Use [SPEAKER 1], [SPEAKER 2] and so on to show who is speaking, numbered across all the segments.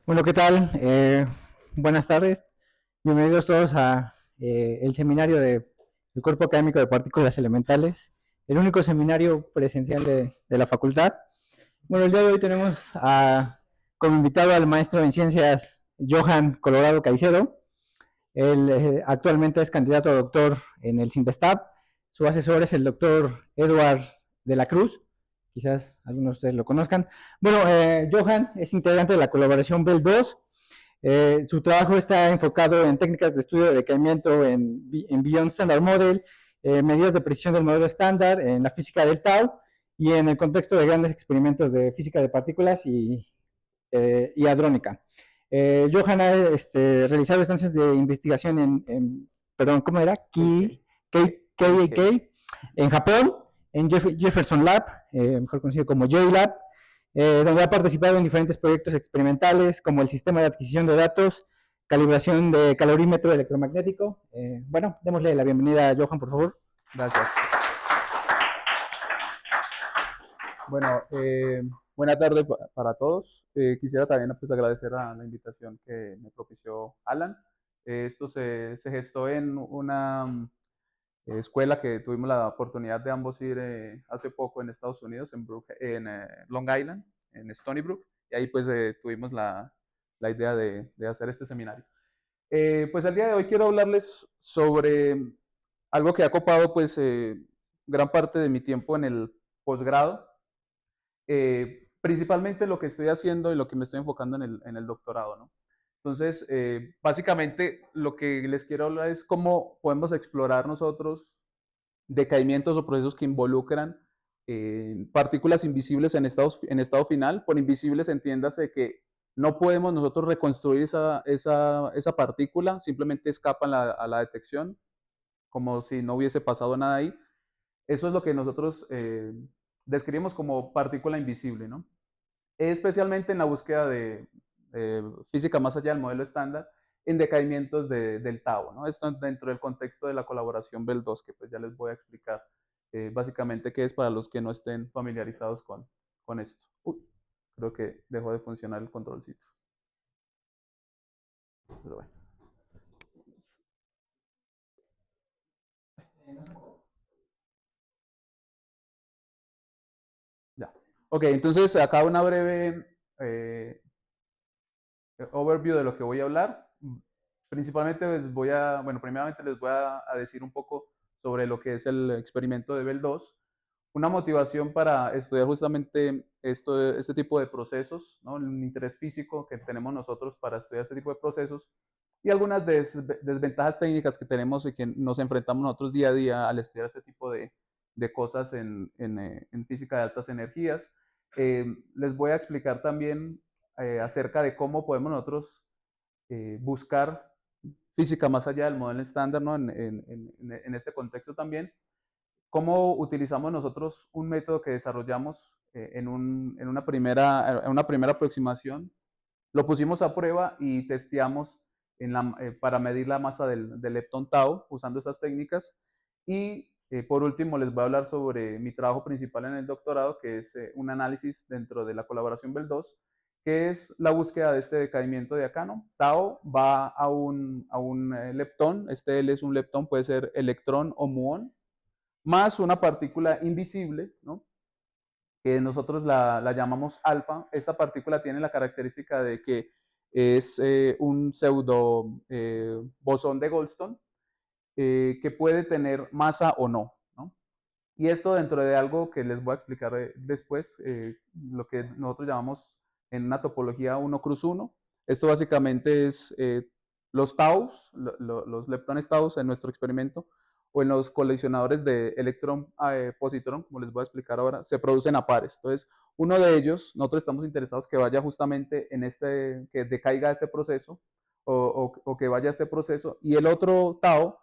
[SPEAKER 1] Bueno, ¿qué tal? Buenas tardes. Bienvenidos todos a el seminario del Cuerpo Académico de Partículas Elementales, el único seminario presencial de la facultad. Bueno, el día de hoy tenemos como invitado al maestro en ciencias Johan Colorado Caicedo. Él actualmente es candidato a doctor en el CIMBESTAB. Su asesor es el doctor Edward de la Cruz. Quizás algunos de ustedes lo conozcan. Bueno, Johan es integrante de la colaboración BEL 2. Su trabajo está enfocado en técnicas de estudio de decaimiento en Beyond Standard Model, medidas de precisión del modelo estándar, en la física del tau y en el contexto de grandes experimentos de física de partículas y hadrónica. Johan ha realizado estancias de investigación perdón, ¿cómo era?
[SPEAKER 2] KK, KK.
[SPEAKER 1] KAK, en Japón, en Jefferson Lab, mejor conocido como JLab, donde ha participado en diferentes proyectos experimentales como el sistema de adquisición de datos, calibración de calorímetro electromagnético. Bueno, démosle la bienvenida a Johan, por favor.
[SPEAKER 2] Gracias. Bueno, buena tarde para todos. Quisiera también pues, agradecer a la invitación que me propició Alan. Esto se gestó en una escuela que tuvimos la oportunidad de ambos ir hace poco en Estados Unidos, en Long Island, en Stony Brook, y ahí pues tuvimos la idea de hacer este seminario. Pues el día de hoy quiero hablarles sobre algo que ha copado pues gran parte de mi tiempo en el posgrado, principalmente lo que estoy haciendo y lo que me estoy enfocando en el doctorado, ¿no? Entonces, básicamente lo que les quiero hablar es cómo podemos explorar nosotros decaimientos o procesos que involucran partículas invisibles en estado final. Por invisibles entiéndase que no podemos nosotros reconstruir esa partícula, simplemente escapa a la detección, como si no hubiese pasado nada ahí. Eso es lo que nosotros describimos como partícula invisible, ¿no? Especialmente en la búsqueda de física más allá del modelo estándar, en decaimientos del tau, ¿no? Esto dentro del contexto de la colaboración BEL 2, que pues ya les voy a explicar básicamente qué es para los que no estén familiarizados con esto. Uy, creo que dejó de funcionar el controlcito. Pero bueno. Ya. Ok, entonces acá una breve overview de lo que voy a hablar. Principalmente bueno, primeramente les voy a decir un poco sobre lo que es el experimento de Bell 2, una motivación para estudiar justamente este tipo de procesos, ¿no? El interés físico que tenemos nosotros para estudiar este tipo de procesos y algunas desventajas técnicas que tenemos y que nos enfrentamos nosotros día a día al estudiar este tipo de cosas en física de altas energías. Les voy a explicar también acerca de cómo podemos nosotros buscar física más allá del modelo estándar, ¿no? En este contexto también, cómo utilizamos nosotros un método que desarrollamos en una primera aproximación, lo pusimos a prueba y testeamos para medir la masa del leptón tau usando estas técnicas. Y por último, les voy a hablar sobre mi trabajo principal en el doctorado, que es un análisis dentro de la colaboración BEL 2, que es la búsqueda de este decaimiento de acá, ¿no? Tau va a un leptón, este L es un leptón, puede ser electrón o muón, más una partícula invisible, ¿no? Que nosotros la llamamos alfa. Esta partícula tiene la característica de que es un pseudo bosón de Goldstone que puede tener masa o no, ¿no? Y esto dentro de algo que les voy a explicar después, lo que nosotros llamamos en una topología 1x1. Esto básicamente es los taus, los leptones taus en nuestro experimento, o en los colisionadores de electrón-positrón, como les voy a explicar ahora, se producen a pares. Entonces, uno de ellos, nosotros estamos interesados que vaya justamente que decaiga este proceso, o que vaya a este proceso, y el otro tau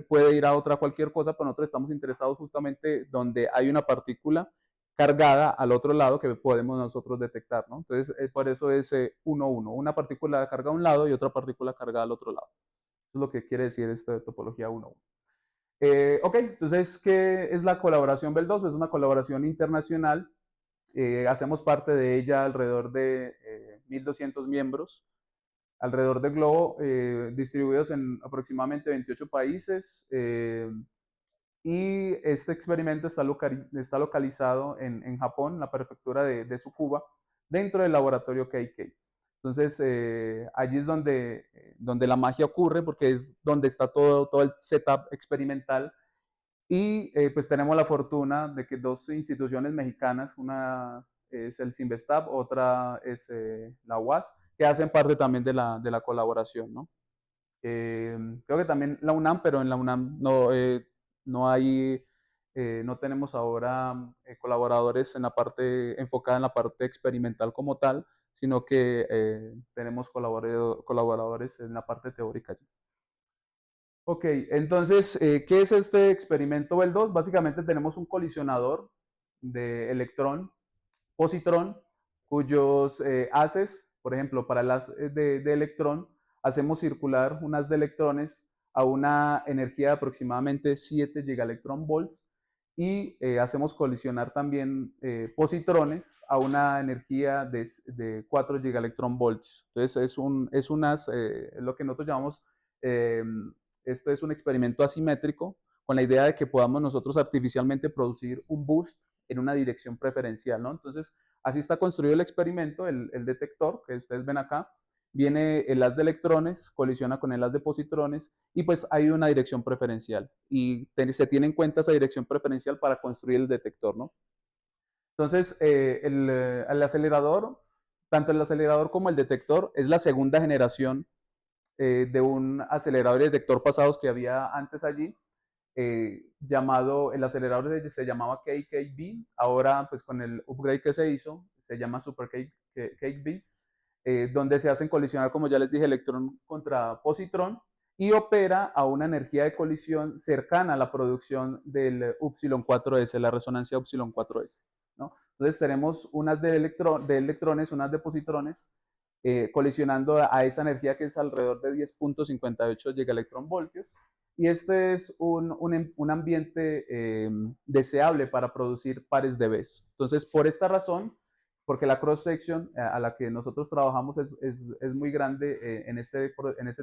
[SPEAKER 2] puede ir a otra cualquier cosa, pero nosotros estamos interesados justamente donde hay una partícula cargada al otro lado que podemos nosotros detectar, ¿no? Entonces, por eso es 1-1, una partícula cargada a un lado y otra partícula cargada al otro lado. Eso es lo que quiere decir esta topología 1-1. Ok, entonces, ¿qué es la colaboración BEL 2? Es una colaboración internacional. Hacemos parte de ella alrededor de 1.200 miembros alrededor del globo, distribuidos en aproximadamente 28 países. Y este experimento está localizado en Japón, en la prefectura de Tsukuba, dentro del laboratorio KK. Entonces, allí es donde la magia ocurre, porque es donde está todo el setup experimental. Y pues tenemos la fortuna de que dos instituciones mexicanas, una es el Cinvestav, otra es la UAS, que hacen parte también de la colaboración, ¿no? Creo que también la UNAM, pero en la UNAM no hay, no tenemos ahora colaboradores en la parte enfocada en la parte experimental como tal, sino que tenemos colaboradores en la parte teórica. Ok, entonces, ¿qué es este experimento Bell 2? Básicamente tenemos un colisionador de electrón, positrón, cuyos haces, por ejemplo, para el haz de electrón, hacemos circular un haz de electrones a una energía de aproximadamente 7 gigaelectronvolts y hacemos colisionar también positrones a una energía de 4 gigaelectronvolts. Entonces, es un haz, lo que nosotros llamamos, eh, esto es un experimento asimétrico con la idea de que podamos nosotros artificialmente producir un boost en una dirección preferencial, ¿no? Entonces, así está construido el experimento, el detector que ustedes ven acá. Viene el haz de electrones, colisiona con el haz de positrones y pues hay una dirección preferencial y se tiene en cuenta esa dirección preferencial para construir el detector, ¿no? Entonces, el acelerador, tanto el acelerador como el detector, es la segunda generación de un acelerador y detector pasados que había antes allí, llamado, el acelerador se llamaba KKB, ahora pues con el upgrade que se hizo, se llama Super KKB, donde se hacen colisionar, como ya les dije, electrón contra positrón y opera a una energía de colisión cercana a la producción del Upsilon 4S, la resonancia Upsilon 4S, ¿no? Entonces tenemos unas de electrones, unas de positrones, colisionando a esa energía que es alrededor de 10.58 gigaelectronvoltios. Y este es un ambiente deseable para producir pares de Bess. Entonces, por esta razón, porque la cross-section a la que nosotros trabajamos es muy grande en este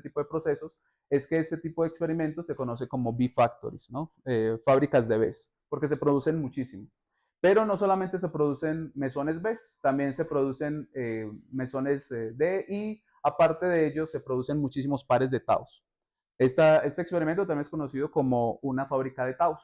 [SPEAKER 2] tipo de procesos, es que este tipo de experimentos se conoce como B-factories, ¿no? Fábricas de Bess, porque se producen muchísimo. Pero no solamente se producen mesones Bess, también se producen mesones D y aparte de ello se producen muchísimos pares de Taus. Este experimento también es conocido como una fábrica de Taus.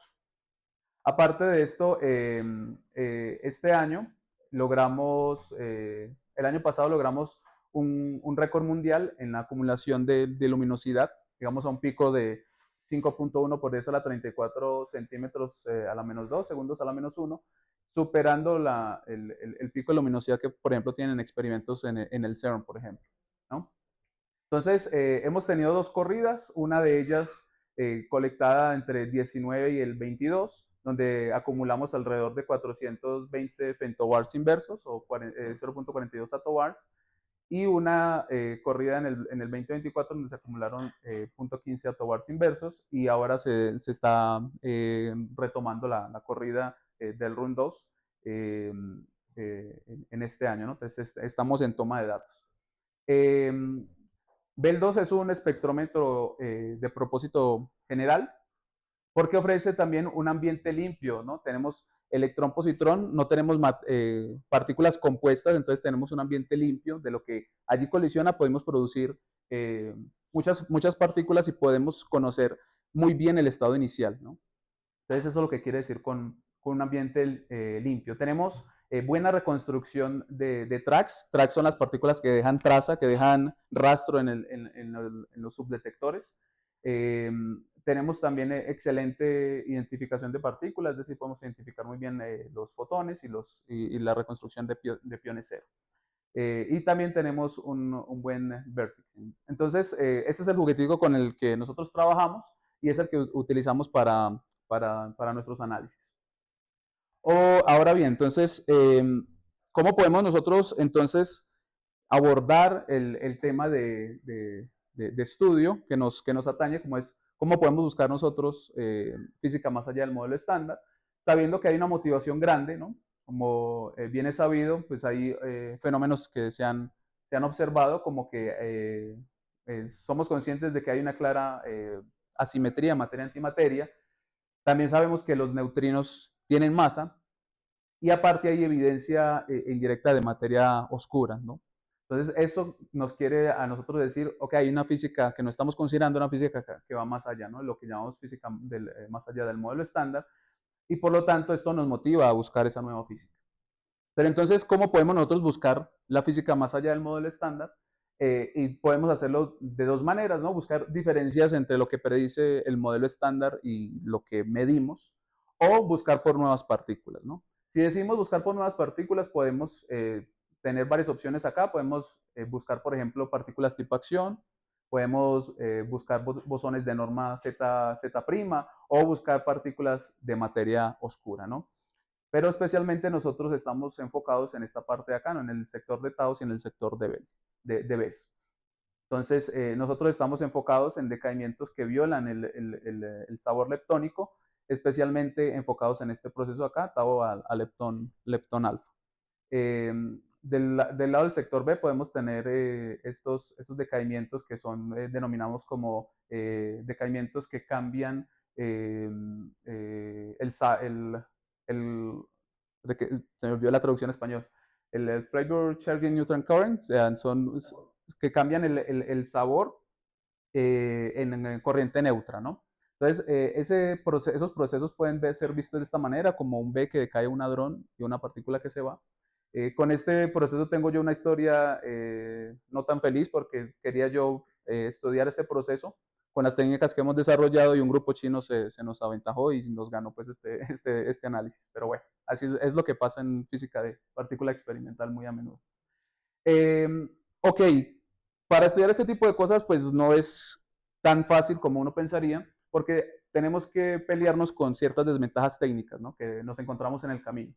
[SPEAKER 2] Aparte de esto, este año el año pasado logramos un récord mundial en la acumulación de luminosidad, digamos a un pico de 5.1 por 10 a la 34 centímetros a la menos 2, segundos a la menos 1, superando el pico de luminosidad que, por ejemplo, tienen experimentos en el CERN, por ejemplo, ¿no? Entonces, hemos tenido dos corridas, una de ellas colectada entre el 19 y el 22, donde acumulamos alrededor de 420 femtobars inversos o 0.42 attobars, y una corrida en el 2024 donde se acumularon 0.15 attobars inversos y ahora se está retomando la corrida del Run 2 en este año, ¿no? Entonces estamos en toma de datos. Bell 2 es un espectrómetro de propósito general porque ofrece también un ambiente limpio, ¿no? Tenemos electrón-positrón, no tenemos partículas compuestas, entonces tenemos un ambiente limpio de lo que allí colisiona, podemos producir muchas partículas y podemos conocer muy bien el estado inicial, ¿no? Entonces eso es lo que quiere decir con un ambiente limpio. Tenemos buena reconstrucción de tracks. Tracks son las partículas que dejan traza, que dejan rastro en los subdetectores. Tenemos también excelente identificación de partículas, es decir, podemos identificar muy bien los fotones y la reconstrucción de piones cero. Y también tenemos un buen vertexing. Entonces, este es el juguetico con el que nosotros trabajamos y es el que utilizamos para nuestros análisis. Ahora bien, entonces, ¿cómo podemos nosotros entonces abordar el tema de estudio que nos atañe, como es cómo podemos buscar nosotros física más allá del modelo estándar, sabiendo que hay una motivación grande, ¿no? Como bien es sabido, pues hay fenómenos que se han se han observado como que somos conscientes de que hay una clara asimetría materia-antimateria. También sabemos que los neutrinos tienen masa y aparte hay evidencia indirecta de materia oscura, ¿no? Entonces, eso nos quiere a nosotros decir, ok, hay una física que no estamos considerando, una física que va más allá, ¿no? Lo que llamamos física más allá del modelo estándar, y por lo tanto esto nos motiva a buscar esa nueva física. Pero entonces, ¿cómo podemos nosotros buscar la física más allá del modelo estándar? Y podemos hacerlo de dos maneras, ¿no? Buscar diferencias entre lo que predice el modelo estándar y lo que medimos, o buscar por nuevas partículas, ¿no? Si decimos buscar por nuevas partículas, podemos tener varias opciones acá. Podemos buscar, por ejemplo, partículas tipo acción, podemos buscar bosones de norma Z, Z', o buscar partículas de materia oscura, ¿no? Pero especialmente nosotros estamos enfocados en esta parte de acá, ¿no? En el sector de Taos y en el sector de Bess. Entonces, nosotros estamos enfocados en decaimientos que violan el sabor leptónico, especialmente enfocados en este proceso acá, Tau a leptón alfa. Eh, del lado del sector B podemos tener estos decaimientos que son, denominamos como decaimientos que cambian el, se me olvidó la traducción en español, el flavor changing neutron current, o sea, son que cambian el sabor en corriente neutra, ¿no? Entonces, esos procesos pueden ser vistos de esta manera, como un B que decae un hadrón y una partícula que se va. Con este proceso tengo yo una historia no tan feliz porque quería yo estudiar este proceso con las técnicas que hemos desarrollado y un grupo chino se nos aventajó y nos ganó pues este análisis. Pero bueno, así es lo que pasa en física de partícula experimental muy a menudo. Eh, ok, para estudiar este tipo de cosas, pues no es tan fácil como uno pensaría, porque tenemos que pelearnos con ciertas desventajas técnicas, ¿no? Que nos encontramos en el camino.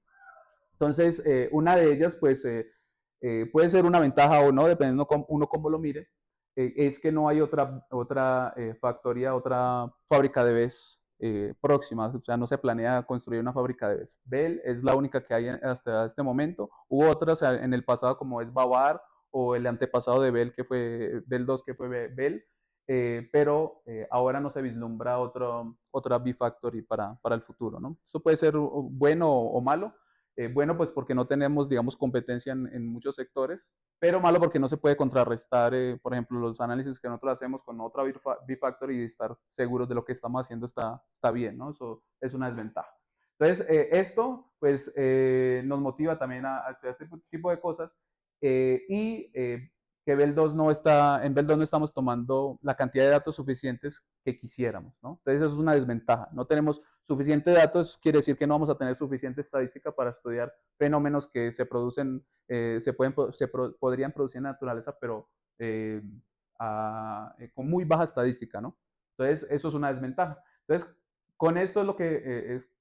[SPEAKER 2] Entonces, una de ellas, pues, puede ser una ventaja o no, dependiendo uno cómo lo mire, es que no hay otra factoría, otra fábrica de BES próxima, o sea, no se planea construir una fábrica de BES. Bell es la única que hay hasta este momento. Hubo otras en el pasado como es Bavar o el antepasado de Bell, que fue Bell 2, que fue Bell, pero ahora no se vislumbra otra B-Factory para el futuro, ¿no? Eso puede ser bueno o malo. Bueno, pues porque no tenemos, digamos, competencia en muchos sectores, pero malo porque no se puede contrarrestar, por ejemplo, los análisis que nosotros hacemos con otra B-Factory y estar seguros de lo que estamos haciendo está bien, ¿no? Eso es una desventaja. Entonces, esto, pues, nos motiva también a hacer este tipo de cosas y que Bell 2 no está, en Bell 2 no estamos tomando la cantidad de datos suficientes que quisiéramos, ¿no? Entonces, eso es una desventaja. No tenemos suficientes datos, quiere decir que no vamos a tener suficiente estadística para estudiar fenómenos que se producen, podrían producir en la naturaleza, pero con muy baja estadística, ¿no? Entonces, eso es una desventaja. Entonces, con esto es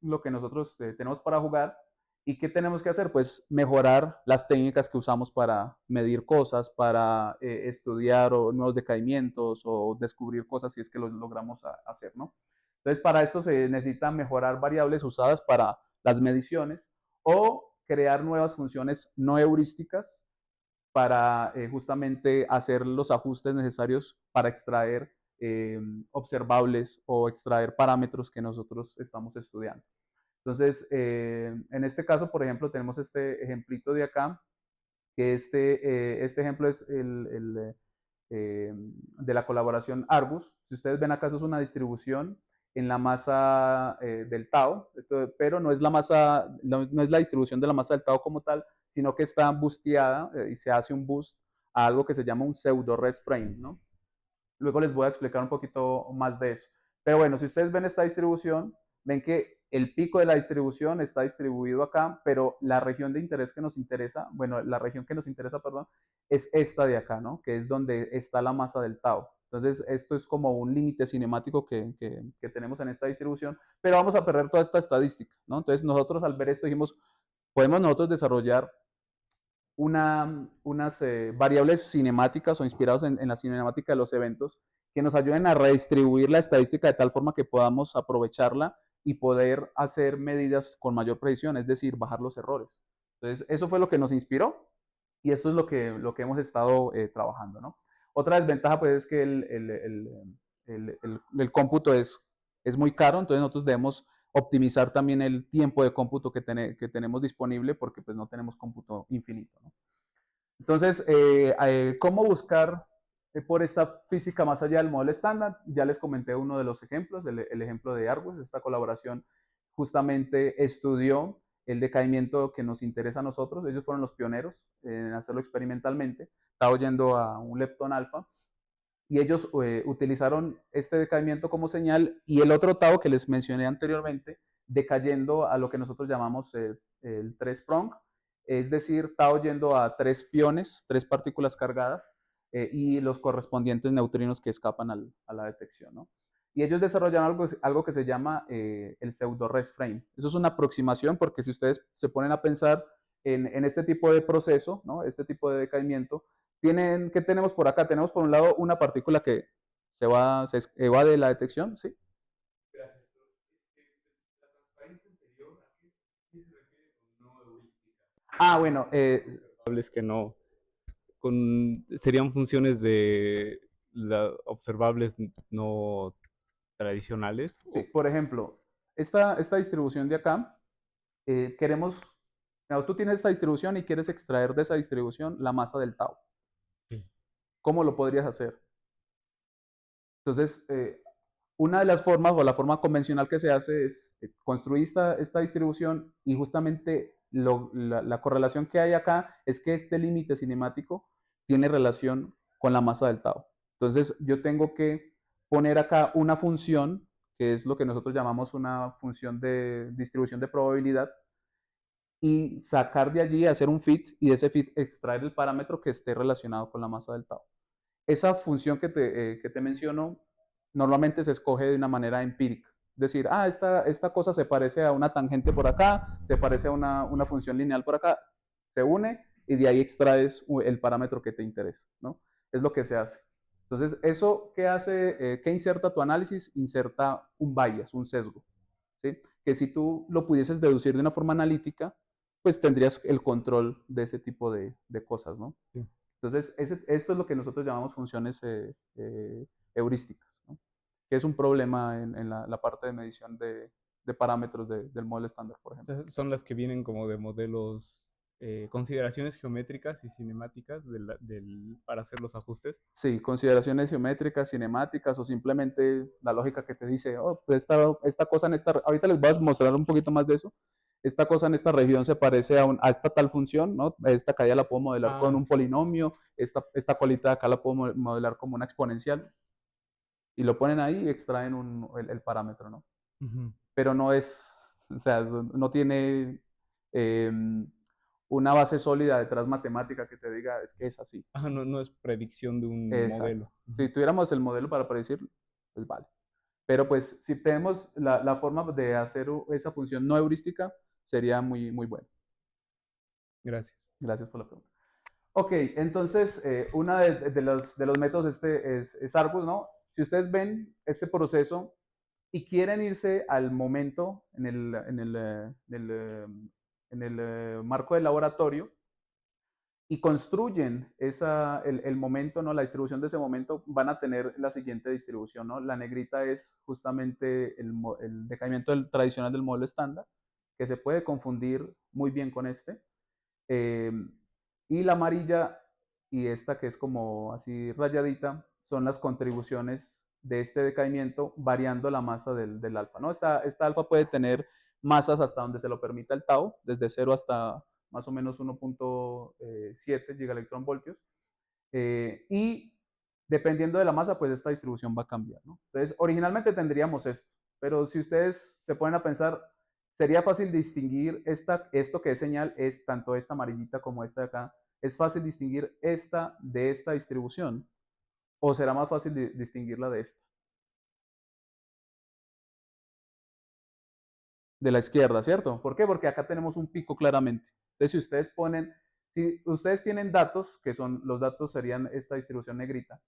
[SPEAKER 2] lo que nosotros tenemos para jugar. ¿Y qué tenemos que hacer? Pues mejorar las técnicas que usamos para medir cosas, para estudiar nuevos decaimientos o descubrir cosas si es que lo logramos hacer, ¿no? Entonces, para esto se necesitan mejorar variables usadas para las mediciones o crear nuevas funciones no heurísticas para justamente hacer los ajustes necesarios para extraer observables o extraer parámetros que nosotros estamos estudiando. Entonces, en este caso, por ejemplo, tenemos este ejemplito de acá, que este ejemplo es de la colaboración Arbus. Si ustedes ven acá, eso es una distribución en la masa del Tau, pero no es la masa, no es la distribución de la masa del Tau como tal, sino que está busteada y se hace un boost a algo que se llama un pseudo rest frame, ¿no? Luego les voy a explicar un poquito más de eso. Pero bueno, si ustedes ven esta distribución, ven que el pico de la distribución está distribuido acá, pero la región de interés que nos interesa, bueno, la región que nos interesa, perdón, es esta de acá, ¿no? Que es donde está la masa del Tau. Entonces, esto es como un límite cinemático que tenemos en esta distribución, pero vamos a perder toda esta estadística, ¿no? Entonces, nosotros al ver esto dijimos, podemos nosotros desarrollar unas variables cinemáticas o inspirados en la cinemática de los eventos que nos ayuden a redistribuir la estadística de tal forma que podamos aprovecharla y poder hacer medidas con mayor precisión, es decir, bajar los errores. Entonces, eso fue lo que nos inspiró Y esto es lo que hemos estado trabajando, ¿no? Otra desventaja pues es que el cómputo es muy caro, entonces nosotros debemos optimizar también el tiempo de cómputo que tenemos disponible porque pues no tenemos cómputo infinito, ¿no? Entonces, ¿cómo buscar por esta física más allá del modelo estándar? Ya les comenté uno de los ejemplos, el ejemplo de Argus. Esta colaboración justamente estudió el decaimiento que nos interesa a nosotros. Ellos fueron los pioneros en hacerlo experimentalmente. Estaba oyendo a un leptón alfa y ellos utilizaron este decaimiento como señal y el otro tau que les mencioné anteriormente, decayendo a lo que nosotros llamamos el 3 prong, es decir, tau yendo a tres piones, tres partículas cargadas y los correspondientes neutrinos que escapan a la detección, ¿no? Y ellos desarrollaron algo que se llama el pseudo rest frame. Eso es una aproximación porque si ustedes se ponen a pensar en este tipo de proceso, ¿no? Este tipo de decaimiento, ¿qué tenemos por acá? Tenemos por un lado una partícula que se evade la detección, ¿sí? Ah, bueno,
[SPEAKER 3] Que no, serían funciones de observables no tradicionales.
[SPEAKER 2] sí, por ejemplo, esta distribución de acá, queremos, no, tú tienes esta distribución y quieres extraer de esa distribución la masa del tau.
[SPEAKER 3] Sí.
[SPEAKER 2] ¿Cómo lo podrías hacer? Entonces, una de las formas o la forma convencional que se hace es construir esta distribución y justamente la correlación que hay acá es que este límite cinemático tiene relación con la masa del tau. Entonces yo tengo que poner acá una función que es lo que nosotros llamamos una función de distribución de probabilidad y sacar de allí, hacer un fit y de ese fit extraer el parámetro que esté relacionado con la masa del tau. Esa función que te menciono normalmente se escoge de una manera empírica. Es decir, esta cosa se parece a una tangente por acá, se parece a una función lineal por acá, se une y de ahí extraes el parámetro que te interesa, ¿no? Es lo que se hace. Entonces, ¿eso qué hace? ¿Qué inserta tu análisis? Inserta un bias, un sesgo, ¿sí? Que si tú lo pudieses deducir de una forma analítica, pues tendrías el control de ese tipo de cosas, ¿no?
[SPEAKER 3] Sí.
[SPEAKER 2] Entonces, esto es lo que nosotros llamamos funciones heurísticas, ¿no? Que es un problema en la parte de medición de parámetros del modelo estándar, por ejemplo.
[SPEAKER 3] Son las que vienen como de modelos, consideraciones geométricas y cinemáticas para hacer los ajustes.
[SPEAKER 2] Sí, consideraciones geométricas, cinemáticas o simplemente la lógica que te dice, oh, pues esta cosa en esta, ahorita les voy a mostrar un poquito más de eso. Esta cosa en esta región se parece a esta tal función, ¿no? Esta caída la puedo modelar con un polinomio, esta colita de acá la puedo modelar como una exponencial. Y lo ponen ahí y extraen el parámetro, ¿no?
[SPEAKER 3] Uh-huh.
[SPEAKER 2] Pero no es, o sea, no tiene eh, una base sólida detrás matemática que te diga es que es así.
[SPEAKER 3] No, no es predicción de un
[SPEAKER 2] Exacto.
[SPEAKER 3] modelo. Uh-huh.
[SPEAKER 2] Si tuviéramos el modelo para predecir, pues vale. Pero pues si tenemos la forma de hacer esa función no heurística, sería muy, muy bueno.
[SPEAKER 3] Gracias.
[SPEAKER 2] Gracias por la pregunta. Ok, entonces, uno de los métodos es Argus, ¿no? Si ustedes ven este proceso y quieren irse al momento en el marco del laboratorio y construyen el momento, ¿no? La distribución de ese momento, van a tener la siguiente distribución, ¿no? La negrita es justamente el decaimiento tradicional del modelo estándar, que se puede confundir muy bien con este. Eh, y la amarilla y esta que es como así rayadita son las contribuciones de este decaimiento variando la masa del alfa, ¿no? Esta alfa puede tener masas hasta donde se lo permita el tau, desde 0 hasta más o menos 1.7 gigaelectronvoltios. Y dependiendo de la masa, pues esta distribución va a cambiar, ¿no? Entonces, originalmente tendríamos esto, pero si ustedes se ponen a pensar, sería fácil distinguir esto que es señal, es tanto esta amarillita como esta de acá, es fácil distinguir esta de esta distribución, o será más fácil distinguirla de esta, de la izquierda, ¿cierto? ¿Por qué? Porque acá tenemos un pico claramente. Entonces, si ustedes tienen datos, que son, los datos serían esta distribución negrita,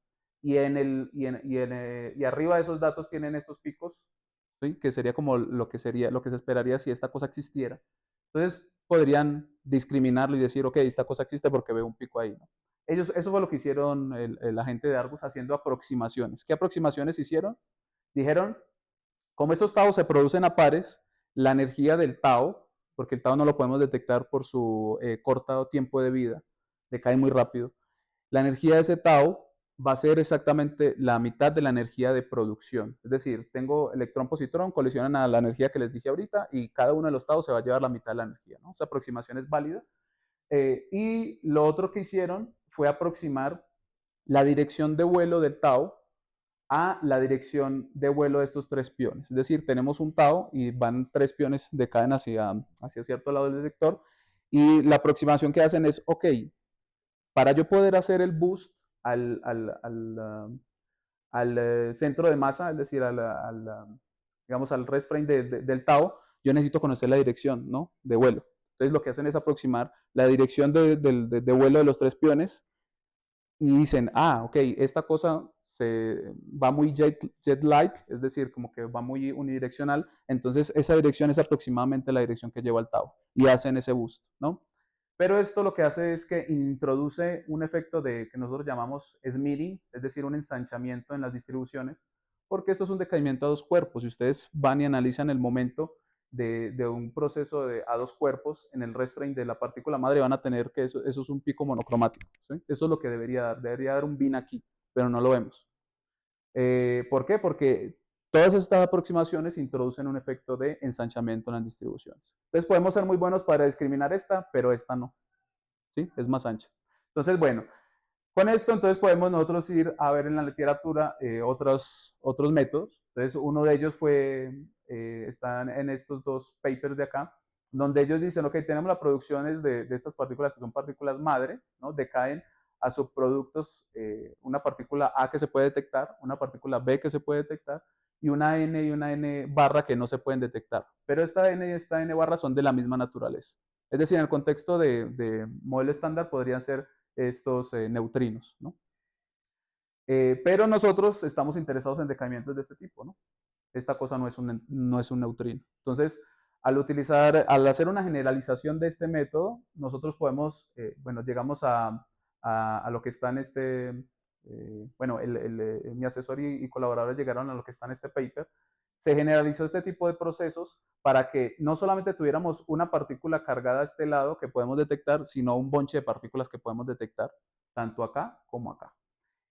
[SPEAKER 2] y arriba de esos datos tienen estos picos, ¿sí? Que sería como lo que se esperaría si esta cosa existiera. Entonces, podrían discriminarlo y decir, ok, esta cosa existe porque veo un pico ahí, ¿no? Eso fue lo que hicieron la gente de Argus haciendo aproximaciones. ¿Qué aproximaciones hicieron? Dijeron, como estos taos se producen a pares, la energía del tao, porque el tao no lo podemos detectar por su corto tiempo de vida, decae muy rápido, la energía de ese tau va a ser exactamente la mitad de la energía de producción. Es decir, tengo electrón-positrón, colisionan a la energía que les dije ahorita y cada uno de los taus se va a llevar la mitad de la energía, ¿no? Esa aproximación es válida. Y lo otro que hicieron fue aproximar la dirección de vuelo del tau a la dirección de vuelo de estos tres piones. Es decir, tenemos un tau y van tres piones de cadena hacia cierto lado del detector y la aproximación que hacen es, ok, para yo poder hacer el boost al centro de masa, es decir, digamos, al rest frame del tau, yo necesito conocer la dirección, ¿no? De vuelo. Entonces lo que hacen es aproximar la dirección de vuelo de los tres piones y dicen, ah, ok, esta cosa va muy jet-like, es decir, como que va muy unidireccional, entonces esa dirección es aproximadamente la dirección que lleva el tau y hacen ese boost, ¿no? Pero esto lo que hace es que introduce un efecto que nosotros llamamos smithing, es decir, un ensanchamiento en las distribuciones, porque esto es un decaimiento a dos cuerpos. Si ustedes van y analizan el momento de un proceso a dos cuerpos en el rest frame de la partícula madre, van a tener que eso es un pico monocromático, ¿sí? Eso es lo que debería dar un bin aquí, pero no lo vemos. ¿Por qué? Porque todas estas aproximaciones introducen un efecto de ensanchamiento en las distribuciones. Entonces podemos ser muy buenos para discriminar esta, pero esta no, ¿sí? Es más ancha. Entonces, bueno, con esto entonces podemos nosotros ir a ver en la literatura otros métodos. Entonces, uno de ellos están en estos dos papers de acá, donde ellos dicen, ok, tenemos las producciones de estas partículas que son partículas madre, ¿no? Decaen a subproductos, una partícula A que se puede detectar, una partícula B que se puede detectar, y una N y una N barra que no se pueden detectar. Pero esta N y esta N barra son de la misma naturaleza. Es decir, en el contexto de modelo estándar podrían ser estos neutrinos, ¿no? Pero nosotros estamos interesados en decaimientos de este tipo, ¿no? Esta cosa no es un neutrino. Entonces, al hacer una generalización de este método, nosotros podemos, bueno, llegamos a lo que está en bueno, mi asesor y colaboradores llegaron a lo que está en este paper. Se generalizó este tipo de procesos para que no solamente tuviéramos una partícula cargada a este lado que podemos detectar, sino un bonche de partículas que podemos detectar, tanto acá como acá.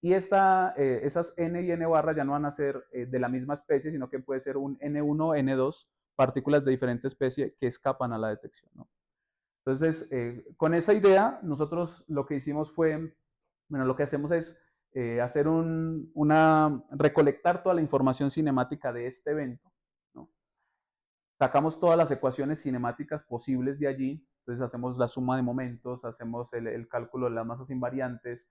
[SPEAKER 2] Y esas N y N barra ya no van a ser de la misma especie, sino que puede ser un N1, N2, partículas de diferente especie que escapan a la detección, ¿no? Entonces, con esa idea, nosotros lo que hicimos fue, bueno, lo que hacemos es hacer recolectar toda la información cinemática de este evento, ¿no? Sacamos todas las ecuaciones cinemáticas posibles de allí, entonces hacemos la suma de momentos, hacemos el cálculo de las masas invariantes,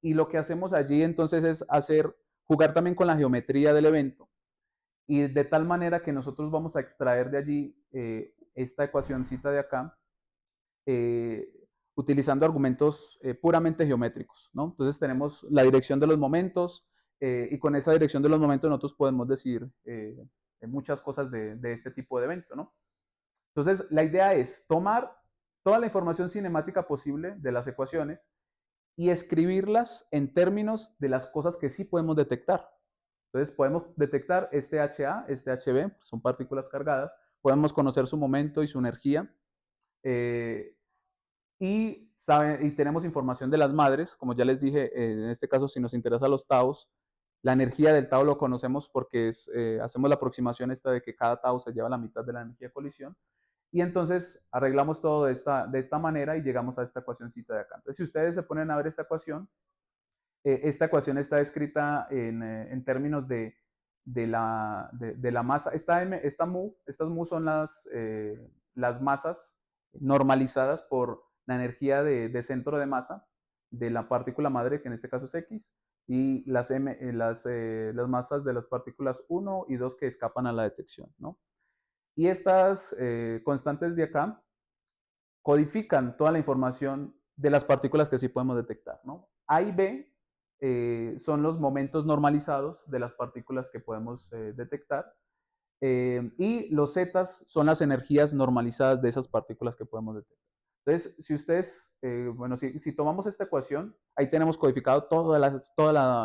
[SPEAKER 2] y lo que hacemos allí entonces es jugar también con la geometría del evento, y de tal manera que nosotros vamos a extraer de allí esta ecuacióncita de acá, eh, utilizando argumentos puramente geométricos, ¿no? Entonces tenemos la dirección de los momentos, y con esa dirección de los momentos nosotros podemos decir muchas cosas de este tipo de evento, ¿no? Entonces la idea es tomar toda la información cinemática posible de las ecuaciones y escribirlas en términos de las cosas que sí podemos detectar. Entonces podemos detectar este HA, este HB, son partículas cargadas, podemos conocer su momento y su energía, eh, y tenemos información de las madres, como ya les dije, en este caso si nos interesa los taus, la energía del tau lo conocemos porque hacemos la aproximación esta de que cada tau se lleva la mitad de la energía de colisión, y entonces arreglamos todo de esta manera y llegamos a esta ecuacióncita de acá. Entonces si ustedes se ponen a ver esta ecuación está escrita en términos de la masa. Estas mu son las masas masas por la energía de centro de masa de la partícula madre, que en este caso es X, y las masas de las partículas 1 y 2 que escapan a la detección, ¿no? Y estas constantes de acá codifican toda la información de las partículas que sí podemos detectar, ¿no? A y B son los momentos normalizados de las partículas que podemos detectar, Y los zetas son las energías normalizadas de esas partículas que podemos detectar. Entonces, si ustedes, bueno, si tomamos esta ecuación, ahí tenemos codificado toda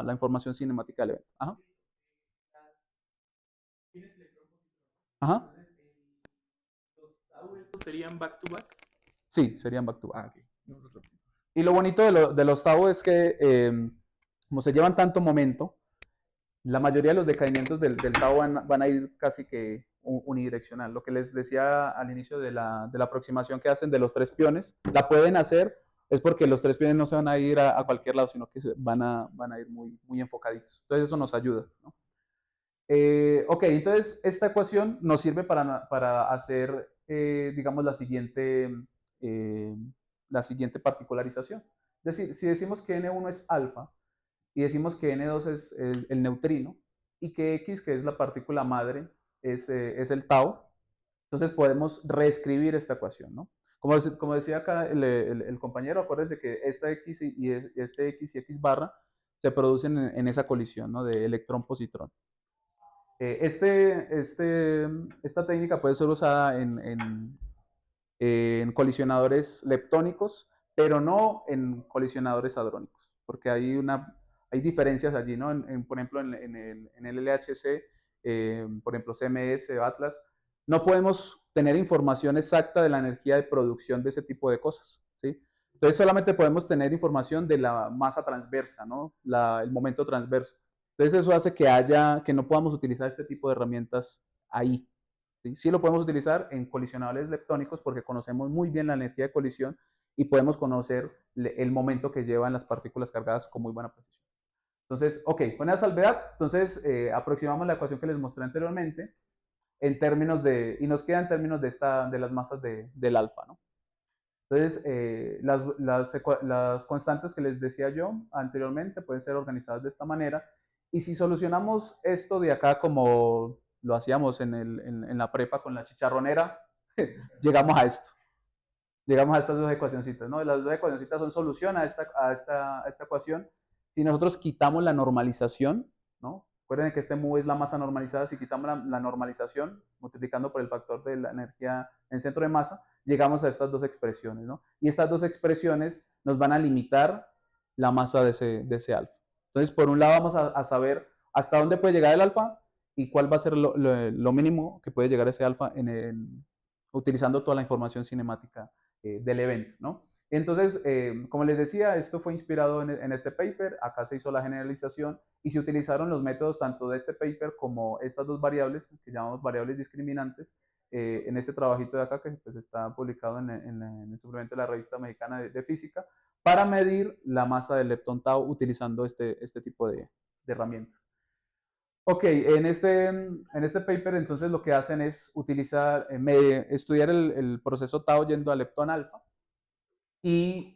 [SPEAKER 2] la información cinemática del evento. Ajá. Ajá.
[SPEAKER 3] ¿Serían back to back?
[SPEAKER 2] Sí, serían back to back.
[SPEAKER 3] Ah, ok. No, no, no.
[SPEAKER 2] Y lo bonito de los tau es que, como se llevan tanto momento, la mayoría de los decaimientos del tau van a ir casi que unidireccional. Lo que les decía al inicio de la aproximación que hacen de los 3 piones, la pueden hacer, es porque los 3 piones no se van a ir a cualquier lado, sino que van a ir muy enfocaditos. Entonces eso nos ayuda, ¿no? Ok, entonces esta ecuación nos sirve para hacer, digamos, eh, la siguiente particularización. Es decir, si decimos que N1 es alfa y decimos que N2 es el neutrino y que X, que es la partícula madre, es el tau, entonces podemos reescribir esta ecuación, ¿no? Como decía acá el compañero, acuérdense que esta X y este X y X barra se producen en esa colisión, ¿no? De electrón-positrón. Esta técnica puede ser usada en colisionadores leptónicos, pero no en colisionadores hadrónicos, porque hay diferencias allí, ¿no? Por ejemplo, en el LHC, por ejemplo, CMS, Atlas, no podemos tener información exacta de la energía de producción de ese tipo de cosas, ¿sí? Entonces solamente podemos tener información de la masa transversa, ¿no? El momento transverso. Entonces eso hace que no podamos utilizar este tipo de herramientas ahí. ¿Sí? Sí lo podemos utilizar en colisionadores leptónicos porque conocemos muy bien la energía de colisión y podemos conocer el momento que llevan las partículas cargadas con muy buena precisión. Entonces, ok, con esa salvedad, entonces aproximamos la ecuación que les mostré anteriormente en términos y nos queda en términos de las masas del alfa, ¿no? Entonces, las constantes que les decía yo anteriormente pueden ser organizadas de esta manera. Y si solucionamos esto de acá como lo hacíamos en la prepa con la chicharronera, llegamos a esto. Llegamos a estas dos ecuacioncitas, ¿no? Las dos ecuacioncitas son solución a esta ecuación. Si nosotros quitamos la normalización, ¿no? Recuerden que este mu es la masa normalizada. Si quitamos la normalización, multiplicando por el factor de la energía en centro de masa, llegamos a estas dos expresiones, ¿no? Y estas dos expresiones nos van a limitar la masa de ese alfa. Entonces, por un lado vamos a saber hasta dónde puede llegar el alfa y cuál va a ser lo mínimo que puede llegar ese alfa utilizando toda la información cinemática del evento, ¿no? Entonces, como les decía, esto fue inspirado en este paper, acá se hizo la generalización y se utilizaron los métodos tanto de este paper como estas dos variables, que llamamos variables discriminantes, en este trabajito de acá que pues, está publicado en el suplemento de la revista mexicana de física, para medir la masa del leptón tau utilizando este tipo de herramientas. Ok, en este paper entonces lo que hacen es estudiar el proceso tau yendo a leptón alfa y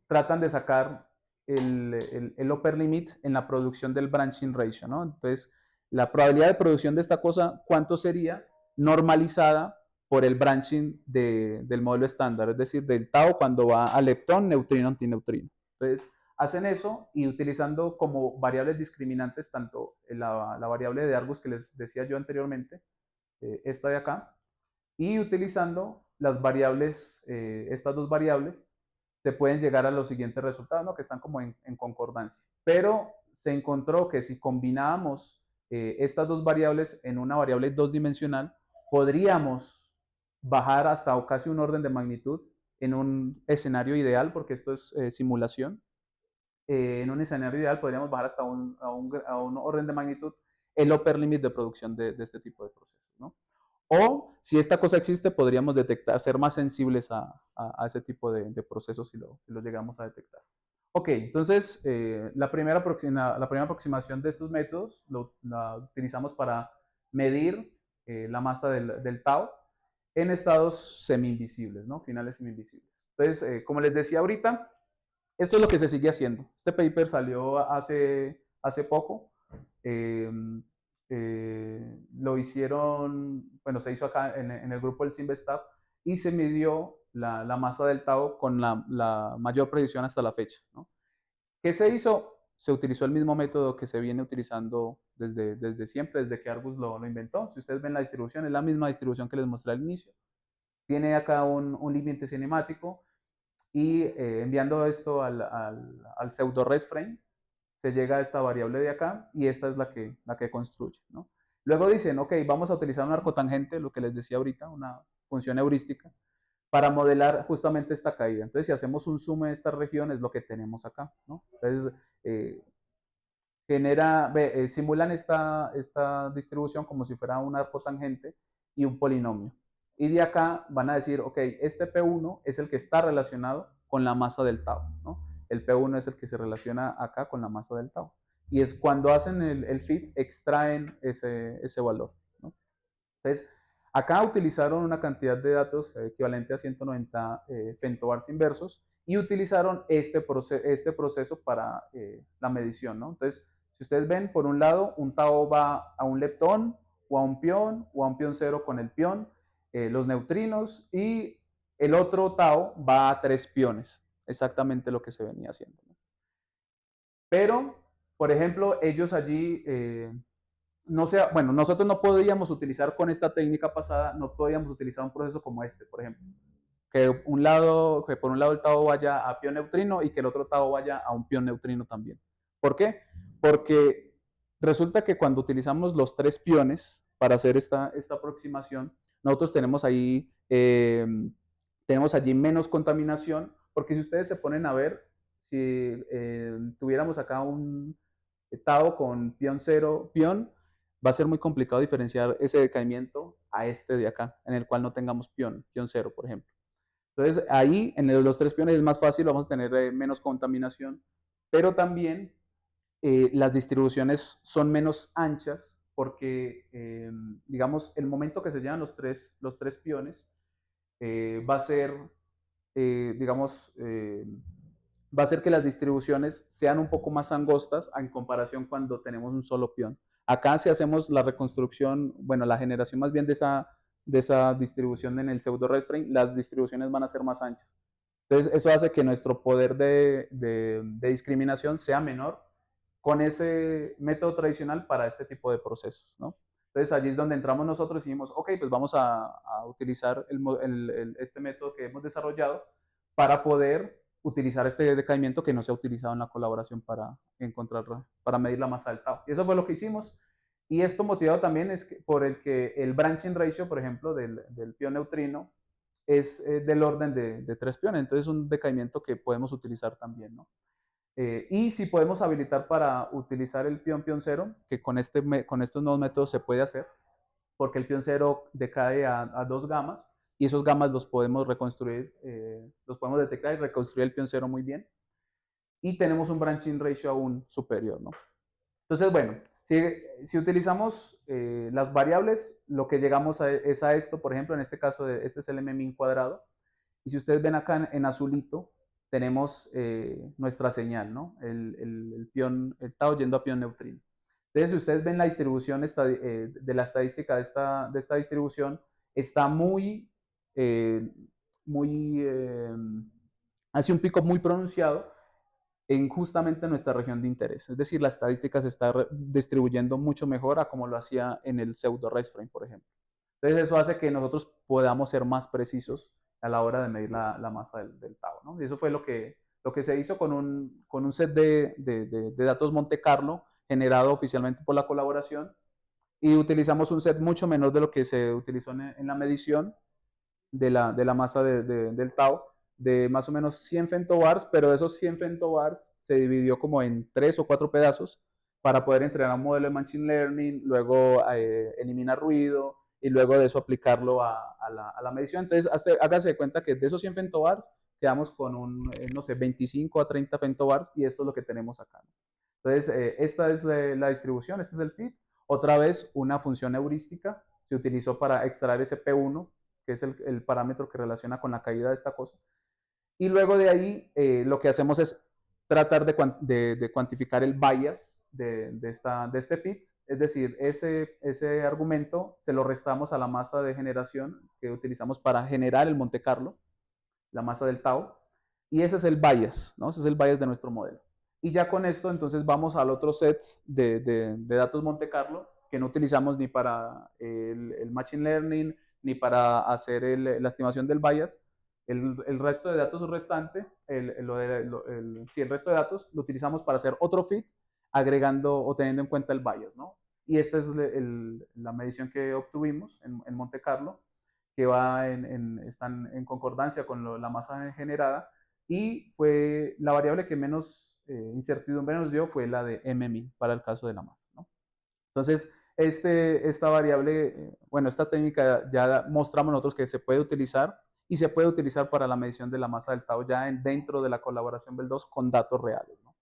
[SPEAKER 2] tratan de sacar el upper limit en la producción del branching ratio, ¿no? Entonces, la probabilidad de producción de esta cosa, ¿cuánto sería? Normalizada por el branching del modelo estándar, es decir, del tau cuando va a leptón, neutrino, antineutrino. Entonces, hacen eso y utilizando como variables discriminantes tanto la variable de Argus que les decía yo anteriormente, esta de acá, y utilizando las variables, estas dos variables, se pueden llegar a los siguientes resultados, ¿no? Que están como en concordancia. Pero se encontró que si combinábamos estas dos variables en una variable dos-dimensional, podríamos bajar hasta casi un orden de magnitud en un escenario ideal, porque esto es simulación. En un escenario ideal podríamos bajar hasta a un orden de magnitud el upper limit de producción de este tipo de procesos, ¿no? O si esta cosa existe, podríamos ser más sensibles a ese tipo de procesos si lo llegamos a detectar. Ok, entonces la primera aproximación de estos métodos la utilizamos para medir la masa del tau en estados semi-invisibles, ¿no? Finales semi-invisibles. Entonces, como les decía ahorita, esto es lo que se sigue haciendo. Este paper salió hace poco. Eh, lo hicieron, bueno, se hizo acá en el grupo del Simvestab y se midió la masa del tau con la mayor precisión hasta la fecha, ¿no? ¿Qué se hizo? se utilizó el mismo método que se viene utilizando desde siempre, desde que Argus lo inventó. Si ustedes ven la distribución, es la misma distribución que les mostré al inicio. Tiene acá un límite cinemático y enviando esto al pseudo res frame, se llega a esta variable de acá y esta es la que construye, ¿no? Luego dicen, ok, vamos a utilizar un arco tangente, lo que les decía ahorita, una función heurística, para modelar justamente esta caída. Entonces, si hacemos un zoom en esta región, es lo que tenemos acá, ¿no? Entonces, simulan esta distribución como si fuera un arco tangente y un polinomio. Y de acá van a decir, ok, este P1 es el que está relacionado con la masa del tau, ¿no? El P1 es el que se relaciona acá con la masa del tau. Y es cuando hacen el fit, extraen ese valor, ¿no? Entonces, acá utilizaron una cantidad de datos equivalente a 190 femtobars inversos y utilizaron este proceso para la medición, ¿no? Entonces, si ustedes ven, por un lado, un tau va a un leptón o a un pión cero con el pión, los neutrinos, y el otro tau va a 3 piones, exactamente lo que se venía haciendo, ¿no? Pero, por ejemplo, ellos allí no sea, bueno, nosotros no podríamos utilizar con esta técnica pasada, no podríamos utilizar un proceso como este, por ejemplo, que por un lado el tau vaya a pión neutrino y que el otro tau vaya a un pión neutrino también. ¿Por qué? Porque resulta que cuando utilizamos los 3 piones para hacer esta aproximación, nosotros tenemos allí menos contaminación, porque si ustedes se ponen a ver, si tuviéramos acá un tau con pión cero, pión, va a ser muy complicado diferenciar ese decaimiento a este de acá, en el cual no tengamos pión cero, por ejemplo. Entonces, ahí en los 3 piones es más fácil, vamos a tener menos contaminación, pero también las distribuciones son menos anchas porque, digamos, el momento que se llevan los tres piones va a ser, digamos, va a hacer que las distribuciones sean un poco más angostas en comparación cuando tenemos un solo peón. Acá si hacemos la reconstrucción, bueno, la generación más bien de esa distribución en el pseudo res frame, las distribuciones van a ser más anchas. Entonces eso hace que nuestro poder de discriminación sea menor con ese método tradicional para este tipo de procesos, ¿no? Entonces allí es donde entramos nosotros y dijimos, ok, pues vamos a utilizar este método que hemos desarrollado para poder utilizar este decaimiento que no se ha utilizado en la colaboración para medir la masa del tau. Y eso fue lo que hicimos. Y esto motivado también es por el que el branching ratio, por ejemplo, del pión neutrino es del orden de 3 piones. Entonces es un decaimiento que podemos utilizar también, ¿no? Y si podemos habilitar para utilizar el pión cero, que con estos nuevos métodos se puede hacer, porque el pión cero decae a 2 gamas y esos gamas los podemos reconstruir, los podemos detectar y reconstruir el pión cero muy bien. Y tenemos un branching ratio aún superior, ¿no? Entonces, bueno, si utilizamos las variables, lo que llegamos es a esto, por ejemplo, en este caso, este es el mmin cuadrado. Y si ustedes ven acá en azulito, tenemos nuestra señal, ¿no? El tau yendo a pión neutrino. Entonces, si ustedes ven la distribución de la estadística de esta distribución, está eh, muy, hace un pico muy pronunciado en justamente nuestra región de interés. Es decir, la estadística se está distribuyendo mucho mejor a como lo hacía en el pseudo res frame, por ejemplo. Entonces, eso hace que nosotros podamos ser más precisos a la hora de medir la masa del tau, ¿no? Y eso fue lo que se hizo con un set de datos Monte Carlo generado oficialmente por la colaboración y utilizamos un set mucho menor de lo que se utilizó en la medición de la masa del tau, de más o menos 100 femtobars, pero de esos 100 femtobars se dividió como en 3 o 4 pedazos para poder entrenar un modelo de Machine Learning, luego eliminar ruido y luego de eso aplicarlo a la medición. Entonces, háganse de cuenta que de esos 100 femtobars quedamos con no sé, 25 a 30 femtobars y esto es lo que tenemos acá, ¿no? Entonces, esta es la distribución, este es el fit. Otra vez, una función heurística se utilizó para extraer ese P1, que es el parámetro que relaciona con la caída de esta cosa. Y luego de ahí, lo que hacemos es tratar de cuantificar el bias de este fit, es decir, ese argumento se lo restamos a la masa de generación que utilizamos para generar el Monte Carlo, la masa del tau, y ese es el bias, ¿no? Ese es el bias de nuestro modelo. Y ya con esto, entonces vamos al otro set de datos Monte Carlo, que no utilizamos ni para el Machine Learning, ni para hacer la estimación del bias. El resto de datos restante, sí, el resto de datos lo utilizamos para hacer otro fit, agregando o teniendo en cuenta el bias, ¿no? Y esta es la medición que obtuvimos en Monte Carlo, que están en concordancia con la masa generada, y fue la variable que menos incertidumbre nos dio fue la de M1000 para el caso de la masa, ¿no? Entonces, esta variable, bueno, esta técnica ya mostramos nosotros que se puede utilizar y se puede utilizar para la medición de la masa del Tau ya dentro de la colaboración BEL2 con datos reales, ¿no?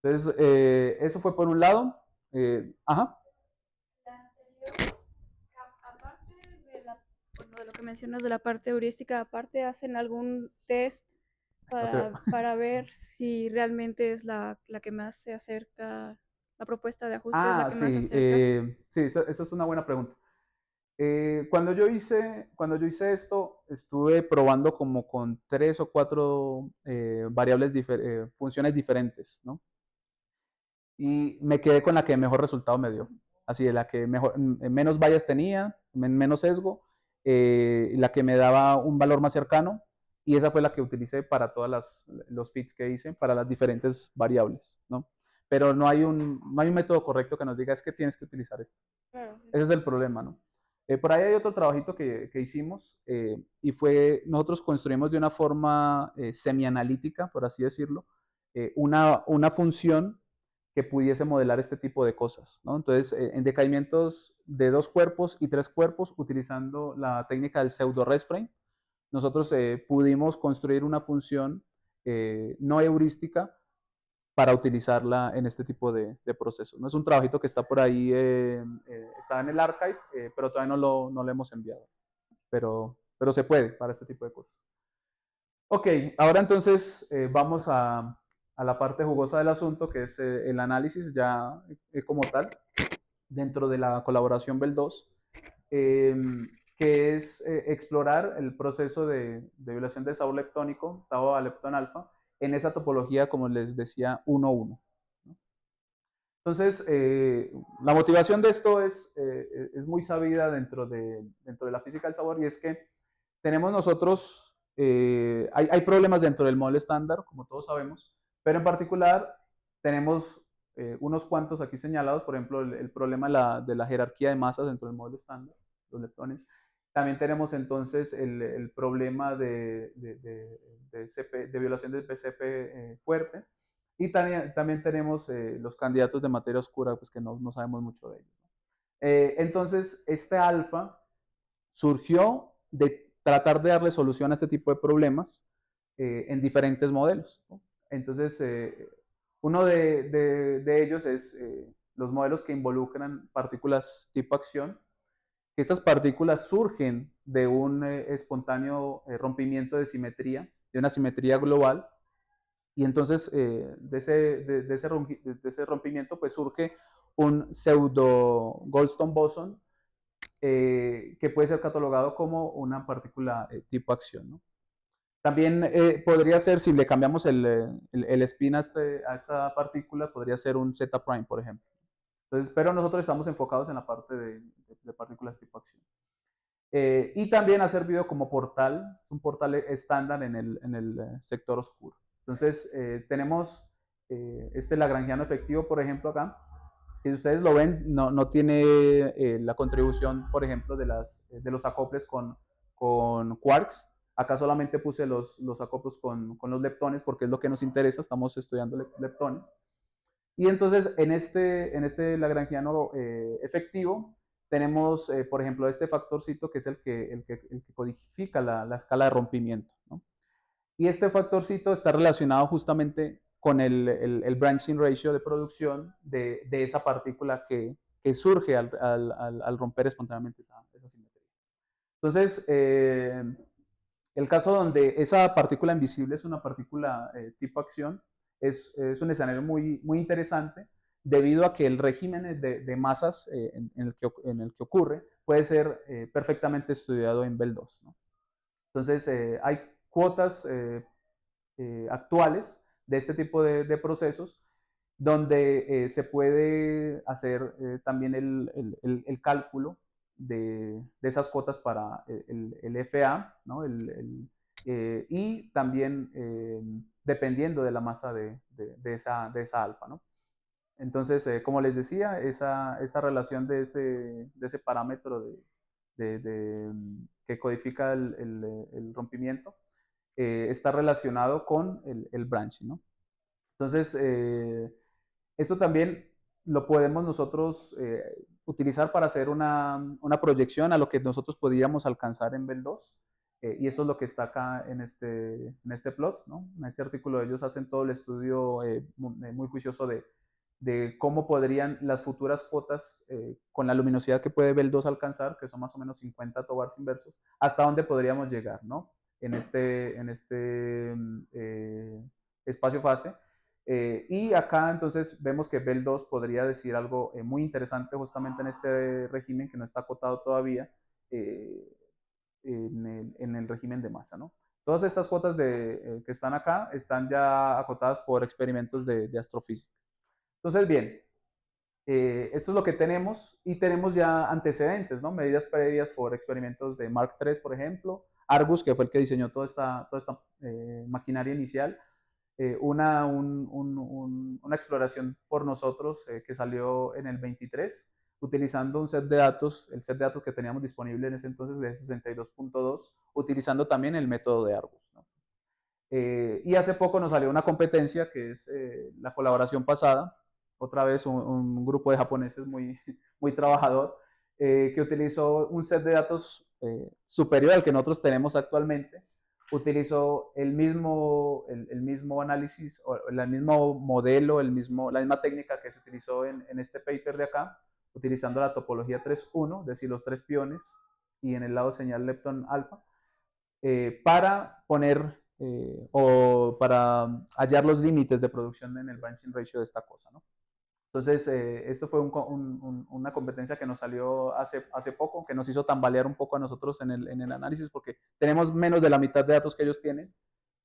[SPEAKER 2] Entonces, eso fue por un lado. Ajá.
[SPEAKER 4] Aparte bueno, de lo que mencionas de la parte heurística, aparte hacen algún test para ver si realmente es la que más se acerca, la propuesta de ajuste es la que más se
[SPEAKER 2] Sí,
[SPEAKER 4] acerca.
[SPEAKER 2] sí, eso es una buena pregunta. Cuando yo hice esto, estuve probando como con 3 o 4 variables, funciones diferentes, ¿no? Y me quedé con la que mejor resultado me dio. Así, de la que menos vallas tenía, menos sesgo, la que me daba un valor más cercano, y esa fue la que utilicé para todos los fits que hice, para las diferentes variables, ¿no? Pero no hay un método correcto que nos diga es que tienes que utilizar esto.
[SPEAKER 4] Claro.
[SPEAKER 2] Ese es el problema, ¿no? Por ahí hay otro trabajito que hicimos, y nosotros construimos de una forma semianalítica, por así decirlo, una función que pudiese modelar este tipo de cosas, ¿no? Entonces, en decaimientos de 2 cuerpos y 3 cuerpos, utilizando la técnica del pseudo-resframe, nosotros pudimos construir una función no heurística para utilizarla en este tipo de procesos, ¿no? Es un trabajito que está por ahí, está en el archive, pero todavía no lo hemos enviado. Pero se puede para este tipo de cosas. Ok, ahora entonces vamos a la parte jugosa del asunto, que es el análisis ya como tal, dentro de la colaboración BEL2, que es explorar el proceso de violación de sabor leptónico, tau a leptón alfa, en esa topología, como les decía, 1-1. Entonces, la motivación de esto es muy sabida dentro de la física del sabor, y es que tenemos nosotros, hay problemas dentro del modelo estándar, como todos sabemos, pero en particular tenemos unos cuantos aquí señalados, por ejemplo, el problema de la jerarquía de masas dentro del modelo estándar, los leptones. También tenemos entonces el problema de violación del PCP fuerte, y también tenemos los candidatos de materia oscura, pues que no sabemos mucho de ellos, ¿no? Entonces, este alfa surgió de tratar de darle solución a este tipo de problemas en diferentes modelos, ¿no? Entonces, uno de ellos es los modelos que involucran partículas tipo acción, que estas partículas surgen de un espontáneo rompimiento de simetría, de una simetría global, y entonces de ese rompimiento pues surge un pseudo Goldstone boson, que puede ser catalogado como una partícula tipo acción, ¿no? También podría ser, si le cambiamos el spin a esta partícula, podría ser un Z prime, por ejemplo. Entonces, pero nosotros estamos enfocados en la parte de partículas tipo acción. Y también ha servido como portal, un portal estándar en el sector oscuro. Entonces, tenemos este lagrangiano efectivo, por ejemplo, acá. Si ustedes lo ven, no tiene la contribución, por ejemplo, de los acoples con quarks. Acá solamente puse los acoplos con los leptones, porque es lo que nos interesa, estamos estudiando leptones. Y entonces, en este lagrangiano efectivo, tenemos, por ejemplo, este factorcito, que es el que codifica la escala de rompimiento, ¿no? Y este factorcito está relacionado justamente con el branching ratio de producción de esa partícula que surge al romper espontáneamente esa simetría. Entonces, el caso donde esa partícula invisible es una partícula tipo acción es un escenario muy, muy interesante, debido a que el régimen de masas en el que ocurre puede ser perfectamente estudiado en BEL2, ¿no? Entonces, hay cuotas actuales de este tipo de procesos, donde se puede hacer también el cálculo de esas cuotas para el FA, ¿no? Y también dependiendo de la masa de esa alfa, ¿no? Entonces, como les decía, esa relación de ese parámetro que codifica el rompimiento está relacionado con el branching, ¿no? Entonces, esto también lo podemos nosotros utilizar para hacer una proyección a lo que nosotros podríamos alcanzar en BEL 2. Y eso es lo que está acá en este plot, ¿no? En este artículo ellos hacen todo el estudio muy juicioso de cómo podrían las futuras cuotas con la luminosidad que puede BEL 2 alcanzar, que son más o menos 50 tobars inversos, hasta dónde podríamos llegar, ¿no? En este espacio fase. Y acá entonces vemos que BEL 2 podría decir algo muy interesante justamente en este régimen que no está acotado todavía en el régimen de masa, ¿no? Todas estas cuotas que están acá están ya acotadas por experimentos de astrofísica. Entonces, bien, esto es lo que tenemos y tenemos ya antecedentes, ¿no? Medidas previas por experimentos de Mark III, por ejemplo, Argus, que fue el que diseñó toda esta maquinaria inicial, una exploración por nosotros que salió en el 23, utilizando un set de datos, el set de datos que teníamos disponible en ese entonces de 62.2, utilizando también el método de Argus, ¿no? Y hace poco nos salió una competencia que es la colaboración pasada, otra vez un grupo de japoneses muy trabajador, que utilizó un set de datos superior al que nosotros tenemos actualmente, utilizó el mismo análisis, o el mismo modelo, la misma técnica que se utilizó en este paper de acá, utilizando la topología 3.1, es decir, los 3 piones, y en el lado señal lepton alfa, para poner o para hallar los límites de producción en el branching ratio de esta cosa, ¿no? Entonces, esto fue una competencia que nos salió hace poco, que nos hizo tambalear un poco a nosotros en el análisis, porque tenemos menos de la mitad de datos que ellos tienen,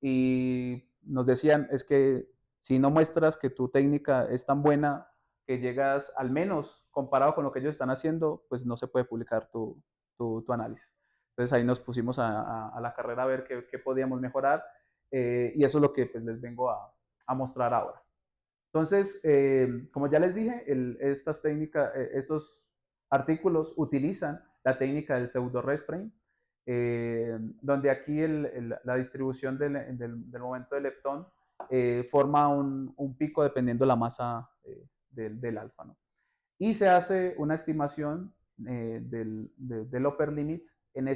[SPEAKER 2] y nos decían, es que si no muestras que tu técnica es tan buena que llegas al menos comparado con lo que ellos están haciendo, pues no se puede publicar tu análisis. Entonces ahí nos pusimos a la carrera a ver qué podíamos mejorar, y eso es lo que pues, les vengo a mostrar ahora. Entonces, como ya les dije, estas técnicas, estos artículos utilizan la técnica del pseudo-rest frame, donde aquí la distribución del momento del leptón forma un pico dependiendo la masa del alfa, ¿no? Y se hace una estimación del upper limit en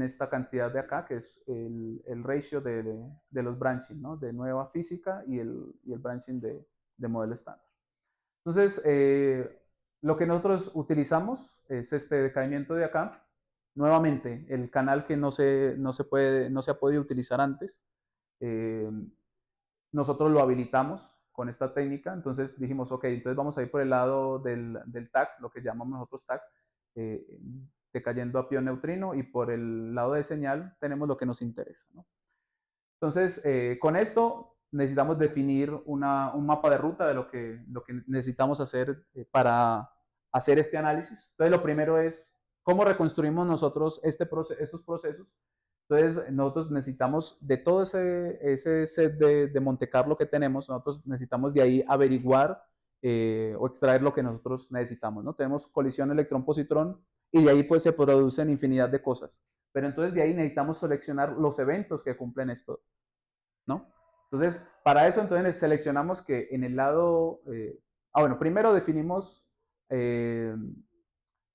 [SPEAKER 2] esta cantidad de acá, que es el ratio de los branching, ¿no? De nueva física y el branching de modelo estándar. Entonces, lo que nosotros utilizamos es este decaimiento de acá. Nuevamente, el canal que no se ha podido utilizar antes, nosotros lo habilitamos con esta técnica. Entonces dijimos, ok, entonces vamos a ir por el lado del TAC, lo que llamamos nosotros TAC, decayendo a pion neutrino, y por el lado de señal tenemos lo que nos interesa, ¿no? Entonces, con esto necesitamos definir un mapa de ruta de lo que necesitamos hacer para hacer este análisis. Entonces, lo primero es cómo reconstruimos nosotros estos procesos. Entonces, nosotros necesitamos de todo ese set de Monte Carlo que tenemos, nosotros necesitamos de ahí averiguar o extraer lo que nosotros necesitamos, ¿no? Tenemos colisión electrón-positrón y de ahí pues se producen infinidad de cosas. Pero entonces de ahí necesitamos seleccionar los eventos que cumplen esto, ¿no? Entonces, para eso entonces seleccionamos que en el lado, bueno, primero definimos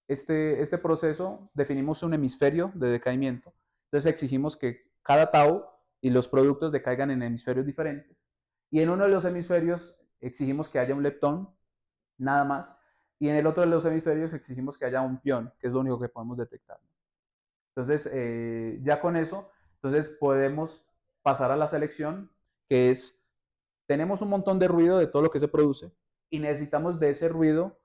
[SPEAKER 2] este proceso, definimos un hemisferio de decaimiento. Entonces exigimos que cada tau y los productos decaigan en hemisferios diferentes. Y en uno de los hemisferios exigimos que haya un leptón, nada más. Y en el otro de los hemisferios exigimos que haya un pión, que es lo único que podemos detectar. Entonces, ya con eso, entonces podemos pasar a la selección, que es, tenemos un montón de ruido de todo lo que se produce y necesitamos de ese ruido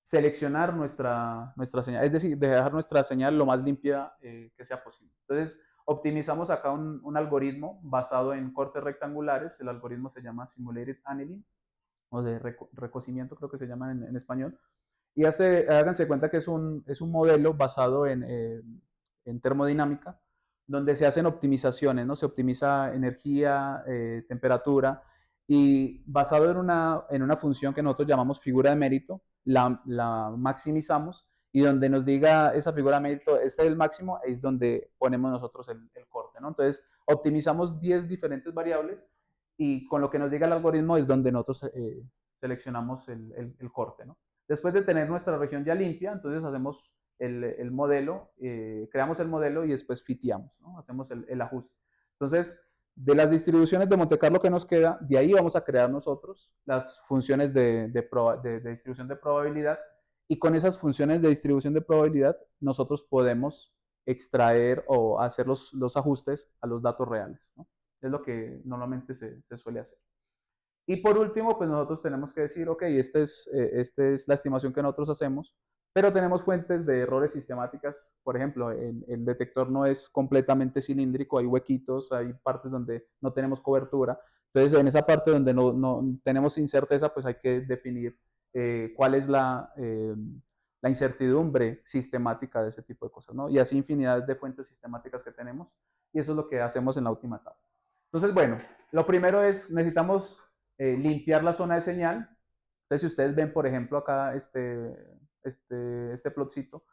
[SPEAKER 2] seleccionar nuestra señal, es decir, dejar nuestra señal lo más limpia que sea posible. Entonces, optimizamos acá un algoritmo basado en cortes rectangulares. El algoritmo se llama Simulated Annealing, o de recocimiento, creo que se llama en español. Y háganse cuenta que es un modelo basado en termodinámica, donde se hacen optimizaciones, ¿no? Se optimiza energía, temperatura, y basado en una función que nosotros llamamos figura de mérito, la maximizamos, y donde nos diga esa figura de mérito, este es el máximo, es donde ponemos nosotros el corte, ¿no? Entonces, optimizamos 10 diferentes variables, y con lo que nos diga el algoritmo es donde nosotros seleccionamos el corte, ¿no? Después de tener nuestra región ya limpia, entonces hacemos el modelo, creamos el modelo y después fiteamos, ¿no? Hacemos el ajuste. Entonces, de las distribuciones de Monte Carlo que nos queda, de ahí vamos a crear nosotros las funciones de distribución de probabilidad, y con esas funciones de distribución de probabilidad nosotros podemos extraer o hacer los ajustes a los datos reales, ¿no? Es lo que normalmente se suele hacer. Y por último, pues nosotros tenemos que decir, ok, esta es la estimación que nosotros hacemos, pero tenemos fuentes de errores sistemáticas. Por ejemplo, el detector no es completamente cilíndrico, hay huequitos, hay partes donde no tenemos cobertura. Entonces, en esa parte donde no tenemos incerteza, pues hay que definir cuál es la incertidumbre sistemática de ese tipo de cosas, ¿no? Y así infinidad de fuentes sistemáticas que tenemos, y eso es lo que hacemos en la última etapa. Entonces, bueno, lo primero es, necesitamos limpiar la zona de señal. Entonces, si ustedes ven, por ejemplo, acá este plotcito,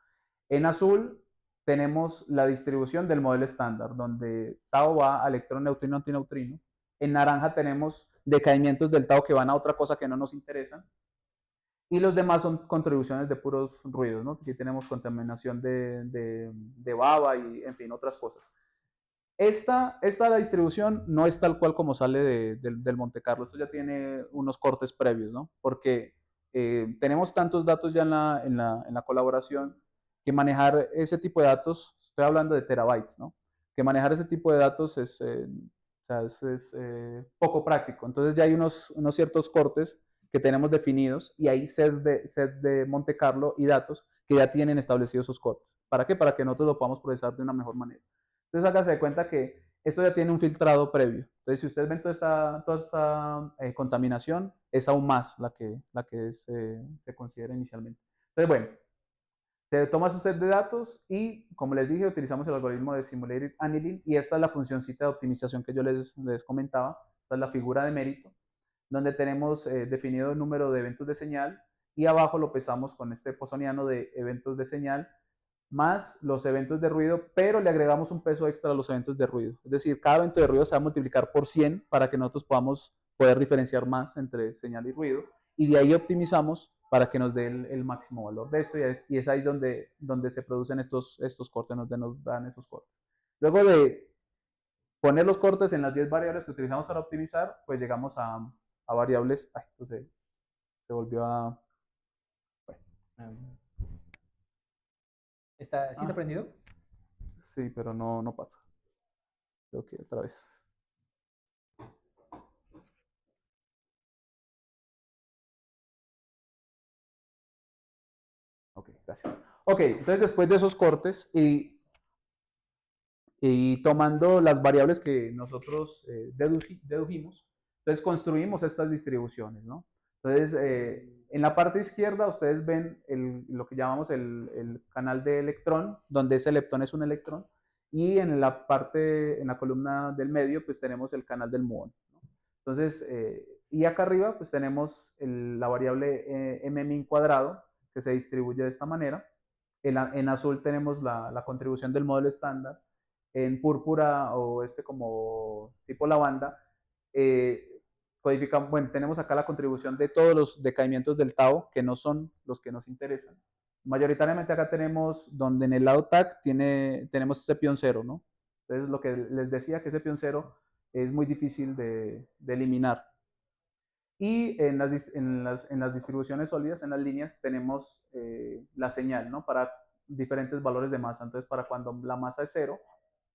[SPEAKER 2] en azul tenemos la distribución del modelo estándar, donde tau va a electrón, neutrino, antineutrino. En naranja tenemos decaimientos del tau que van a otra cosa que no nos interesan. Y los demás son contribuciones de puros ruidos, ¿no? Aquí tenemos contaminación de baba y, en fin, otras cosas. Esta la distribución no es tal cual como sale del Monte Carlo. Esto ya tiene unos cortes previos, ¿no? Porque tenemos tantos datos ya en la colaboración, que manejar ese tipo de datos, estoy hablando de terabytes, ¿no? Que manejar ese tipo de datos es poco práctico. Entonces ya hay unos ciertos cortes que tenemos definidos, y hay sets de Monte Carlo y datos que ya tienen establecidos esos cortes. ¿Para qué? Para que nosotros lo podamos procesar de una mejor manera. Entonces hágase de cuenta que esto ya tiene un filtrado previo. Entonces, si ustedes ven toda esta contaminación, es aún más la que se considera inicialmente. Entonces, bueno, se toma ese set de datos y, como les dije, utilizamos el algoritmo de Simulated Annealing, y esta es la funcioncita de optimización que yo les comentaba. Esta es la figura de mérito, donde tenemos definido el número de eventos de señal, y abajo lo pesamos con este poissoniano de eventos de señal más los eventos de ruido, pero le agregamos un peso extra a los eventos de ruido. Es decir, cada evento de ruido se va a multiplicar por 100 para que nosotros podamos poder diferenciar más entre señal y ruido, y de ahí optimizamos para que nos dé el máximo valor de esto, y es ahí donde se producen estos cortes, donde nos dan esos cortes. Luego de poner los cortes en las 10 variables que utilizamos para optimizar, pues llegamos a variables. Ay, esto se volvió a... Bueno.
[SPEAKER 1] ¿Sí está prendido?
[SPEAKER 2] Sí, pero no pasa. Creo que otra vez. Ok, gracias. Ok, entonces después de esos cortes y tomando las variables que nosotros dedujimos, entonces construimos estas distribuciones, ¿no? Entonces, en la parte izquierda ustedes ven lo que llamamos el canal de electrón, donde ese leptón es un electrón, y en la columna del medio, pues tenemos el canal del muón, ¿no? Entonces, y acá arriba, pues tenemos la variable mmin cuadrado, que se distribuye de esta manera. En azul tenemos la contribución del modelo estándar. En púrpura, o como tipo lavanda, bueno, tenemos acá la contribución de todos los decaimientos del tau, que no son los que nos interesan. Mayoritariamente acá tenemos, donde en el lado TAC tenemos ese pion cero, ¿no? Entonces, lo que les decía, que ese pion cero es muy difícil de eliminar. Y en las distribuciones sólidas, en las líneas, tenemos la señal, ¿no? Para diferentes valores de masa. Entonces, para cuando la masa es 0,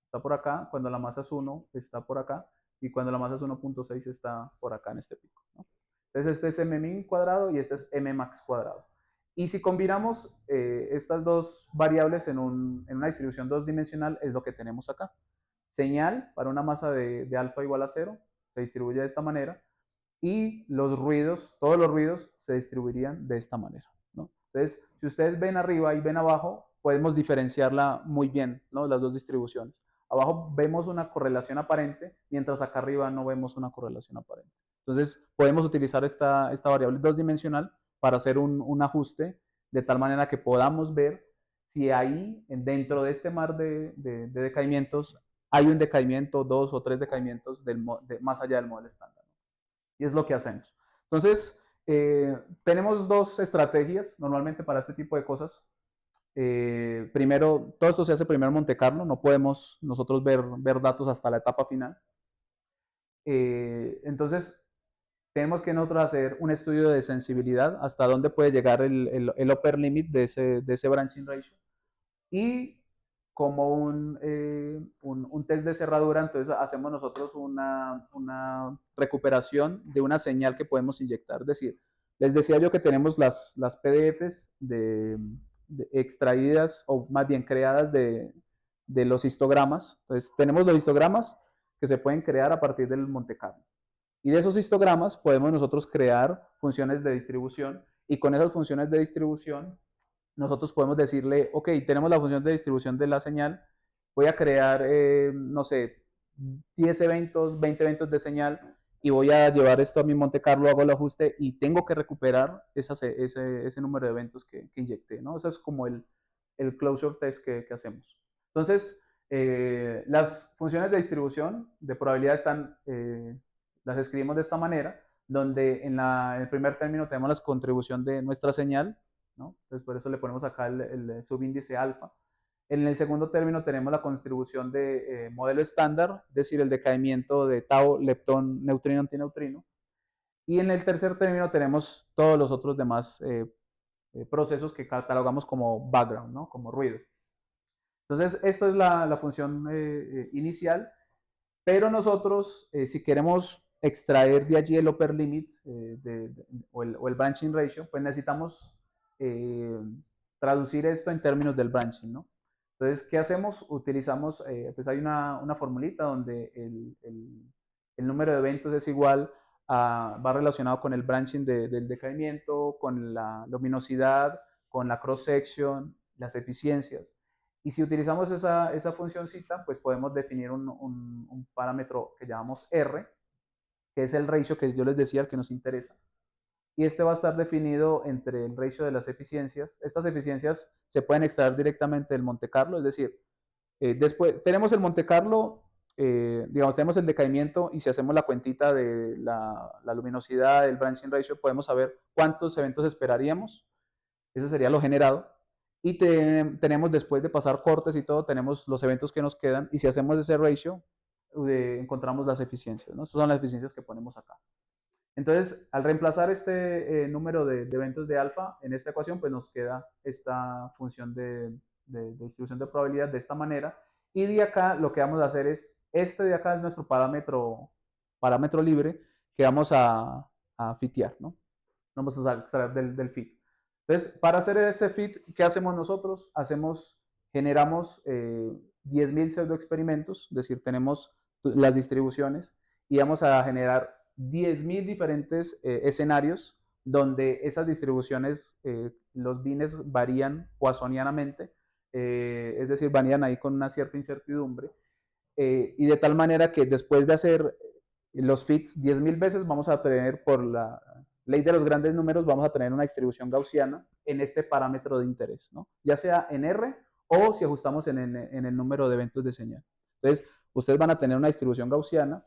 [SPEAKER 2] está por acá; cuando la masa es 1, está por acá; y cuando la masa es 1.6, está por acá en este pico, ¿no? Entonces, este es mmin cuadrado y este es mmax cuadrado. Y si combinamos estas dos variables en una distribución 2 dimensional, es lo que tenemos acá. señal para una masa de alfa igual a 0, se distribuye de esta manera, y los ruidos, todos los ruidos se distribuirían de esta manera, ¿no? Entonces, si ustedes ven arriba y ven abajo, podemos diferenciarla muy bien, ¿no? Las dos distribuciones. Abajo vemos una correlación aparente, mientras acá arriba no vemos una correlación aparente. Entonces, podemos utilizar esta variable dos-dimensional para hacer un ajuste de tal manera que podamos ver si ahí, dentro de este mar de decaimientos, hay un decaimiento, 2 o 3 decaimientos más allá del modelo estándar. Y es lo que hacemos. Entonces, tenemos dos estrategias normalmente para este tipo de cosas. Primero, todo esto se hace primero en Monte Carlo, no podemos nosotros ver datos hasta la etapa final. Entonces, tenemos que nosotros hacer un estudio de sensibilidad, hasta dónde puede llegar el upper limit de ese branching ratio. Y como un test de cerradura, entonces hacemos nosotros una recuperación de una señal que podemos inyectar. Es decir, les decía yo que tenemos las PDFs extraídas, o más bien creadas de los histogramas. Entonces, tenemos los histogramas que se pueden crear a partir del Monte Carlo. Y de esos histogramas podemos nosotros crear funciones de distribución, y con esas funciones de distribución nosotros podemos decirle, ok, tenemos la función de distribución de la señal, voy a crear, no sé, 10 eventos, 20 eventos de señal, y voy a llevar esto a mi Monte Carlo, hago el ajuste y tengo que recuperar ese número de eventos que inyecté, ¿no? Eso es como el closure test que hacemos. Entonces, las funciones de distribución de probabilidad las escribimos de esta manera, donde en el primer término tenemos la contribución de nuestra señal, ¿no? Entonces, por eso le ponemos acá el subíndice alfa. En el segundo término tenemos la contribución de modelo estándar, es decir, el decaimiento de tau, leptón, neutrino, antineutrino. Y en el tercer término tenemos todos los otros demás procesos que catalogamos como background, ¿no? Como ruido. Entonces, esta es la función inicial, pero nosotros, si queremos extraer de allí el upper limit o el branching ratio, pues necesitamos traducir esto en términos del branching, ¿no? Entonces, ¿qué hacemos? Utilizamos, pues hay una formulita donde el número de eventos es igual va relacionado con el branching del decaimiento, con la luminosidad, con la cross section, las eficiencias. Y si utilizamos esa funcióncita, pues podemos definir un parámetro que llamamos R, que es el ratio que yo les decía, el que nos interesa. Y este va a estar definido entre el ratio de las eficiencias. Estas eficiencias se pueden extraer directamente del Monte Carlo, es decir, después tenemos el Monte Carlo, digamos, tenemos el decaimiento, y si hacemos la cuentita de la luminosidad, el branching ratio, podemos saber cuántos eventos esperaríamos. Eso sería lo generado. Y tenemos, después de pasar cortes y todo, tenemos los eventos que nos quedan, y si hacemos ese ratio, encontramos las eficiencias, ¿no? Estas son las eficiencias que ponemos acá. Entonces, al reemplazar este número de eventos de alfa en esta ecuación, pues nos queda esta función de distribución de probabilidad de esta manera. Y de acá lo que vamos a hacer es, este de acá es nuestro parámetro libre que vamos a fitear, ¿no? Vamos a extraer del fit. Entonces, para hacer ese fit, ¿qué hacemos nosotros? Generamos 10.000 pseudoexperimentos, es decir, tenemos las distribuciones, y vamos a generar 10.000 diferentes escenarios donde esas distribuciones, los bines varían poissonianamente, es decir, varían ahí con una cierta incertidumbre, y de tal manera que después de hacer los fits 10.000 veces, vamos a tener, por la ley de los grandes números, vamos a tener una distribución gaussiana en este parámetro de interés, ¿no? Ya sea en R o si ajustamos en el número de eventos de señal. Entonces, ustedes van a tener una distribución gaussiana,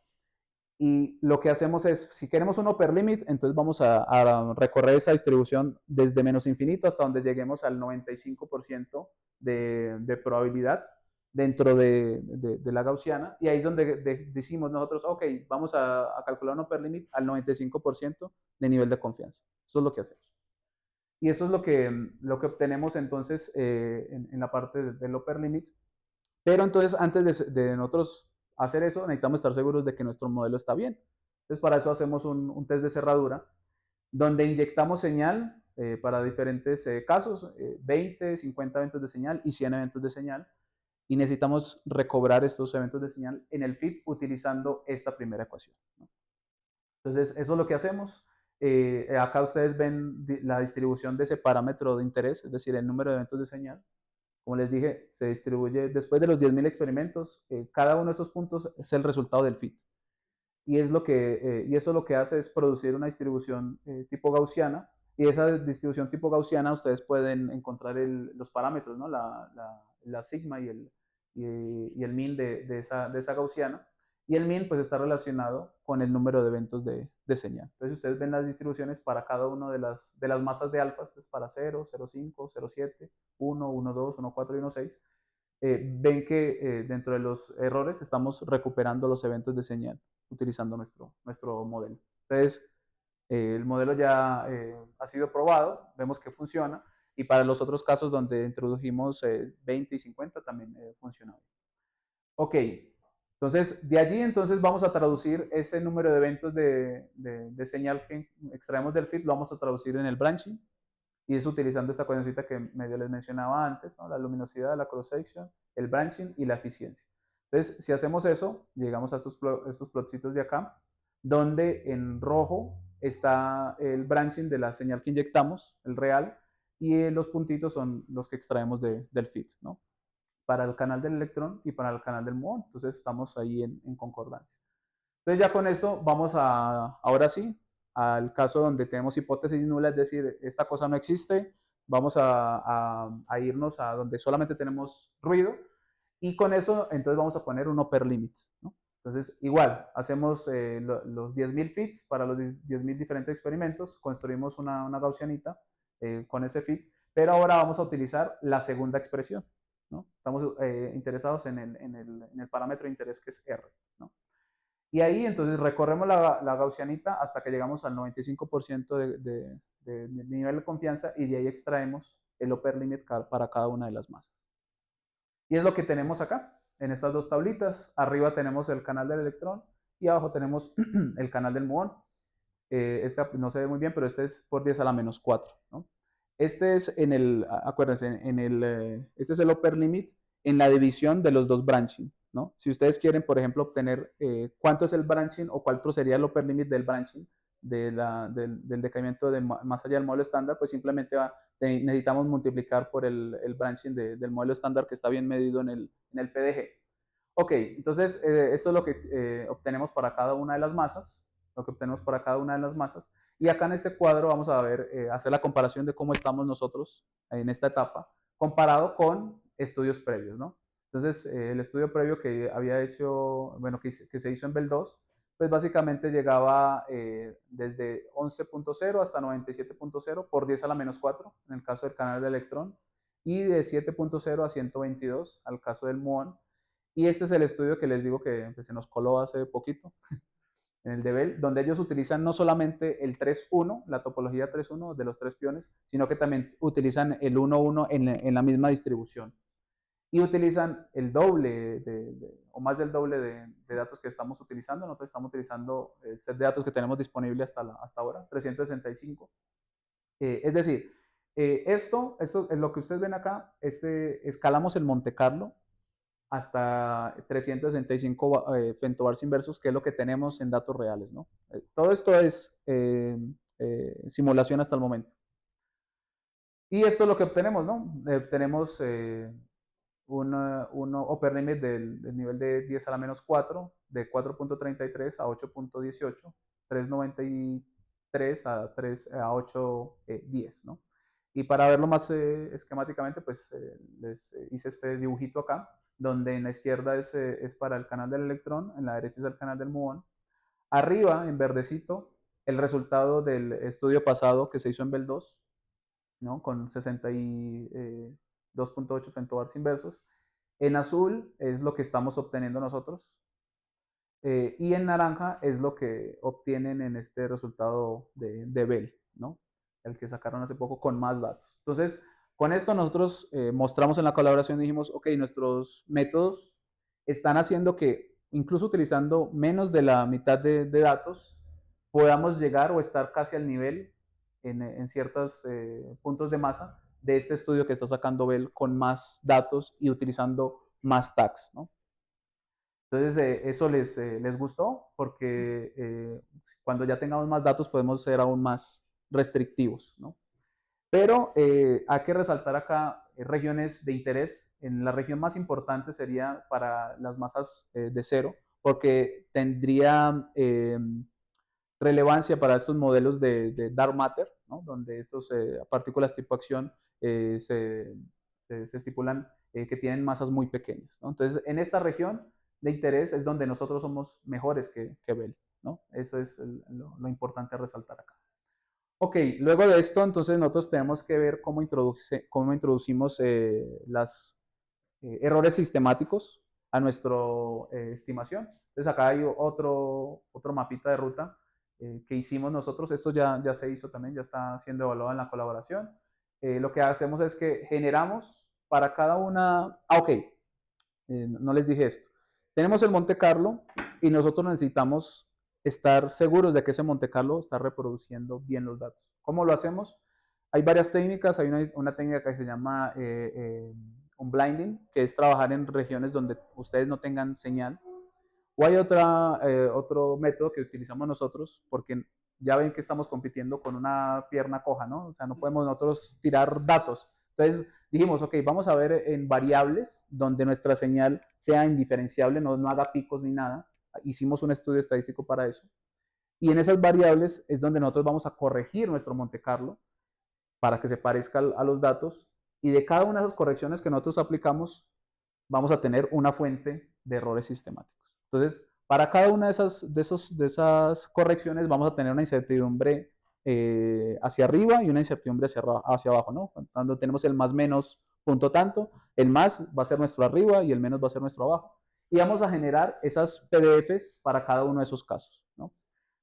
[SPEAKER 2] y lo que hacemos es, si queremos un upper limit, entonces vamos a recorrer esa distribución desde menos infinito hasta donde lleguemos al 95% de probabilidad dentro de la gaussiana, y ahí es donde decimos nosotros, ok, vamos a calcular un upper limit al 95% de nivel de confianza. Eso es lo que hacemos. Y eso es lo que obtenemos entonces en la parte del upper limit. Pero entonces, antes de nosotros hacer eso, necesitamos estar seguros de que nuestro modelo está bien. Entonces, para eso hacemos un test de cerradura, donde inyectamos señal para diferentes casos, 20, 50 eventos de señal y 100 eventos de señal. y necesitamos recobrar estos eventos de señal en el fit utilizando esta primera ecuación, ¿no? Entonces, eso es lo que hacemos. Acá ustedes ven la distribución de ese parámetro de interés, es decir, el número de eventos de señal. Como les dije, se distribuye después de los 10.000 experimentos. Cada uno de estos puntos es el resultado del fit. Y eso lo que hace es producir una distribución tipo gaussiana. Y esa distribución tipo gaussiana ustedes pueden encontrar los parámetros, ¿no? La sigma y el min de esa gaussiana. Y el min pues está relacionado con el número de eventos de señal. Entonces ustedes ven las distribuciones para cada una de las masas de alfa, este es para 0, 0,5, 0,7, 1, 1,2, 1,4 y 1,6. Ven que dentro de los errores estamos recuperando los eventos de señal utilizando nuestro modelo. Entonces, el modelo ya ha sido probado, vemos que funciona, y para los otros casos donde introdujimos 20 y 50 también funcionó. Ok, entonces de allí entonces vamos a traducir ese número de eventos de señal que extraemos del fit, lo vamos a traducir en el branching, y es utilizando esta cuestioncita que medio les mencionaba antes, ¿no? La luminosidad, la cross section, el branching y la eficiencia. Entonces, si hacemos eso, llegamos a estos plotcitos de acá, donde en rojo está el branching de la señal que inyectamos, el real, y los puntitos son los que extraemos del fit, ¿no? Para el canal del electrón y para el canal del muón. Entonces, estamos ahí en concordancia. Entonces, ya con eso vamos ahora sí, al caso donde tenemos hipótesis nula, es decir, esta cosa no existe, vamos a irnos a donde solamente tenemos ruido, y con eso entonces vamos a poner un upper limit, ¿no? Entonces, igual, hacemos los 10.000 fits para los 10.000 diferentes experimentos, construimos una gaussianita con ese fit, pero ahora vamos a utilizar la segunda expresión, ¿no? Estamos interesados en el parámetro de interés que es R, ¿no? Y ahí entonces recorremos la gaussianita hasta que llegamos al 95% de nivel de confianza, y de ahí extraemos el upper limit para cada una de las masas. Y es lo que tenemos acá, en estas dos tablitas. Arriba tenemos el canal del electrón y abajo tenemos el canal del muón. Este no se ve muy bien, pero este es por 10 a la menos 4, ¿no? Este es acuérdense, este es el upper limit en la división de los dos branching, ¿no? Si ustedes quieren, por ejemplo, obtener cuánto es el branching o cuánto sería el upper limit del branching del decaimiento más allá del modelo estándar, pues simplemente necesitamos multiplicar por el branching del modelo estándar, que está bien medido en el PDG. Ok, entonces esto es lo que obtenemos para cada una de las masas, y acá en este cuadro vamos a ver, hacer la comparación de cómo estamos nosotros en esta etapa, comparado con estudios previos, ¿no? Entonces, el estudio previo que había hecho, bueno, que se hizo en Bell 2, pues básicamente llegaba desde 11.0 hasta 97.0 por 10 a la menos 4, en el caso del canal de electrón, y de 7.0 a 122 al caso del muón. Y este es el estudio que les digo que se nos coló hace poquito, en el de Bell, donde ellos utilizan no solamente el 3.1, la topología 3.1 de los 3 piones, sino que también utilizan el 1.1 en la misma distribución. Y utilizan el doble o más del doble de datos que estamos utilizando. Nosotros estamos utilizando el set de datos que tenemos disponible hasta ahora, 365. Es decir, esto es lo que ustedes ven acá. Escalamos el Monte Carlo hasta 365 femtobars inversos, que es lo que tenemos en datos reales, ¿no? Todo esto es simulación hasta el momento. Y esto es lo que obtenemos, ¿no? Obtenemos un upper limit del nivel de 10 a la menos 4, de 4.33 a 8.18, 3.93 a 8.10, ¿no? Y para verlo más esquemáticamente, pues les hice este dibujito acá, donde en la izquierda es para el canal del electrón, en la derecha es el canal del muón. Arriba, en verdecito, el resultado del estudio pasado que se hizo en Bell 2, ¿no? Con 62.8 femtobars inversos. En azul es lo que estamos obteniendo nosotros. Y en naranja es lo que obtienen en este resultado de Bell, ¿no? El que sacaron hace poco con más datos. Entonces, con esto nosotros mostramos en la colaboración y dijimos, ok, nuestros métodos están haciendo que, incluso utilizando menos de la mitad de datos, podamos llegar o estar casi al nivel en ciertos puntos de masa de este estudio que está sacando Bell con más datos y utilizando más tags, ¿no? Entonces, eso les gustó porque cuando ya tengamos más datos podemos ser aún más restrictivos, ¿no? Pero hay que resaltar acá regiones de interés. En la región más importante sería para las masas de cero, porque tendría relevancia para estos modelos de dark matter, ¿no? Donde estas partículas tipo acción se estipulan que tienen masas muy pequeñas, ¿no? Entonces, en esta región de interés es donde nosotros somos mejores que Bell, ¿no? Eso es lo importante a resaltar acá. Ok, luego de esto, entonces nosotros tenemos que ver cómo introducimos los errores sistemáticos a nuestra estimación. Entonces acá hay otro mapita de ruta que hicimos nosotros. Esto ya se hizo también, ya está siendo evaluado en la colaboración. Lo que hacemos es que generamos para cada una... ok, no les dije esto. Tenemos el Monte Carlo y nosotros necesitamos estar seguros de que ese Monte Carlo está reproduciendo bien los datos. ¿Cómo lo hacemos? Hay varias técnicas. Hay una técnica que se llama un blinding, que es trabajar en regiones donde ustedes no tengan señal. O hay otro método que utilizamos nosotros, porque ya ven que estamos compitiendo con una pierna coja, ¿no? O sea, no podemos nosotros tirar datos. Entonces dijimos, ok, vamos a ver en variables donde nuestra señal sea indiferenciable, no haga picos ni nada. Hicimos un estudio estadístico para eso. Y en esas variables es donde nosotros vamos a corregir nuestro Monte Carlo para que se parezca a los datos. Y de cada una de esas correcciones que nosotros aplicamos, vamos a tener una fuente de errores sistemáticos. Entonces, para cada una de esas correcciones vamos a tener una incertidumbre hacia arriba y una incertidumbre hacia abajo, ¿no? Cuando tenemos el más menos punto tanto, el más va a ser nuestro arriba y el menos va a ser nuestro abajo. Y vamos a generar esas PDFs para cada uno de esos casos, ¿no?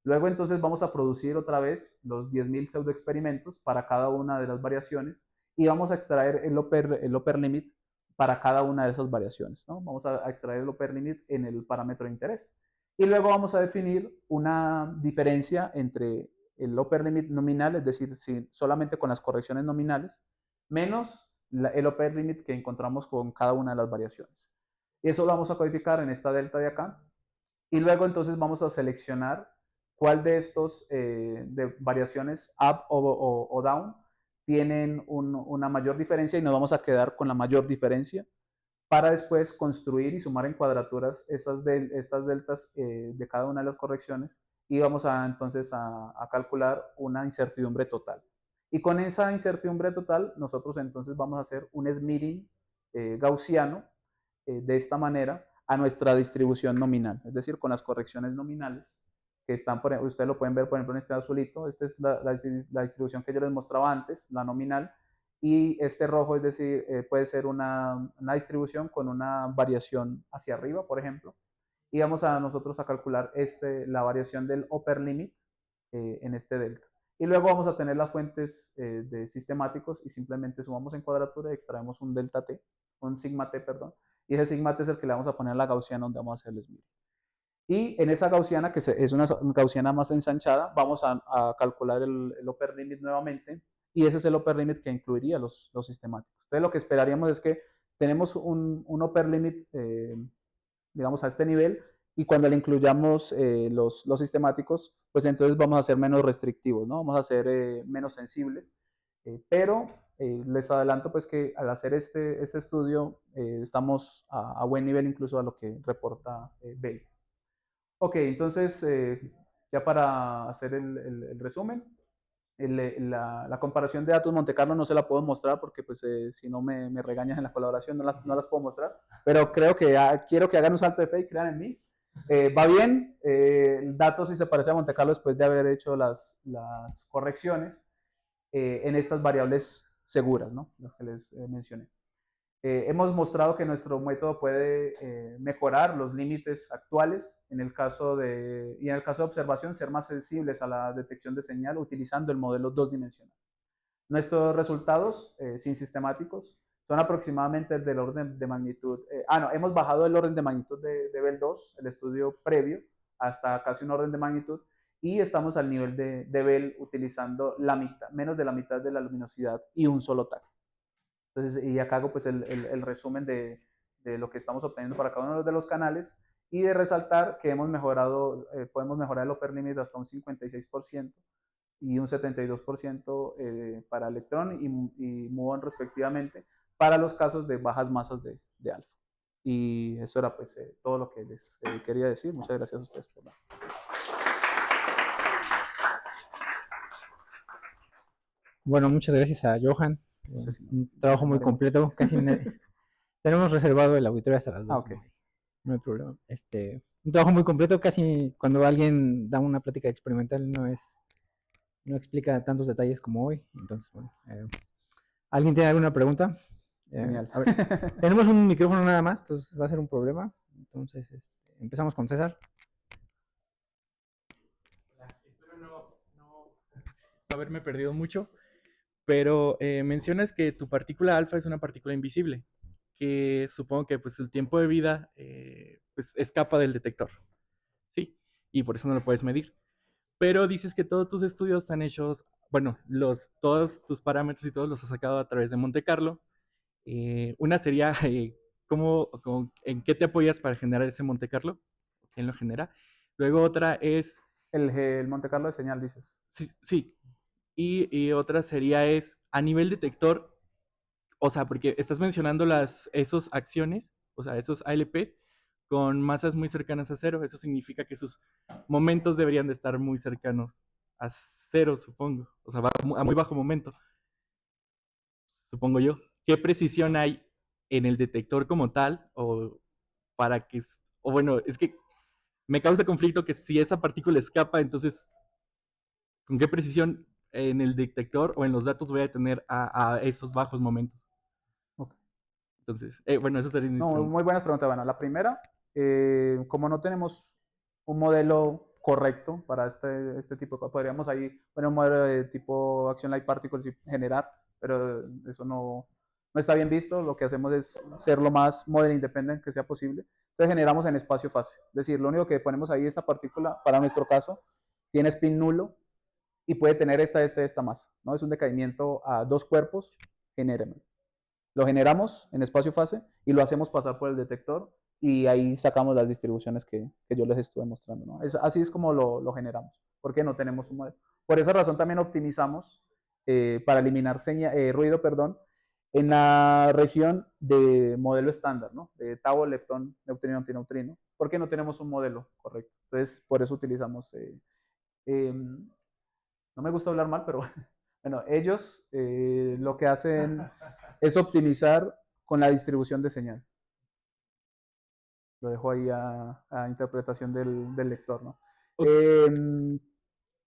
[SPEAKER 2] Luego entonces vamos a producir otra vez los 10.000 pseudoexperimentos para cada una de las variaciones y vamos a extraer el upper limit para cada una de esas variaciones, ¿no? Vamos a extraer el upper limit en el parámetro de interés. Y luego vamos a definir una diferencia entre el upper limit nominal, es decir, si solamente con las correcciones nominales, menos el upper limit que encontramos con cada una de las variaciones. Y eso lo vamos a codificar en esta delta de acá. Y luego entonces vamos a seleccionar cuál de estos de variaciones up o down tienen una mayor diferencia y nos vamos a quedar con la mayor diferencia para después construir y sumar en cuadraturas estas deltas de cada una de las correcciones y vamos entonces a calcular una incertidumbre total. Y con esa incertidumbre total nosotros entonces vamos a hacer un smithing gaussiano de esta manera a nuestra distribución nominal, es decir, con las correcciones nominales que están, ustedes lo pueden ver, por ejemplo, en este azulito. Esta es la distribución que yo les mostraba antes, la nominal, y este rojo, es decir, puede ser una distribución con una variación hacia arriba, por ejemplo, y vamos a nosotros a calcular la variación del upper limit en este delta. Y luego vamos a tener las fuentes de sistemáticos y simplemente sumamos en cuadratura y extraemos un delta t, un sigma t, perdón, y ese sigma t es el que le vamos a poner a la gaussiana donde vamos a hacer el smithing. Y en esa gaussiana, que es una gaussiana más ensanchada, vamos a calcular el upper limit nuevamente, y ese es el upper limit que incluiría los sistemáticos. Entonces lo que esperaríamos es que tenemos un upper limit, digamos, a este nivel, y cuando le incluyamos los sistemáticos, pues entonces vamos a ser menos restrictivos, ¿no? Vamos a ser menos sensibles, pero les adelanto pues que al hacer este estudio estamos a buen nivel incluso a lo que reporta Bell. Ok, entonces, ya para hacer el resumen, la comparación de datos Monte Carlo no se la puedo mostrar porque pues si no me regañas en la colaboración no las puedo mostrar, pero creo que quiero que hagan un salto de fe y crean en mí. Va bien, el dato sí se parece a Monte Carlo después de haber hecho las correcciones en estas variables seguras, ¿no? Las que les mencioné. Hemos mostrado que nuestro método puede mejorar los límites actuales y en el caso de observación ser más sensibles a la detección de señal utilizando el modelo 2-dimensional. Nuestros resultados sin sistemáticos son aproximadamente del orden de magnitud. Hemos bajado el orden de magnitud de Bell 2, el estudio previo, hasta casi un orden de magnitud y estamos al nivel de Bell utilizando menos de la mitad de la luminosidad y un solo tag. Entonces, y acá hago pues el resumen de de lo que estamos obteniendo para cada uno de los canales y de resaltar que hemos mejorado, podemos mejorar el upper limit hasta un 56% y un 72% para electrón y muón respectivamente para los casos de bajas masas de alfa. Y eso era pues todo lo que les quería decir. Muchas gracias a ustedes por la...
[SPEAKER 1] Bueno, muchas gracias a Johan.
[SPEAKER 2] No sé si
[SPEAKER 1] Un trabajo muy
[SPEAKER 2] Maremo.
[SPEAKER 1] completo. Tenemos reservado el auditorio hasta las 2.
[SPEAKER 2] ok.
[SPEAKER 1] No hay problema. Un trabajo muy completo. Casi cuando alguien da una plática experimental no explica tantos detalles como hoy. Entonces, bueno. ¿Alguien tiene alguna pregunta?
[SPEAKER 2] Genial.
[SPEAKER 1] A ver, tenemos un micrófono nada más, entonces va a ser un problema. Entonces, empezamos con César.
[SPEAKER 3] Espero no haberme perdido mucho, pero mencionas que tu partícula alfa es una partícula invisible, que supongo que pues el tiempo de vida pues escapa del detector, sí, y por eso no lo puedes medir. Pero dices que todos tus estudios están hechos, bueno, todos tus parámetros y todos los has sacado a través de Monte Carlo. Una sería, ¿en qué te apoyas para generar ese Monte Carlo? ¿Quién lo genera? Luego otra es...
[SPEAKER 2] El Monte Carlo de señal, dices.
[SPEAKER 3] Sí, sí. Y otra sería a nivel detector, o sea, porque estás mencionando esos acciones, o sea, esos ALPs, con masas muy cercanas a cero. Eso significa que sus momentos deberían de estar muy cercanos a cero, supongo. O sea, a muy bajo momento, supongo yo. ¿Qué precisión hay en el detector como tal? O para que, o bueno, es que me causa conflicto que si esa partícula escapa, entonces, ¿con qué precisión en el detector o en los datos voy a tener a esos bajos momentos?
[SPEAKER 2] Okay.
[SPEAKER 3] Entonces, bueno, eso sería mis
[SPEAKER 2] No,
[SPEAKER 3] preguntas.
[SPEAKER 2] muy buenas preguntas. Bueno, la primera, como no tenemos un modelo correcto para este tipo de cosas, podríamos ahí poner un modelo de tipo Action Light Particles y generar, pero eso no está bien visto. Lo que hacemos es ser lo más model independent que sea posible. Entonces generamos en espacio fase. Es decir, lo único que ponemos ahí, esta partícula, para nuestro caso, tiene spin nulo y puede tener esta masa, ¿no? Es un decaimiento a 2 cuerpos, genérenlo. Lo generamos en espacio fase y lo hacemos pasar por el detector y ahí sacamos las distribuciones que yo les estuve mostrando, ¿no? Así es como lo generamos, porque no tenemos un modelo. Por esa razón también optimizamos para eliminar ruido, perdón, en la región de modelo estándar, ¿no? De tau, leptón, neutrino, antineutrino, porque no tenemos un modelo correcto. Entonces, por eso utilizamos, no me gusta hablar mal, pero bueno, ellos lo que hacen es optimizar con la distribución de señal. Lo dejo ahí a interpretación del lector, ¿no?
[SPEAKER 3] Okay.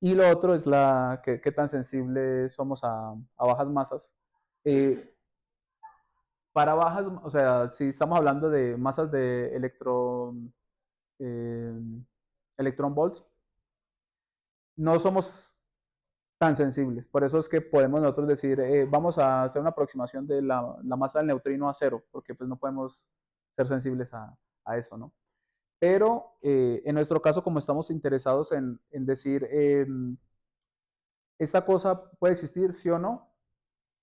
[SPEAKER 2] Y lo otro es qué tan sensibles somos a bajas masas. Para bajas, o sea, si estamos hablando de masas de eh, electron volts, no somos tan sensibles. Por eso es que podemos nosotros decir, vamos a hacer una aproximación de la masa del neutrino a cero, porque pues no podemos ser sensibles a eso, ¿no? Pero en nuestro caso, como estamos interesados en decir, ¿esta cosa puede existir, sí o no?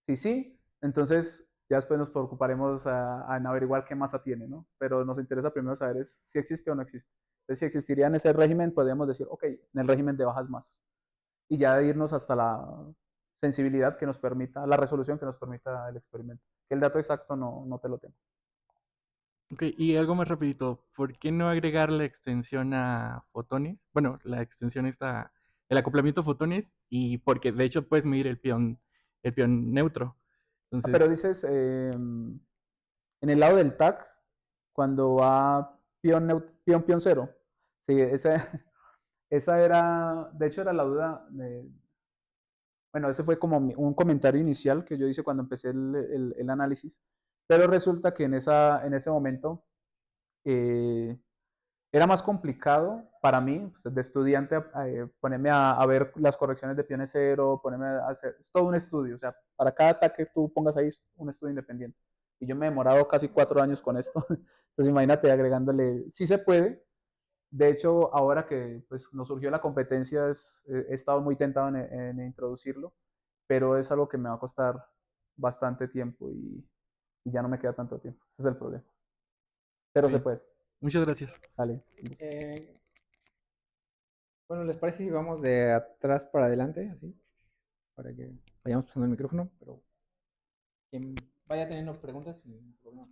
[SPEAKER 2] Si sí, entonces ya después nos preocuparemos en averiguar qué masa tiene, ¿no? Pero nos interesa primero saber si existe o no existe. Entonces, si existiría en ese régimen, podríamos decir, ok, en el régimen de bajas masas. Y ya irnos hasta la sensibilidad que nos permita, la resolución que nos permita el experimento. Que el dato exacto no te lo tengo.
[SPEAKER 3] Ok, y algo más rapidito, ¿por qué no agregar la extensión a fotones? Bueno, la extensión está, el acoplamiento a fotones, y porque de hecho puedes medir el peón neutro.
[SPEAKER 2] Pero
[SPEAKER 3] Entonces,
[SPEAKER 2] dices, en el lado del TAC, cuando va pion cero. Sí, esa era, de hecho era la duda. Bueno, ese fue como un comentario inicial que yo hice cuando empecé el análisis. Pero resulta que en ese momento era más complicado para mí, pues, de estudiante, ponerme a ver las correcciones de piones cero, ponerme a hacer es todo un estudio. O sea, para cada ataque que tú pongas ahí es un estudio independiente. Y yo me he demorado casi 4 años con esto. Entonces, imagínate agregándole, sí se puede. De hecho, ahora que pues, nos surgió la competencia, he estado muy tentado en introducirlo, pero es algo que me va a costar bastante tiempo y ya no me queda tanto tiempo. Ese es el problema. pero
[SPEAKER 3] Muy
[SPEAKER 2] se
[SPEAKER 3] bien.
[SPEAKER 2] puede.
[SPEAKER 3] Muchas gracias.
[SPEAKER 2] Dale.
[SPEAKER 1] Bueno, ¿les parece si vamos de atrás para adelante? Así, para que vayamos pasando el micrófono, pero quien vaya teniendo preguntas sin problema.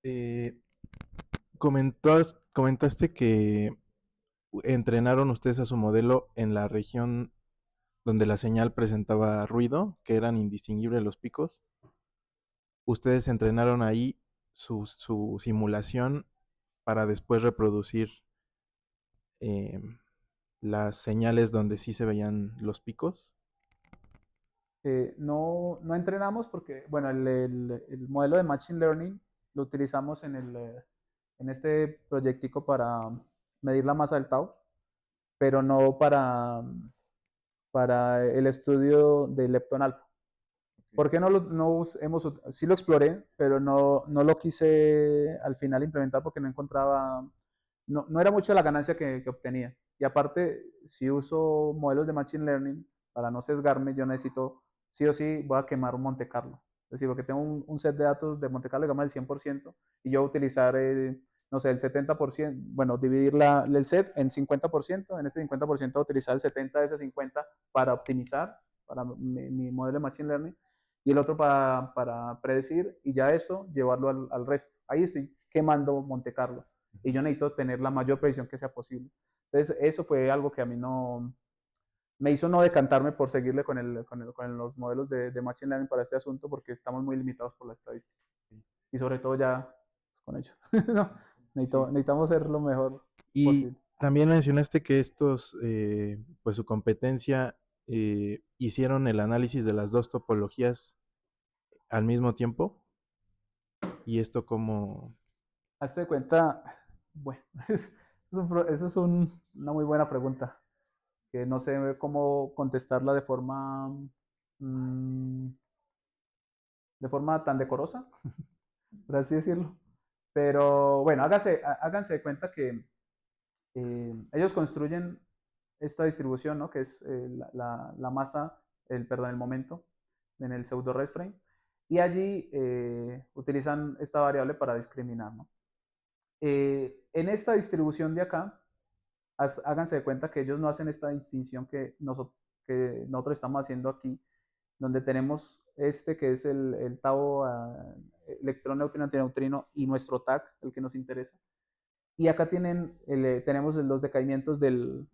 [SPEAKER 5] Eh, comentaste que entrenaron ustedes a su modelo en la región donde la señal presentaba ruido, que eran indistinguibles los picos. Ustedes entrenaron ahí su simulación para después reproducir eh, las señales donde sí se veían los picos.
[SPEAKER 2] No entrenamos porque, bueno, el modelo de Machine Learning lo utilizamos en este proyectico para medir la masa del tau, pero no para el estudio del leptón alfa. ¿Por qué sí lo exploré, pero no lo quise al final implementar porque no encontraba, no era mucho la ganancia que obtenía. Y aparte, si uso modelos de Machine Learning, para no sesgarme, yo necesito, sí o sí, voy a quemar un Monte Carlo. Es decir, porque tengo un set de datos de Monte Carlo, digamos, del 100%, y yo voy a utilizar, no sé, el 70%, bueno, dividir el set en 50%, en este 50% voy a utilizar el 70 de ese 50 para optimizar, para mi modelo de Machine Learning, y el otro para predecir, y ya eso llevarlo al resto. Ahí estoy quemando Monte Carlo, y yo necesito tener la mayor predicción que sea posible. Entonces, eso fue algo que a mí no me hizo no decantarme por seguirle con los modelos de Machine Learning para este asunto, porque estamos muy limitados por la estadística. Y sobre todo ya con ellos. No, necesitamos ser lo mejor
[SPEAKER 5] Y
[SPEAKER 2] posible.
[SPEAKER 5] también mencionaste que estos, pues su competencia, hicieron el análisis de las dos topologías al mismo tiempo. ¿Y esto cómo?
[SPEAKER 2] Hazte de cuenta, bueno, eso es una muy buena pregunta, que no sé cómo contestarla mm, de forma tan decorosa, por así decirlo. Pero bueno, háganse de cuenta que ellos construyen esta distribución, ¿no? Que es la masa, perdón, el momento en el pseudo rest frame. Y allí utilizan esta variable para discriminar, ¿no? En esta distribución de acá, háganse de cuenta que ellos no hacen esta distinción que nosotros estamos haciendo aquí, donde tenemos este que es el tau electrón, neutrino, antineutrino y nuestro tag, el que nos interesa. Y acá tenemos los decaimientos del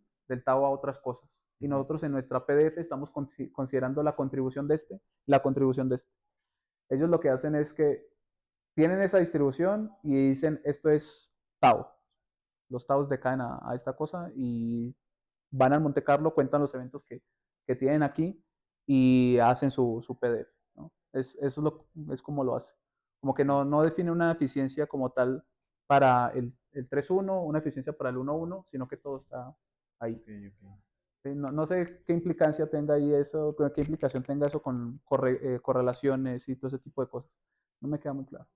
[SPEAKER 2] tau a otras cosas. Y nosotros en nuestra PDF estamos considerando la contribución de la contribución de este. Ellos lo que hacen es que tienen esa distribución y dicen esto es tau. Los taus decaen a esta cosa y van al Monte Carlo, cuentan los eventos que tienen aquí y hacen su PDF, ¿no? Eso es como lo hace. Como que no define una eficiencia como tal para el 3.1, una eficiencia para el 1.1, sino que todo está ahí.
[SPEAKER 5] Okay.
[SPEAKER 2] Sí, no sé qué implicancia tenga ahí eso, qué implicación tenga eso con correlaciones y todo ese tipo de cosas. No me queda muy claro.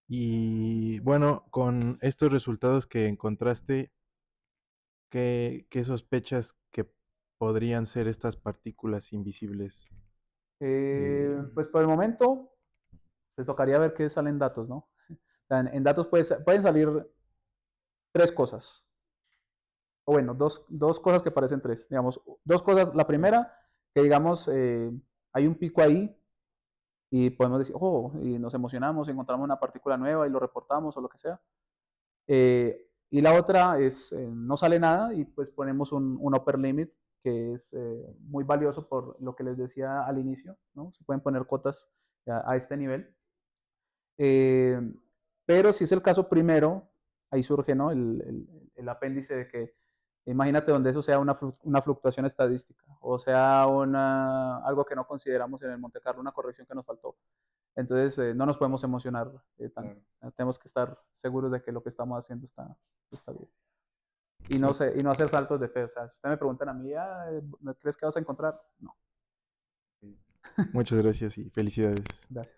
[SPEAKER 5] Y bueno, con estos resultados que encontraste, ¿qué sospechas que podrían ser estas partículas invisibles?
[SPEAKER 2] Pues por el momento, pues tocaría ver qué salen datos, ¿no? O sea, en datos pueden salir tres cosas. O bueno, dos cosas que parecen tres. Digamos, dos cosas. La primera, que digamos, hay un pico ahí y podemos decir, oh, y nos emocionamos, encontramos una partícula nueva y lo reportamos o lo que sea. Y la otra es, no sale nada y pues ponemos un upper limit que es muy valioso por lo que les decía al inicio, ¿no? Se pueden poner cotas a este nivel. Eh, pero si es el caso primero, ahí surge, ¿no? el apéndice de que imagínate donde eso sea una fluctuación estadística o sea algo que no consideramos en el Monte Carlo, una corrección que nos faltó. Entonces no nos podemos emocionar tanto. Claro. Tenemos que estar seguros de que lo que estamos haciendo está bien. Y no hacer saltos de fe. O sea, si ustedes me preguntan a mí, ¿me crees que vas a encontrar? No.
[SPEAKER 5] Muchas gracias y felicidades.
[SPEAKER 2] Gracias.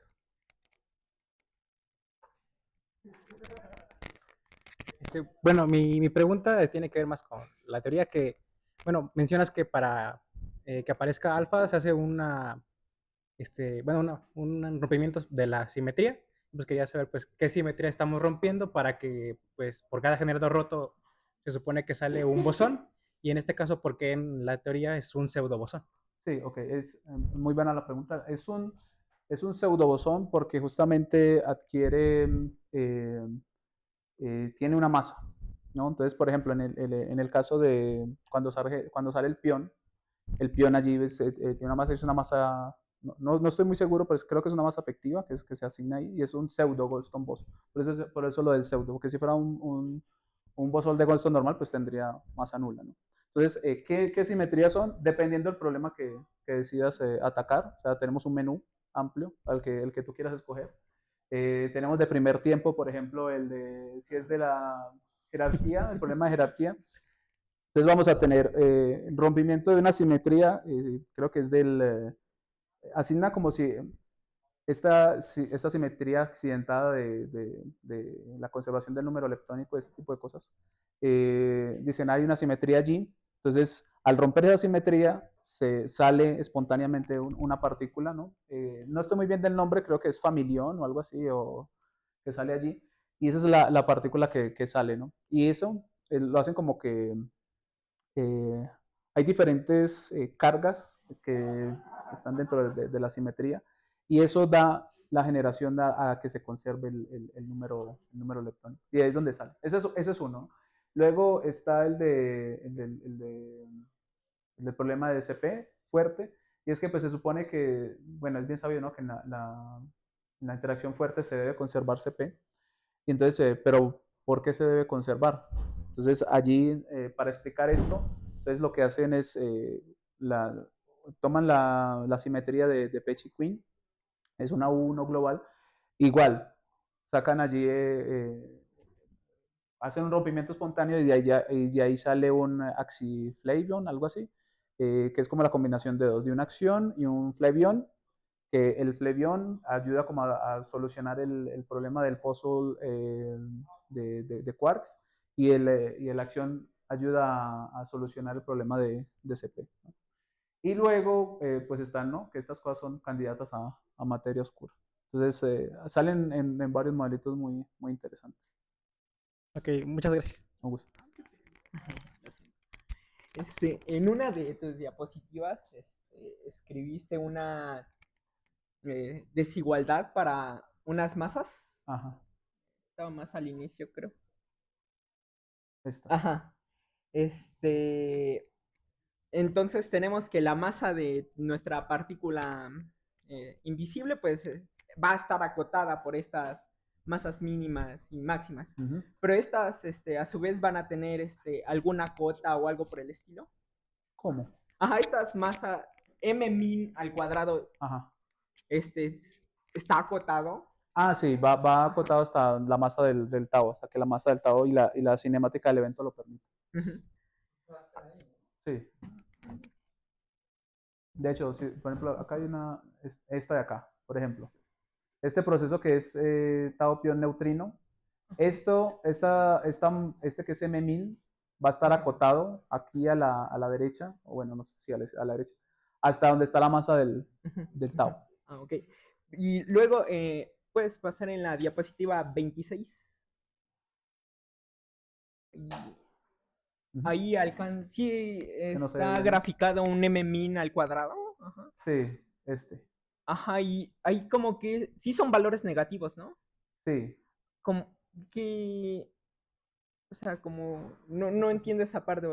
[SPEAKER 1] Bueno, mi pregunta tiene que ver más con la teoría que, bueno, mencionas que para que aparezca alfa se hace un rompimiento de la simetría
[SPEAKER 6] pues quería saber pues qué simetría estamos rompiendo para que pues por cada generador roto se supone que sale un bosón y en este caso porque en la teoría es un pseudo bosón.
[SPEAKER 2] Sí, ok, es muy buena la pregunta. Es un pseudobosón porque justamente adquiere, tiene una masa, ¿no? Entonces, por ejemplo, en el caso de cuando sale el pion allí tiene una masa, es una masa, no estoy muy seguro, pero creo que es una masa afectiva que se asigna ahí y es un pseudo Goldstone boson. Por eso lo del pseudo, porque si fuera un bosón de Goldstone normal, pues tendría masa nula, ¿no? Entonces, ¿qué simetrías son? Dependiendo del problema que decidas atacar. O sea, tenemos un menú amplio, el que tú quieras escoger. Tenemos de primer tiempo, por ejemplo, si es de la jerarquía, el problema de jerarquía. Entonces vamos a tener rompimiento de una simetría, creo que es asigna como si esta simetría accidentada de la conservación del número leptónico, este tipo de cosas. Dicen, hay una simetría allí, entonces al romper esa simetría se sale espontáneamente una partícula, ¿no? No estoy muy bien del nombre, creo que es familión o algo así, o que sale allí, y esa es la partícula que sale, ¿no? Y eso lo hacen como que hay diferentes cargas que están dentro de la simetría y eso da la generación a que se conserve el número leptónico. Y ahí es donde sale. Ese es uno. Luego está el del problema de SP fuerte, y es que pues se supone que, bueno, es bien sabido, ¿no? Que en la interacción fuerte se debe conservar CP, y entonces, pero ¿por qué se debe conservar? Entonces allí, para explicar esto, entonces lo que hacen es, la, toman la simetría de Pecci Queen, es una U1 global, igual, sacan allí, hacen un rompimiento espontáneo y de ahí sale un axiflavion, algo así, que es como la combinación de dos, de una acción y un flavion, que el flebión ayuda como a solucionar el problema del puzzle de quarks y el acción ayuda a solucionar el problema de CP, ¿no? Y luego, pues están, ¿no? Que estas cosas son candidatas a materia oscura. Entonces, salen en varios modelitos muy interesantes.
[SPEAKER 6] Ok, muchas gracias.
[SPEAKER 2] Me gusta.
[SPEAKER 7] En una de tus diapositivas escribiste una desigualdad para unas masas.
[SPEAKER 2] Ajá,
[SPEAKER 7] Estaba más al inicio, creo.
[SPEAKER 2] esta.
[SPEAKER 7] Ajá. Entonces tenemos que la masa de nuestra partícula invisible, pues va a estar acotada por estas masas mínimas y máximas.
[SPEAKER 2] Ujú.
[SPEAKER 7] Pero estas, a su vez, van a tener alguna cota o algo por el estilo.
[SPEAKER 2] ¿Cómo?
[SPEAKER 7] Ajá, estas masas m min al cuadrado,
[SPEAKER 2] Ajá.
[SPEAKER 7] está acotado.
[SPEAKER 2] Ah, sí, va acotado hasta la masa del tau, hasta que la masa del tau y la cinemática del evento lo permite.
[SPEAKER 7] Ujú.
[SPEAKER 2] Sí. De hecho, sí, por ejemplo, acá hay esta de acá, por ejemplo. Este proceso que es tau pion neutrino, este que es M-min va a estar acotado aquí a la derecha, o bueno, no sé si a la derecha, hasta donde está la masa del tau.
[SPEAKER 7] Ah, ok. Y luego puedes pasar en la diapositiva 26. Y
[SPEAKER 2] Ujú.
[SPEAKER 7] ahí sí
[SPEAKER 2] Que no se
[SPEAKER 7] está
[SPEAKER 2] ve bien.
[SPEAKER 7] graficado un m min al cuadrado. Ajá.
[SPEAKER 2] Sí, este.
[SPEAKER 7] Ajá, y ahí como que sí son valores negativos, ¿no?
[SPEAKER 2] Sí.
[SPEAKER 7] Como que, o sea, como no entiendo esa parte.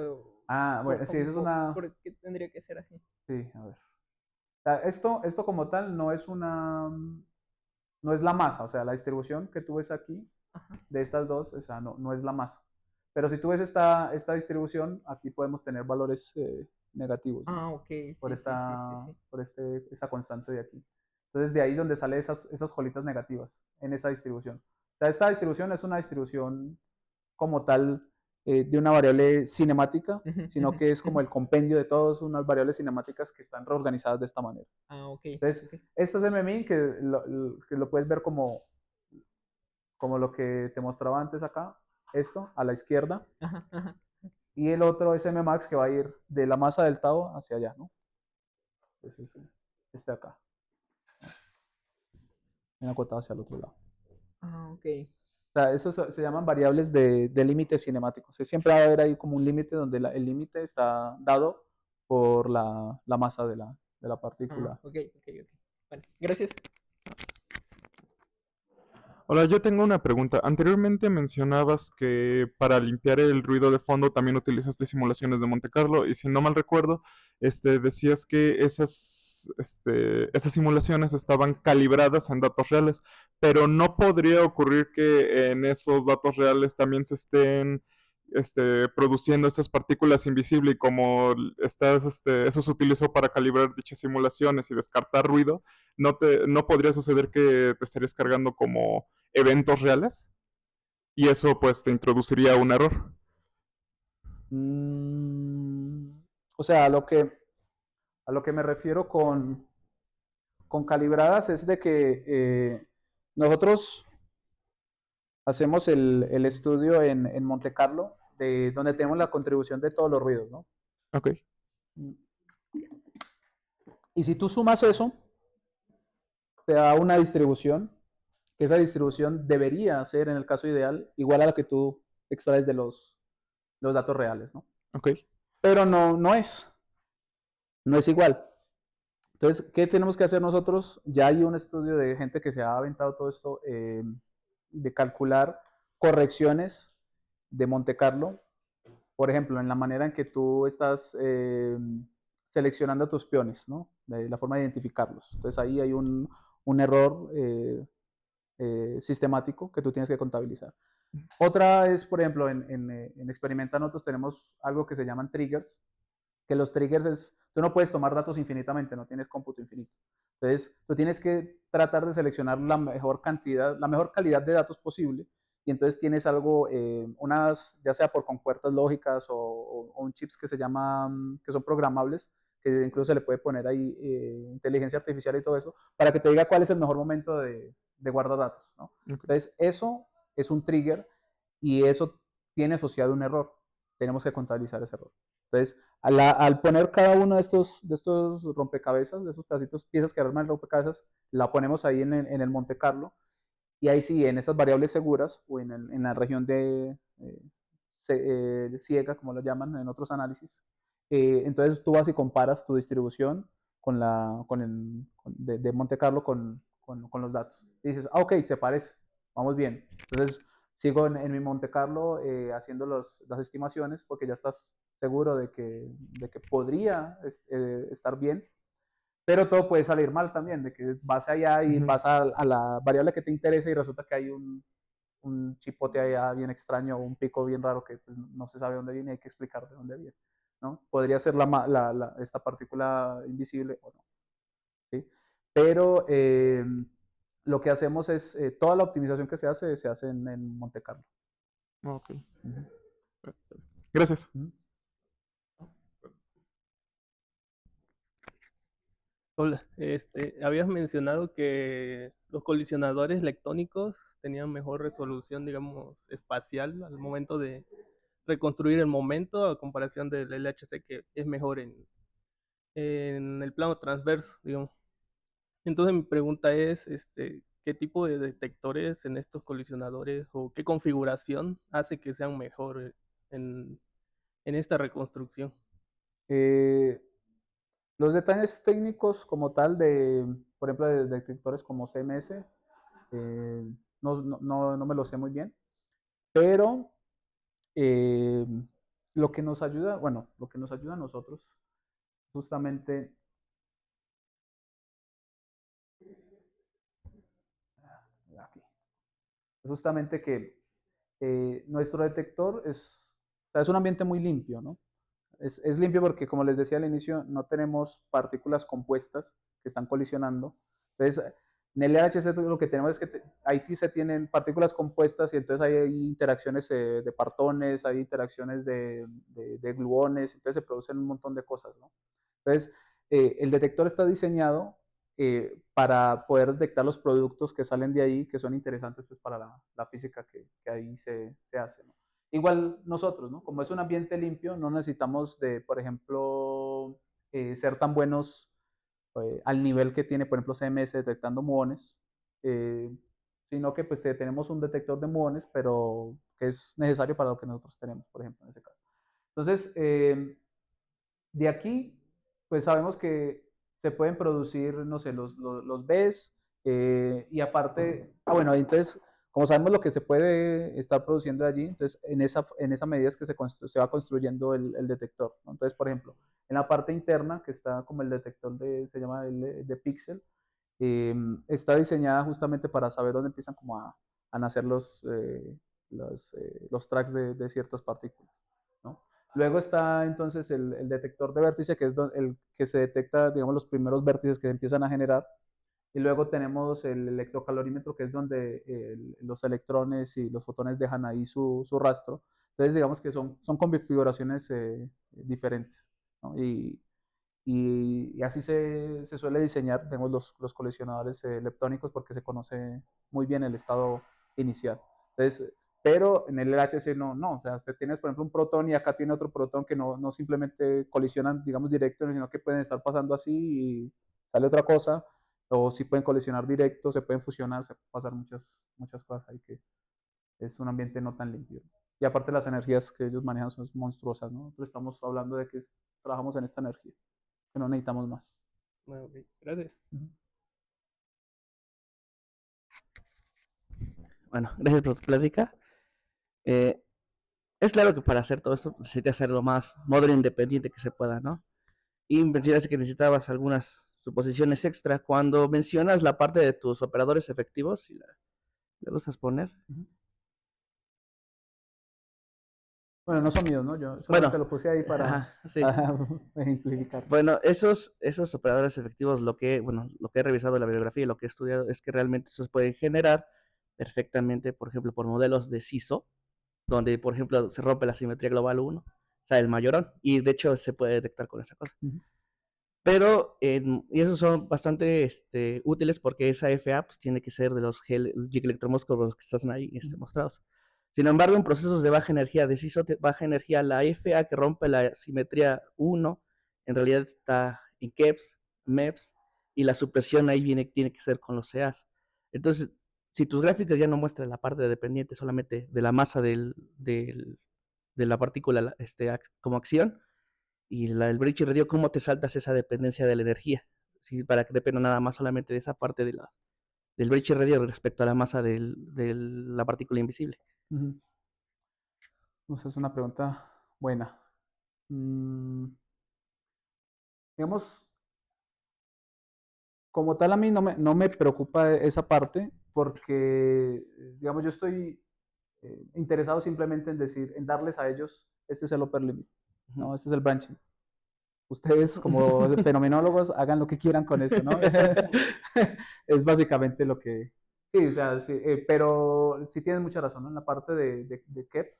[SPEAKER 2] Ah, bueno, sí, eso es una.
[SPEAKER 7] ¿Por qué tendría que ser así?
[SPEAKER 2] Sí, a ver. O sea, esto como tal no es no es la masa, o sea, la distribución que tú ves aquí
[SPEAKER 7] Ajá.
[SPEAKER 2] de estas dos, o sea, no es la masa. Pero si tú ves esta distribución, aquí podemos tener valores negativos, ¿no?
[SPEAKER 7] Ah, ok, sí,
[SPEAKER 2] Por
[SPEAKER 7] sí, sí, sí, sí.
[SPEAKER 2] esta constante de aquí. Entonces, de ahí donde salen esas colitas negativas en esa distribución. O sea, esta distribución es una distribución como tal de una variable cinemática,
[SPEAKER 7] Ujú,
[SPEAKER 2] sino
[SPEAKER 7] ujú,
[SPEAKER 2] que es como
[SPEAKER 7] ujú.
[SPEAKER 2] el compendio de todas unas variables cinemáticas que están reorganizadas de esta manera.
[SPEAKER 7] Ah, ok,
[SPEAKER 2] Entonces,
[SPEAKER 7] ok.
[SPEAKER 2] este es MMI que lo puedes ver como lo que te mostraba antes acá, esto, a la izquierda,
[SPEAKER 7] Ajá, ajá.
[SPEAKER 2] y el otro es Mmax que va a ir de la masa del tau hacia allá, ¿no? Entonces, este acá, bien acotado hacia el otro lado.
[SPEAKER 7] Ok.
[SPEAKER 2] O sea, eso se llaman variables de límites cinemáticos. Siempre va a haber ahí como un límite donde el límite está dado por la masa de la partícula.
[SPEAKER 7] Ok. Vale, gracias.
[SPEAKER 8] Hola, yo tengo una pregunta. Anteriormente mencionabas que para limpiar el ruido de fondo también utilizaste simulaciones de Monte Carlo y si no mal recuerdo, decías que esas simulaciones estaban calibradas en datos reales, pero no podría ocurrir que en esos datos reales también se estén produciendo esas partículas invisibles y como eso se utilizó para calibrar dichas simulaciones y descartar ruido, no podría suceder que te estarías cargando como eventos reales y eso pues te introduciría un error.
[SPEAKER 2] Mm, o sea, a lo que me refiero con calibradas es de que nosotros hacemos el estudio en Monte Carlo, donde tenemos la contribución de todos los ruidos, ¿no?
[SPEAKER 8] Ok,
[SPEAKER 2] Y si tú sumas eso, te da una distribución, que esa distribución debería ser, en el caso ideal, igual a la que tú extraes de los datos reales, ¿no?
[SPEAKER 8] ok.
[SPEAKER 2] Pero no es igual. Entonces, ¿qué tenemos que hacer nosotros? Ya hay un estudio de gente que se ha aventado todo esto, de calcular correcciones de Monte Carlo, por ejemplo, en la manera en que tú estás seleccionando tus peones, ¿no? De la forma de identificarlos. Entonces ahí hay un error sistemático que tú tienes que contabilizar. Otra es, por ejemplo, en Experimenta nosotros tenemos algo que se llaman triggers, que los triggers tú no puedes tomar datos infinitamente, no tienes cómputo infinito. Entonces, tú tienes que tratar de seleccionar la mejor cantidad, la mejor calidad de datos posible, y entonces tienes algo, ya sea por compuertas lógicas o un chips que se llaman, que son programables, que incluso se le puede poner ahí inteligencia artificial y todo eso, para que te diga cuál es el mejor momento de guardar datos, ¿no?
[SPEAKER 8] Ok.
[SPEAKER 2] Entonces, eso es un trigger y eso tiene asociado un error. Tenemos que contabilizar ese error. Entonces, al poner cada uno de estos rompecabezas, de esos pedacitos, piezas que arman el rompecabezas, la ponemos ahí en el Monte Carlo, y ahí sí, en esas variables seguras, o en la región ciega, como lo llaman en otros análisis, entonces tú vas y comparas tu distribución de Monte Carlo con los datos. Y dices, ok, se parece, vamos bien. Entonces, sigo en mi Monte Carlo haciendo las estimaciones porque ya estás seguro de que podría estar bien, pero todo puede salir mal también, de que vas allá y vas a la variable que te interesa y resulta que hay un chipote allá bien extraño o un pico bien raro que pues, no se sabe dónde viene y hay que explicar de dónde viene, ¿no? Podría ser esta partícula invisible o no, ¿sí? Pero lo que hacemos es, toda la optimización que se hace en Monte Carlo.
[SPEAKER 8] Ok.
[SPEAKER 2] Ujú.
[SPEAKER 8] Gracias.
[SPEAKER 2] Ujú.
[SPEAKER 9] Hola, habías mencionado que los colisionadores lectónicos tenían mejor resolución, digamos, espacial al momento de reconstruir el momento a comparación del LHC que es mejor en el plano transverso, digamos. Entonces mi pregunta es, ¿qué tipo de detectores en estos colisionadores o qué configuración hace que sean mejor en, en esta reconstrucción?
[SPEAKER 2] Eh, los detalles técnicos como tal por ejemplo, de detectores como CMS, no me lo sé muy bien, pero eh, lo que nos ayuda a nosotros justamente, aquí, es justamente que nuestro detector o sea, es un ambiente muy limpio, ¿no? Es limpio porque, como les decía al inicio, no tenemos partículas compuestas que están colisionando. Entonces, en el LHC lo que tenemos es que ahí se tienen partículas compuestas y entonces hay interacciones de partones, hay interacciones de gluones, entonces se producen un montón de cosas, ¿no? Entonces, el detector está diseñado para poder detectar los productos que salen de ahí, que son interesantes pues, para la física que ahí se hace, ¿no? Igual nosotros, ¿no? Como es un ambiente limpio, no necesitamos por ejemplo, ser tan buenos al nivel que tiene, por ejemplo, CMS detectando muones. Eh, sino que pues tenemos un detector de muones, pero que es necesario para lo que nosotros tenemos, por ejemplo, en ese caso. Entonces, de aquí, pues sabemos que se pueden producir, no sé, los Bs, y aparte, bueno, entonces, como sabemos lo que se puede estar produciendo allí, entonces en esa medida es que se va construyendo el detector, ¿no? Entonces, por ejemplo, en la parte interna, que está como el detector se llama el de píxel, está diseñada justamente para saber dónde empiezan como a nacer los tracks de ciertas partículas, ¿no? Luego está entonces el detector de vértice, que es el que se detecta, digamos, los primeros vértices que se empiezan a generar. Y luego tenemos el electrocalorímetro, que es donde los electrones y los fotones dejan ahí su rastro. Entonces, digamos que son configuraciones diferentes, ¿no? Y así se suele diseñar, vemos los colisionadores leptónicos porque se conoce muy bien el estado inicial. Entonces, pero en el LHC no, o sea, usted tienes por ejemplo un protón y acá tiene otro protón que no simplemente colisionan, digamos, directo, sino que pueden estar pasando así y sale otra cosa, o si pueden colisionar directo, se pueden fusionar, se pueden pasar muchas cosas ahí que es un ambiente no tan limpio. Y aparte las energías que ellos manejan son monstruosas, ¿no? Nosotros estamos hablando de que trabajamos en esta energía, que no necesitamos más.
[SPEAKER 9] Ok, gracias.
[SPEAKER 10] Bueno, gracias por tu plática. Es claro que para hacer todo esto necesitas hacer lo más moderno e independiente que se pueda, ¿no? Y mencionaste que necesitabas algunas suposiciones extra. Cuando mencionas la parte de tus operadores efectivos, si le gustas poner.
[SPEAKER 2] Bueno, no son míos, ¿no? Yo solamente
[SPEAKER 10] Bueno,
[SPEAKER 2] lo puse ahí
[SPEAKER 10] ajá, sí.
[SPEAKER 2] para ejemplificar.
[SPEAKER 10] Bueno, esos operadores efectivos, lo que he revisado en la bibliografía y lo que he estudiado es que realmente esos pueden generar perfectamente, por ejemplo, por modelos de CISO, donde, por ejemplo, se rompe la simetría global 1, o sea, el mayorón, y de hecho se puede detectar con esa cosa. Pero, y esos son bastante útiles porque esa FA pues, tiene que ser de los gigaelectromoscovos que están ahí mostrados. Sin embargo, en procesos de baja energía, de CISO baja energía, la FA que rompe la simetría 1, en realidad está en KEPS, MEPS, y la supresión ahí tiene que ser con los CAs. Entonces, si tus gráficas ya no muestran la parte dependiente solamente de la masa de la partícula como acción, y el bridge radio, ¿cómo te saltas esa dependencia de la energía? ¿Sí? Para que dependa nada más solamente de esa parte del bridge radio respecto a la masa de la partícula invisible.
[SPEAKER 2] Esa es una pregunta buena. Digamos, como tal a mí no me preocupa esa parte porque, digamos, yo estoy interesado simplemente en decir, en darles a ellos, este es el upper limit, ¿no? Este es el branching. Ustedes como fenomenólogos hagan lo que quieran con eso, ¿no? Es básicamente lo que... Sí, o sea, sí, pero sí tienes mucha razón, ¿no? En la parte de KEPS,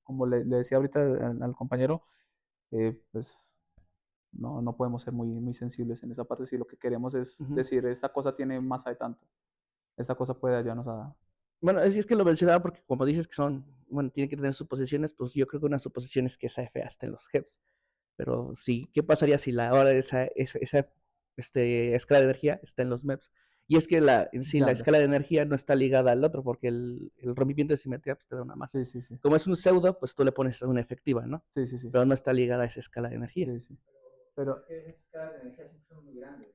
[SPEAKER 2] como le decía ahorita al compañero, pues no podemos ser muy sensibles en esa parte si lo que queremos es decir, esta cosa tiene masa de tanto, esta cosa puede ayudarnos a...
[SPEAKER 10] Bueno, es que lo mencionaba porque como dices que bueno, tiene que tener suposiciones, pues yo creo que una suposición es que esa FA esté en los HEPs. Pero sí, ¿qué pasaría si ahora esa escala de energía está en los MEPs? Y es que la escala de energía no está ligada al otro, porque el rompimiento de simetría pues, te da una masa.
[SPEAKER 2] Sí.
[SPEAKER 10] Como es un pseudo, pues tú le pones una efectiva, ¿no?
[SPEAKER 2] Sí.
[SPEAKER 10] Pero no está ligada a esa escala de energía.
[SPEAKER 2] Sí. Pero
[SPEAKER 1] esas escalas de energía siempre son muy grandes.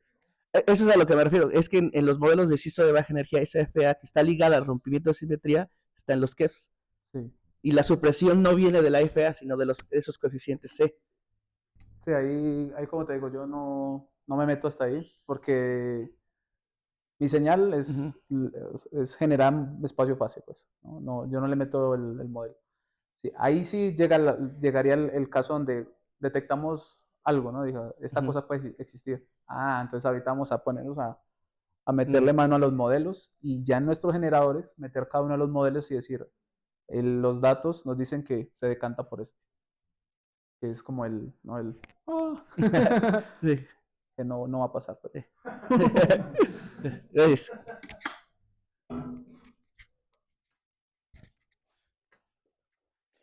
[SPEAKER 10] Eso es a lo que me refiero. Es que en los modelos de CISO de baja energía, esa FA que está ligada al rompimiento de simetría, está en los KEFs.
[SPEAKER 2] Sí.
[SPEAKER 10] Y la supresión no viene de la FA, sino de esos coeficientes C.
[SPEAKER 2] Sí, ahí como te digo, yo no me meto hasta ahí porque mi señal es generar espacio fácil, pues. Yo no le meto el modelo. Sí, ahí sí llegaría el caso donde detectamos algo, ¿no? Digo, esta cosa puede existir. Entonces ahorita vamos a ponernos a meterle mano a los modelos y ya en nuestros generadores meter cada uno de los modelos y decir, los datos nos dicen que se decanta por este. Que es como
[SPEAKER 10] Sí.
[SPEAKER 2] que no va a pasar. Pero...
[SPEAKER 10] Gracias.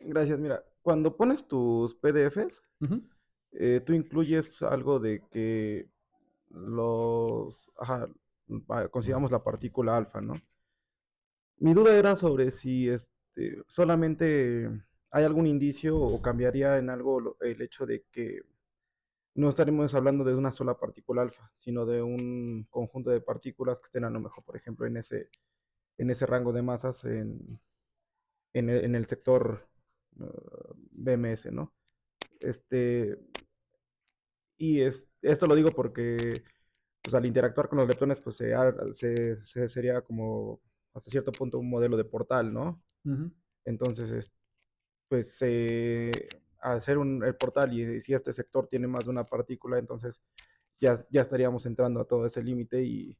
[SPEAKER 5] Gracias, mira, cuando pones tus PDFs, tú incluyes algo de que consideramos la partícula alfa, ¿no? Mi duda era sobre si solamente hay algún indicio o cambiaría en algo el hecho de que no estaremos hablando de una sola partícula alfa, sino de un conjunto de partículas que estén a lo mejor, por ejemplo, en ese rango de masas en el sector BMS, ¿no? Este, esto lo digo porque pues, al interactuar con los leptones, pues sería como hasta cierto punto un modelo de portal, ¿no?
[SPEAKER 2] Ujú.
[SPEAKER 5] Entonces, pues al hacer el portal y si este sector tiene más de una partícula, entonces ya estaríamos entrando a todo ese límite y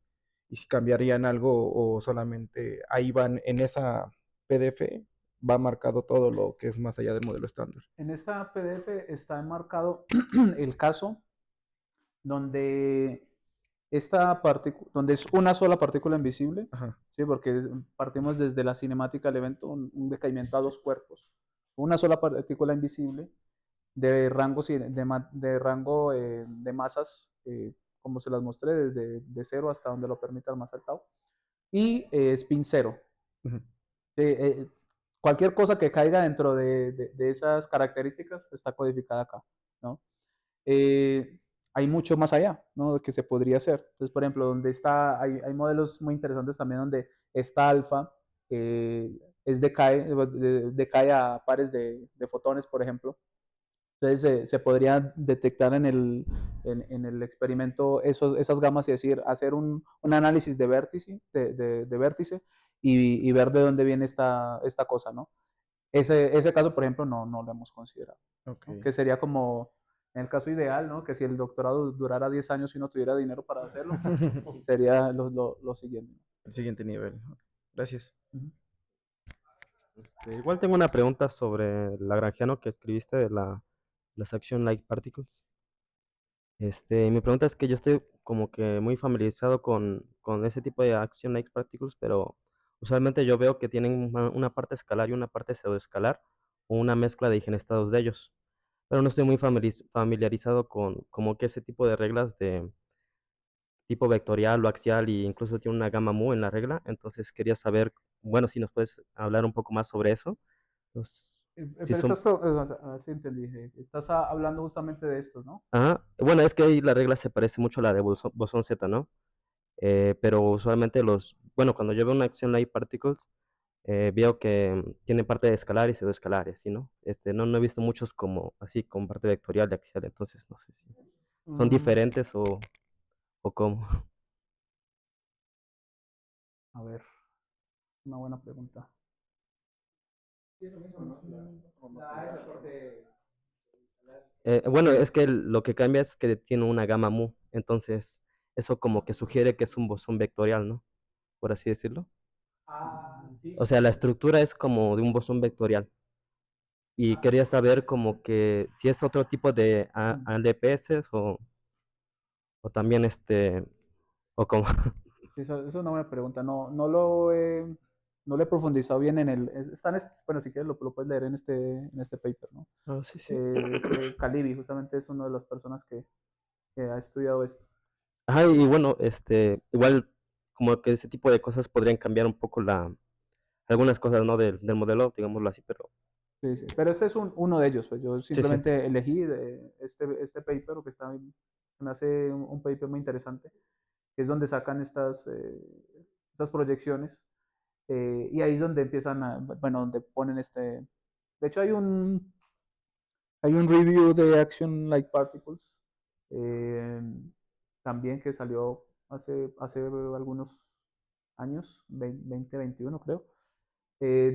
[SPEAKER 5] si cambiarían algo o solamente ahí van en esa PDF va marcado todo lo que es más allá del modelo estándar.
[SPEAKER 2] En esta PDF está enmarcado el caso donde donde es una sola partícula invisible,
[SPEAKER 5] Ajá.
[SPEAKER 2] ¿sí? Porque partimos desde la cinemática del evento, un decaimiento a dos cuerpos. Una sola partícula invisible de rango, de rango de masas, como se las mostré, desde de 0 hasta donde lo permita el más alto, y spin 0.
[SPEAKER 5] Ujú.
[SPEAKER 2] Cualquier cosa que caiga dentro de esas características está codificada acá, ¿no? Hay mucho más allá, ¿no? Que se podría hacer. Entonces, por ejemplo, hay modelos muy interesantes también donde esta alfa decae a pares de fotones, por ejemplo. Entonces se podría detectar en el experimento esas gamas y hacer un análisis de vértice, de vértice y ver de dónde viene esta cosa, ¿no? Ese caso, por ejemplo, no lo hemos considerado, ¿no?
[SPEAKER 5] Ok.
[SPEAKER 2] Que sería como en el caso ideal, ¿no? Que si el doctorado durara 10 años y no tuviera dinero para hacerlo, sería lo siguiente.
[SPEAKER 5] El siguiente nivel. Gracias.
[SPEAKER 2] Ujú.
[SPEAKER 11] Igual tengo una pregunta sobre el lagrangiano que escribiste de las action like particles. Mi pregunta es que yo estoy como que muy familiarizado con ese tipo de action like particles, pero usualmente yo veo que tienen una parte escalar y una parte pseudoescalar, o una mezcla de eigenestados de ellos. Pero no estoy muy familiarizado con como que ese tipo de reglas de tipo vectorial o axial e incluso tiene una gamma mu en la regla. Entonces quería saber, bueno, si nos puedes hablar un poco más sobre eso. Pues, si
[SPEAKER 2] Pero
[SPEAKER 11] son,
[SPEAKER 2] a ver si entendí, estás hablando justamente de estos, ¿no?
[SPEAKER 11] ajá, bueno, es que ahí la regla se parece mucho a la de bosón Z, ¿no? Pero usualmente bueno, cuando yo veo una acción light particles, veo que tiene parte de escalar y pseudoescalares, ¿sí, no? No he visto muchos como así, con parte vectorial y axial, entonces no sé si son
[SPEAKER 2] Mm,
[SPEAKER 11] diferentes o cómo.
[SPEAKER 2] a ver, una buena pregunta.
[SPEAKER 11] Bueno, es que lo que cambia es que tiene una gamma mu, entonces eso como que sugiere que es un bosón vectorial, ¿no? Por así decirlo. O sea, la estructura es como de un bosón vectorial. Y quería saber como que si es otro tipo de ALPS o también o como.
[SPEAKER 2] Sí, eso es una buena pregunta. No lo he profundizado bien en bueno, si quieres lo puedes leer en este paper, ¿no?
[SPEAKER 11] Ah, sí, sí.
[SPEAKER 2] Calibi justamente es una de las personas que ha estudiado esto.
[SPEAKER 11] Ajá, y bueno, igual como que ese tipo de cosas podrían cambiar un poco algunas cosas, ¿no? Del modelo, digámoslo así, pero
[SPEAKER 2] Sí, sí. Pero este es uno de ellos, pues yo
[SPEAKER 11] sí, sí.
[SPEAKER 2] simplemente elegí este paper, que me hace un paper muy interesante, que es donde sacan estas proyecciones, y ahí es donde empiezan bueno, donde ponen de hecho hay un review de Action Like Particles, eh, también que salió hace algunos años, 2021 creo,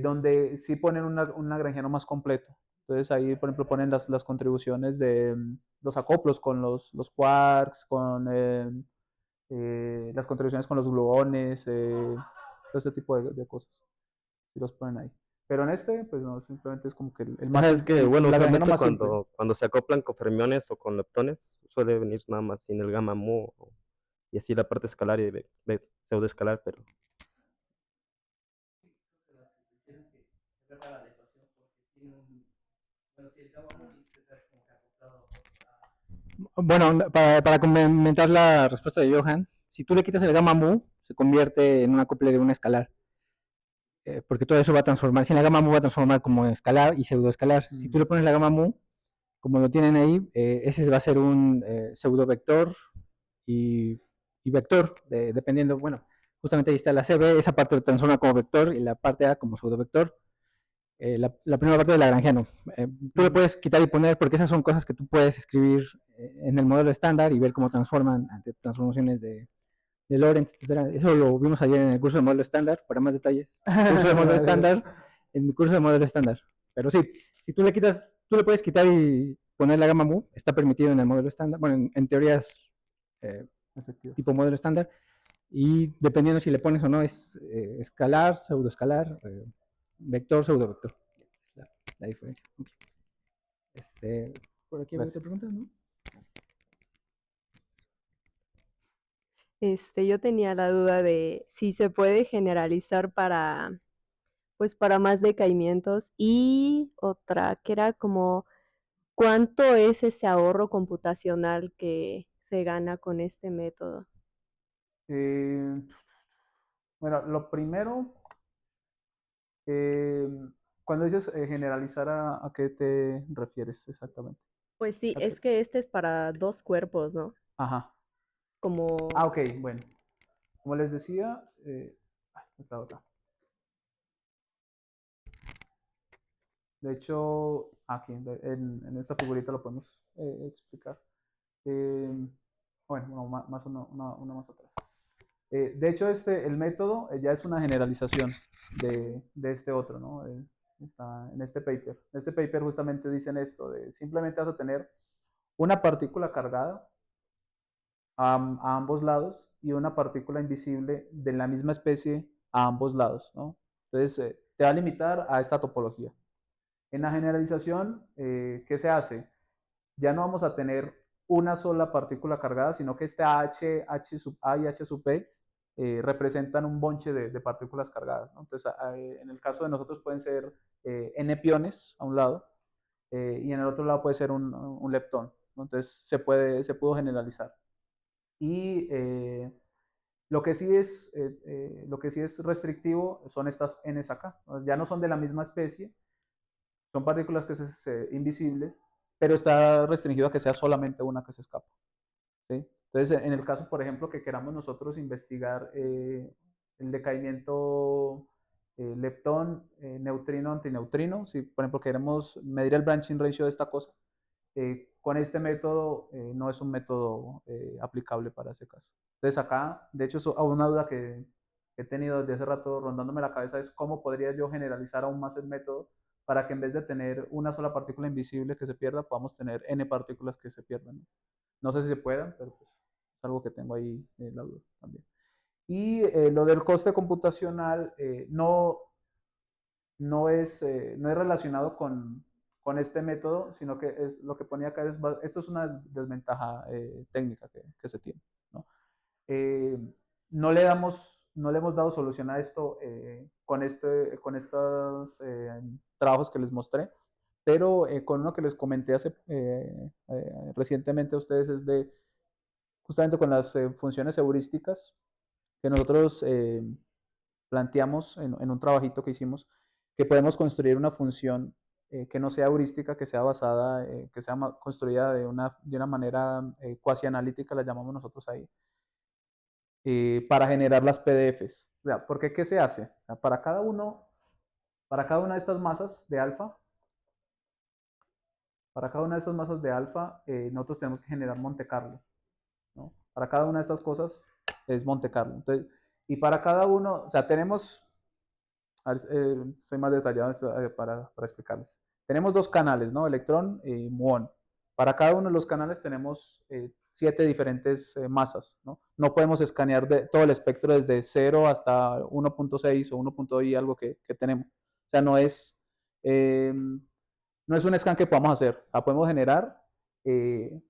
[SPEAKER 2] donde sí ponen un lagrangiano más completo. Entonces ahí, por ejemplo, ponen las contribuciones de los acoplos con los quarks, con las contribuciones con los gluones, todo ese tipo de cosas. Y los ponen ahí. Pero en pues no, simplemente es como que el más
[SPEAKER 11] Ajá, es que,
[SPEAKER 2] el
[SPEAKER 11] bueno,
[SPEAKER 2] lagrangiano
[SPEAKER 11] usualmente
[SPEAKER 2] más simple.
[SPEAKER 11] cuando se acoplan con fermiones o con leptones, suele venir nada más sin el gamma mu y así la parte escalar y pseudoescalar, pero
[SPEAKER 1] Bueno, para complementar la respuesta de Johan, si tú le quitas el gamma mu, se convierte en un acople de una escalar. porque todo eso va a transformar, si en la gama mu va a transformar como escalar y pseudoescalar. Si tú le pones la gama mu, como lo tienen ahí, ese va a ser un pseudovector y vector, dependiendo, bueno, justamente ahí está la CB, esa parte lo transforma como vector y la parte A como pseudovector. La primera parte del lagrangiano. Tú le puedes quitar y poner porque esas son cosas que tú puedes escribir en el modelo estándar y ver cómo transforman ante transformaciones de Lorentz, etcétera. Eso lo vimos ayer en el curso de modelo estándar, para más detalles. Curso de modelo estándar, en mi curso de modelo estándar. Pero sí, si tú le quitas, tú le puedes quitar y poner la gama mu, está permitido en el modelo estándar, bueno, en teorías tipo modelo estándar, y dependiendo si le pones o no, es escalar, pseudoescalar, vector, pseudovector. La diferencia. Por aquí hay otra pregunta, ¿no?
[SPEAKER 12] Yo tenía la duda de si se puede generalizar para, pues, para más decaimientos, y otra que era como cuánto es ese ahorro computacional que se gana con este método.
[SPEAKER 2] Bueno, lo primero, cuando dices generalizar, ¿a qué te refieres exactamente?
[SPEAKER 12] Pues sí,
[SPEAKER 2] ¿A qué?
[SPEAKER 12] es que este es para 2 cuerpos, ¿no?
[SPEAKER 2] Ajá.
[SPEAKER 12] Como...
[SPEAKER 2] Ok, bueno. Como les decía, esta otra. De hecho, aquí en esta figurita lo podemos explicar. Bueno, una más atrás. De hecho, el método ya es una generalización de este otro, ¿no? Está en este paper. En este paper justamente dicen esto, de simplemente vas a tener una partícula cargada a ambos lados y una partícula invisible de la misma especie a ambos lados, ¿no? Entonces, te va a limitar a esta topología. En la generalización, ¿qué se hace? Ya no vamos a tener una sola partícula cargada, sino que este H sub A y H sub P representan un bonche de partículas cargadas, ¿no? Entonces, en el caso de nosotros pueden ser N piones a un lado y en el otro lado puede ser un leptón, ¿no? Entonces, se pudo generalizar. Y lo que sí es restrictivo son estas Ns acá. Ya no son de la misma especie, son partículas que invisibles, pero está restringido a que sea solamente una que se escapa, ¿sí? Entonces, en el caso, por ejemplo, que queramos nosotros investigar el decaimiento leptón, neutrino, antineutrino, si por ejemplo queremos medir el branching ratio de esta cosa, con este método no es un método aplicable para ese caso. Entonces acá, de hecho, una duda que he tenido desde hace rato rondándome la cabeza es cómo podría yo generalizar aún más el método para que en vez de tener una sola partícula invisible que se pierda, podamos tener n partículas que se pierdan, ¿no? No sé si se puedan, pero pues, es algo que tengo ahí la duda también. Y lo del coste computacional no es relacionado con este método, sino que es lo que ponía acá, esto es una desventaja técnica que se tiene, ¿no? No le hemos dado solución a esto con estos trabajos que les mostré, pero con uno que les comenté recientemente a ustedes es de justamente con las funciones heurísticas que nosotros planteamos en un trabajito que hicimos, que podemos construir una función que no sea heurística, que sea basada, que sea construida de una manera cuasi analítica, la llamamos nosotros ahí, para generar las PDFs. O sea, ¿por qué? ¿Qué se hace? O sea, para cada una de estas masas de alfa, nosotros tenemos que generar Monte Carlo, ¿no? Para cada una de estas cosas es Monte Carlo. Entonces, y para cada uno, o sea, tenemos, a ver, soy más detallado para explicarles. Tenemos 2 canales, ¿no? Electrón y muón. Para cada uno de los canales tenemos 7 diferentes masas, ¿no? No podemos escanear todo el espectro desde 0 hasta 1.6 o 1.i, algo que tenemos. O sea, no es un scan que podamos hacer. O sea, podemos generar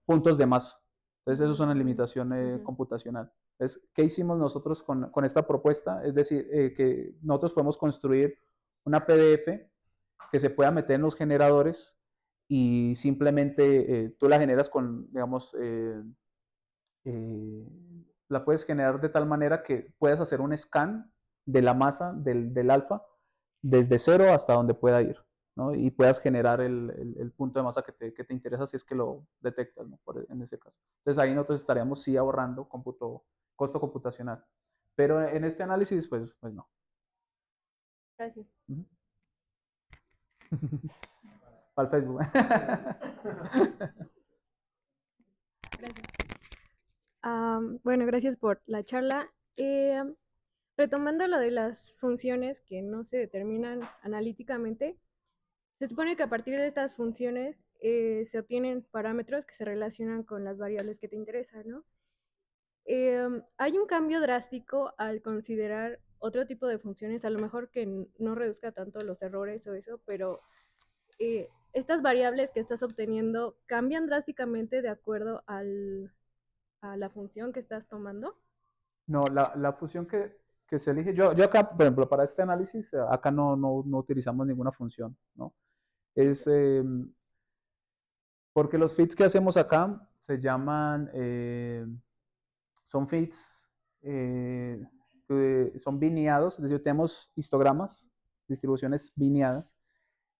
[SPEAKER 2] puntos de masa. Entonces, eso es una limitación computacional. Entonces, ¿qué hicimos nosotros con esta propuesta? Es decir, que nosotros podemos construir una PDF que se pueda meter en los generadores y simplemente tú la generas con, digamos, la puedes generar de tal manera que puedas hacer un scan de la masa del alfa desde cero hasta donde pueda ir, ¿no? Y puedas generar el punto de masa que te interesa si es que lo detectas, ¿no? En ese caso. Entonces ahí nosotros estaríamos sí ahorrando costo computacional. Pero en este análisis, pues no.
[SPEAKER 12] Gracias.
[SPEAKER 2] Para el Facebook.
[SPEAKER 4] Bueno, gracias por la charla. Retomando lo de las funciones que no se determinan analíticamente, se supone que a partir de estas funciones se obtienen parámetros que se relacionan con las variables que te interesan, ¿no? Hay un cambio drástico al considerar otro tipo de funciones, a lo mejor que no reduzca tanto los errores o eso, pero estas variables que estás obteniendo cambian drásticamente de acuerdo a la función que estás tomando.
[SPEAKER 2] No, la función que se elige, yo acá, por ejemplo, para este análisis, acá no utilizamos ninguna función, ¿no? Es porque los fits que hacemos acá se llaman, son fits, son biniados, es decir, tenemos histogramas, distribuciones biniadas,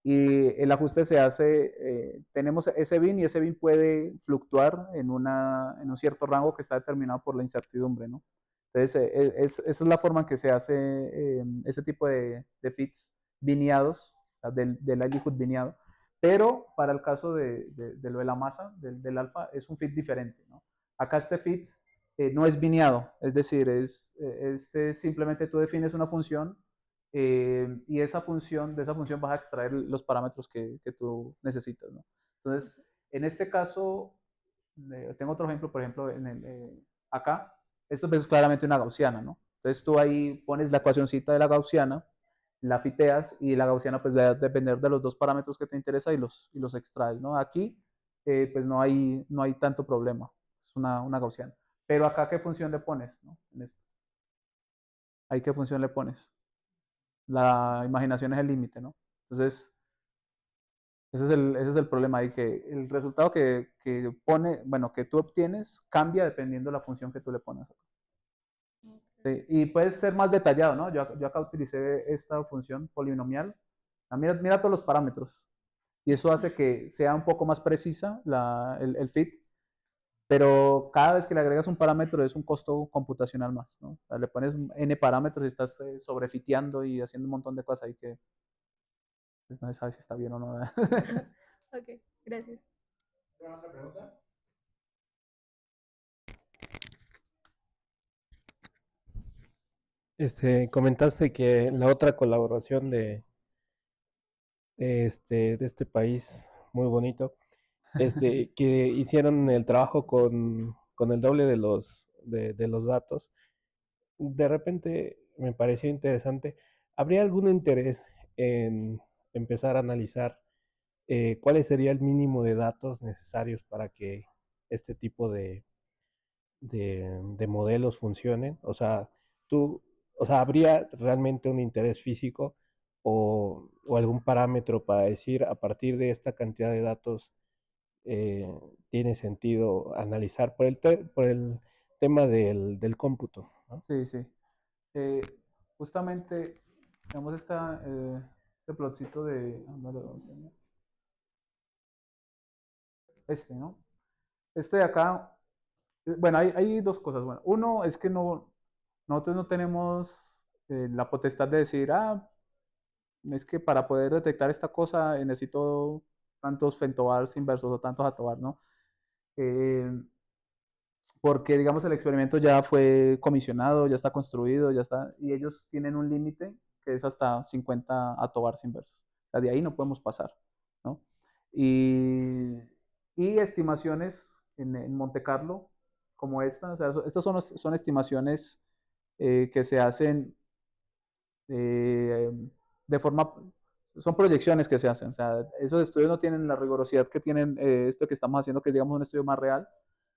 [SPEAKER 2] y el ajuste se hace, tenemos ese bin y ese bin puede fluctuar en un cierto rango que está determinado por la incertidumbre, ¿no? Entonces, esa es la forma en que se hace ese tipo de fits biniados, o sea, del likelihood biniado, pero para el caso de lo de la masa, del alfa, es un fit diferente, ¿no? Acá este fit no es biniado, es decir, simplemente tú defines una función y de esa función vas a extraer los parámetros que tú necesitas, ¿no? Entonces, en este caso, tengo otro ejemplo, por ejemplo, acá, esto pues es claramente una gaussiana, ¿no? Entonces tú ahí pones la ecuacioncita de la gaussiana, la fiteas y la gaussiana pues va a depender de los dos parámetros que te interesa y los extraes, ¿no? Aquí pues no hay tanto problema, es una gaussiana. Pero acá, ¿qué función le pones, no? Ahí, ¿qué función le pones? La imaginación es el límite, ¿no? Entonces, ese es el problema ahí, que el resultado que tú obtienes cambia dependiendo de la función que tú le pones. Sí, y puede ser más detallado, ¿no? Yo acá utilicé esta función polinomial. Mira todos los parámetros. Y eso hace que sea un poco más precisa el fit, pero cada vez que le agregas un parámetro es un costo computacional más, ¿no? O sea, le pones n parámetros y estás sobrefiteando y haciendo un montón de cosas ahí que pues, no se sabe si está bien o no.
[SPEAKER 4] Ok, gracias.
[SPEAKER 2] ¿Alguna otra pregunta?
[SPEAKER 13] Comentaste que la otra colaboración de este país muy bonito, que hicieron el trabajo con el doble de los datos. De repente me pareció interesante. ¿Habría algún interés en empezar a analizar cuál sería el mínimo de datos necesarios para que este tipo de modelos funcionen? ¿Habría realmente un interés físico o algún parámetro para decir a partir de esta cantidad de datos tiene sentido analizar por el tema del cómputo, ¿no?
[SPEAKER 2] Sí, sí. Justamente, tenemos este plotcito de... ¿no? Este de acá, bueno, hay dos cosas. Bueno, uno es que nosotros no tenemos la potestad de decir, es que para poder detectar esta cosa necesito tantos fentobars inversos o tantos atobars, ¿no? Porque, digamos, el experimento ya fue comisionado, ya está construido, y ellos tienen un límite que es hasta 50 atobars inversos. O sea, de ahí no podemos pasar, ¿no? Y estimaciones en Monte Carlo, como esta, o sea, estas son estimaciones que se hacen de forma, son proyecciones que se hacen, o sea, esos estudios no tienen la rigurosidad que tienen esto que estamos haciendo, que es, digamos, un estudio más real,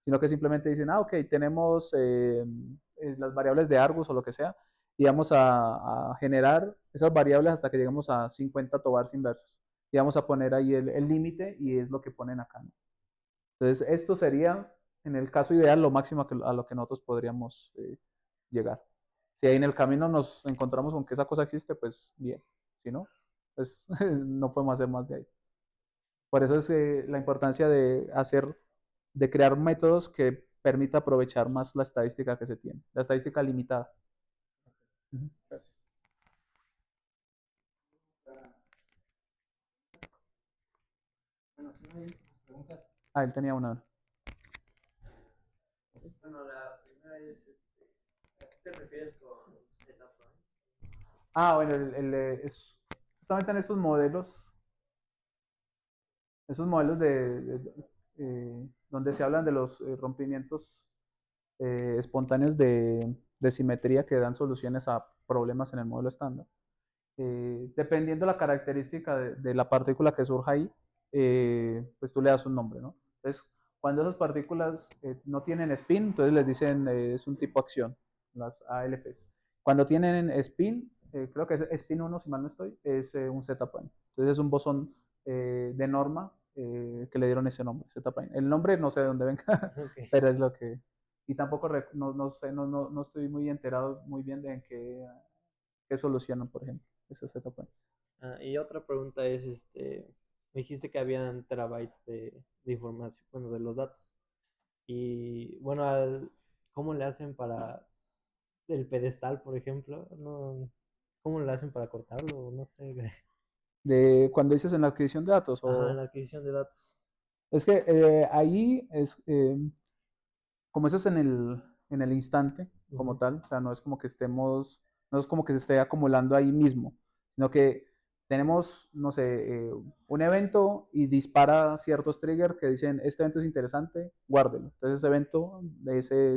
[SPEAKER 2] sino que simplemente dicen, ok, tenemos las variables de Argus o lo que sea, y vamos a generar esas variables hasta que lleguemos a 50 tobars inversos. Y vamos a poner ahí el límite y es lo que ponen acá, ¿no? Entonces, esto sería, en el caso ideal, lo máximo a lo que nosotros podríamos llegar. Si ahí en el camino nos encontramos con que esa cosa existe, pues bien. Si no, pues no podemos hacer más de ahí. Por eso es la importancia de crear métodos que permita aprovechar más la estadística que se tiene, la estadística limitada. Ujú. Ah, él tenía una.
[SPEAKER 14] Bueno, la primera es, ¿a qué te refieres con setup time?
[SPEAKER 2] Ah, bueno, justamente en esos modelos donde se hablan de los rompimientos espontáneos de simetría que dan soluciones a problemas en el modelo estándar. Dependiendo la característica de la partícula que surja ahí, pues tú le das un nombre, ¿no? Entonces, cuando esas partículas no tienen spin, entonces les dicen es un tipo acción, las ALPs. Cuando tienen spin, creo que es spin 1, si mal no estoy, es un Z-prime. Entonces es un bosón de norma que le dieron ese nombre, Z-prime. El nombre no sé de dónde venga,
[SPEAKER 14] Ok.
[SPEAKER 2] pero es lo que... Y tampoco no sé, no estoy muy enterado muy bien de en qué solucionan, por ejemplo. Eso es Z-prime.
[SPEAKER 14] Y otra pregunta es, me dijiste que habían terabytes de información, bueno, de los datos. Y bueno, ¿cómo le hacen para el pedestal, por ejemplo? No, ¿cómo le hacen para cortarlo? No sé.
[SPEAKER 2] De cuando dices en la adquisición de datos,
[SPEAKER 14] Ajá,
[SPEAKER 2] o
[SPEAKER 14] la adquisición de datos.
[SPEAKER 2] es que ahí es como eso es en el instante como
[SPEAKER 14] Ujú.
[SPEAKER 2] tal, o sea, no es como que se esté acumulando ahí mismo, sino que tenemos, no sé, un evento y dispara ciertos triggers que dicen, este evento es interesante, guárdelo. Entonces ese evento,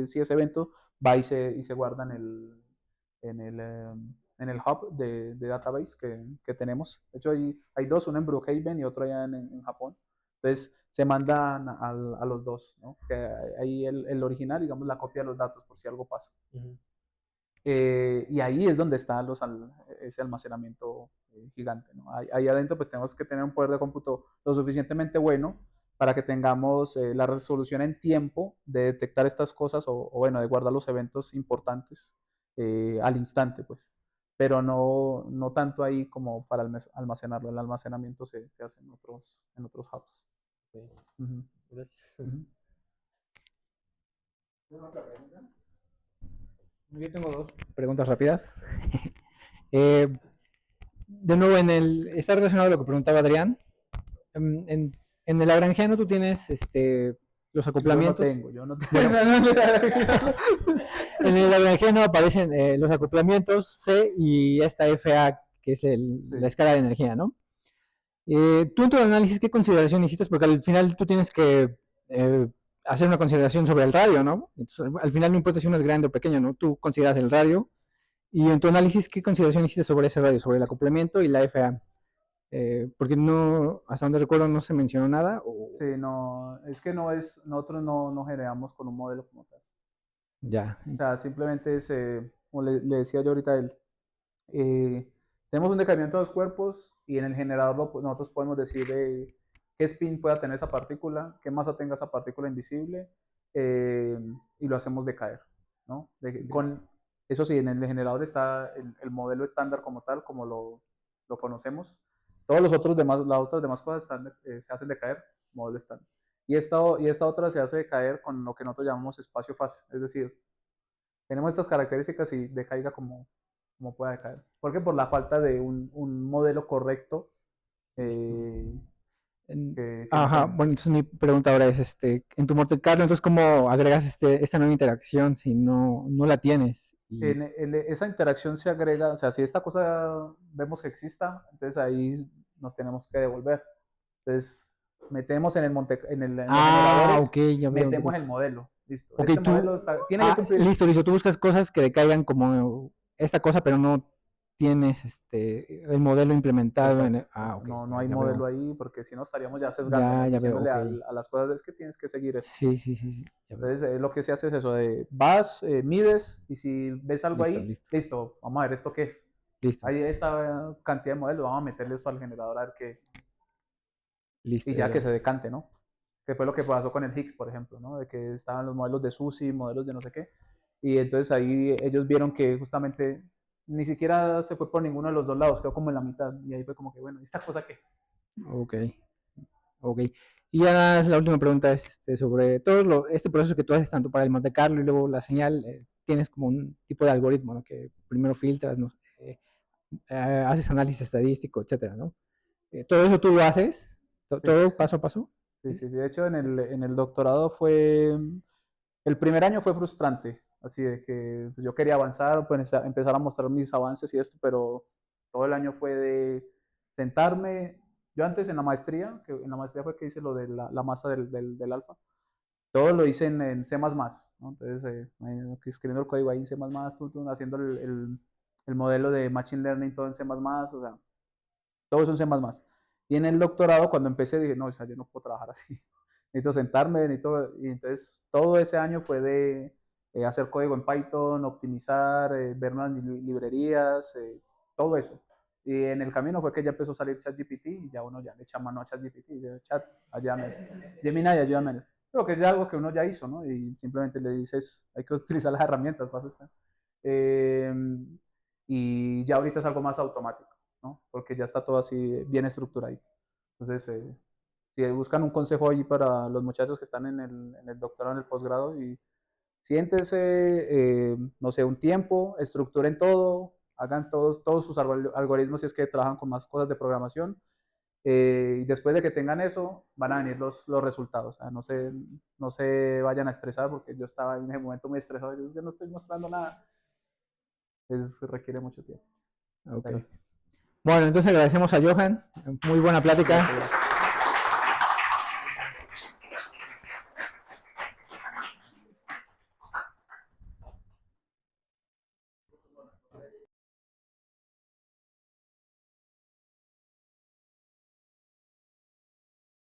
[SPEAKER 2] si ese evento va y se guarda en el hub de database que tenemos. De hecho, hay dos, uno en Brookhaven y otro allá en Japón. Entonces se mandan a los dos, ¿no? Que ahí el original, digamos, la copia de los datos por si algo pasa.
[SPEAKER 14] Ujú.
[SPEAKER 2] Y ahí es donde está ese almacenamiento gigante, ¿no? Ahí adentro pues tenemos que tener un poder de cómputo lo suficientemente bueno para que tengamos la resolución en tiempo de detectar estas cosas o bueno, de guardar los eventos importantes al instante, pues. Pero no tanto ahí como para almacenarlo. El almacenamiento se hace en otros hubs.
[SPEAKER 14] Ok,
[SPEAKER 2] Ujú,
[SPEAKER 14] gracias.
[SPEAKER 2] ujú.
[SPEAKER 1] Yo tengo dos preguntas rápidas. De nuevo, está relacionado a lo que preguntaba Adrián. En, en- en el lagrangiano tú tienes los acoplamientos.
[SPEAKER 2] Yo no tengo.
[SPEAKER 1] Bueno, en el lagrangiano aparecen los acoplamientos C y esta FA, que es la escala de energía, ¿no? Tú en tu análisis, ¿qué consideración hiciste? Porque al final tú tienes que hacer una consideración sobre el radio, ¿no? Entonces, al final no importa si uno es grande o pequeño, ¿no? Tú consideras el radio. Y en tu análisis, ¿qué consideración hiciste sobre ese radio, sobre el acoplamiento y la FA? Porque no, hasta donde recuerdo, no se mencionó nada.
[SPEAKER 2] Sí, no, es que nosotros no generamos con un modelo como tal.
[SPEAKER 1] Ya.
[SPEAKER 2] O sea, simplemente es, como le decía yo ahorita a él, tenemos un decaimiento de los cuerpos y en el generador nosotros podemos decir qué spin pueda tener esa partícula, qué masa tenga esa partícula invisible eh, y lo hacemos decaer, ¿no? Eso sí, en el generador está el modelo estándar como tal, como lo conocemos. Todos los otros demás, las otras demás cosas se hacen decaer, modelo estándar. Y esta otra se hace decaer con lo que nosotros llamamos espacio-fase, es decir, tenemos estas características y decaiga como pueda decaer. ¿Por qué? Por la falta de un modelo correcto eh, que no
[SPEAKER 1] Ajá,
[SPEAKER 2] tenemos.
[SPEAKER 1] bueno, entonces mi pregunta ahora es, en tu Monte Carlo, entonces, ¿cómo agregas esta nueva interacción si no la tienes?
[SPEAKER 2] Esa interacción se agrega, o sea, si esta cosa vemos que exista, entonces ahí nos tenemos que devolver. Entonces, metemos en los generadores,
[SPEAKER 1] Ok, ya veo.
[SPEAKER 2] metemos el modelo. Listo.
[SPEAKER 1] Ok,
[SPEAKER 2] Este modelo tiene que cumplir.
[SPEAKER 1] listo, tú buscas cosas que decaigan como esta cosa, pero no tienes el modelo implementado en
[SPEAKER 2] Exacto.
[SPEAKER 1] ok,
[SPEAKER 2] No
[SPEAKER 1] ya
[SPEAKER 2] hay
[SPEAKER 1] veo.
[SPEAKER 2] modelo ahí porque si no estaríamos ya sesgándonos,
[SPEAKER 1] Ya veo,
[SPEAKER 2] diciéndole
[SPEAKER 1] ok.
[SPEAKER 2] a las cosas es que tienes que seguir esto.
[SPEAKER 1] Sí, ya veo.
[SPEAKER 2] Entonces, lo que se hace es eso de vas, mides y si ves algo
[SPEAKER 1] Listo,
[SPEAKER 2] ahí, listo, vamos a ver esto qué es.
[SPEAKER 1] Listo.
[SPEAKER 2] Hay esta cantidad de modelos, vamos a meterle esto al generador a ver qué.
[SPEAKER 1] Listo,
[SPEAKER 2] Y
[SPEAKER 1] ya
[SPEAKER 2] ya que
[SPEAKER 1] veo.
[SPEAKER 2] se decante, ¿no? Que fue lo que pasó con el Higgs, por ejemplo, ¿no? De que estaban los modelos de SUSY, modelos de no sé qué. Y entonces ahí ellos vieron que justamente ni siquiera se fue por ninguno de los dos lados, quedó como en la mitad. Y ahí fue como que, bueno, ¿y esta cosa qué?
[SPEAKER 1] Ok, ok. Y ya nada más la última pregunta es sobre todo este proceso que tú haces tanto para el Monte Carlo y luego la señal, tienes como un tipo de algoritmo, ¿no? Que primero filtras, ¿no? Haces análisis estadístico, etcétera, ¿no? Todo eso tú lo haces,
[SPEAKER 2] Sí,
[SPEAKER 1] todo paso a paso.
[SPEAKER 2] sí, sí. De hecho, en el doctorado el primer año fue frustrante, así de que pues, yo quería avanzar, pues empezar a mostrar mis avances y esto, pero todo el año fue de sentarme. Yo antes en la maestría, que en la maestría fue que hice lo de la masa del alfa, todo lo hice en C++, ¿no? Entonces, escribiendo el código ahí en C++, haciendo el modelo de Machine Learning todo en C++, o sea, todo eso en C++. Y en el doctorado, cuando empecé, dije, no, o sea, yo no puedo trabajar así. Necesito sentarme, y entonces todo ese año fue de hacer código en Python, optimizar, ver nuevas librerías, todo eso. Y en el camino fue que ya empezó a salir ChatGPT y ya uno ya le echa mano a ChatGPT y dice, chat, ayúdame, Gemini, ayúdame. Creo que es algo que uno ya hizo, ¿no? Y simplemente le dices, hay que utilizar las herramientas para eso. Y ya ahorita es algo más automático, ¿no? Porque ya está todo así bien estructurado. Entonces, si buscan un consejo ahí para los muchachos que están en el doctorado, en el posgrado, y siéntense, no sé, un tiempo, estructuren todo, hagan todos sus algoritmos si es que trabajan con más cosas de programación, y después de que tengan eso, van a venir los resultados. O sea, no se vayan a estresar, porque yo estaba en ese momento muy estresado, yo no estoy mostrando nada, requiere mucho tiempo.
[SPEAKER 1] Ok.
[SPEAKER 2] Pero,
[SPEAKER 1] Bueno, entonces agradecemos a Johan, muy buena plática.
[SPEAKER 2] gracias.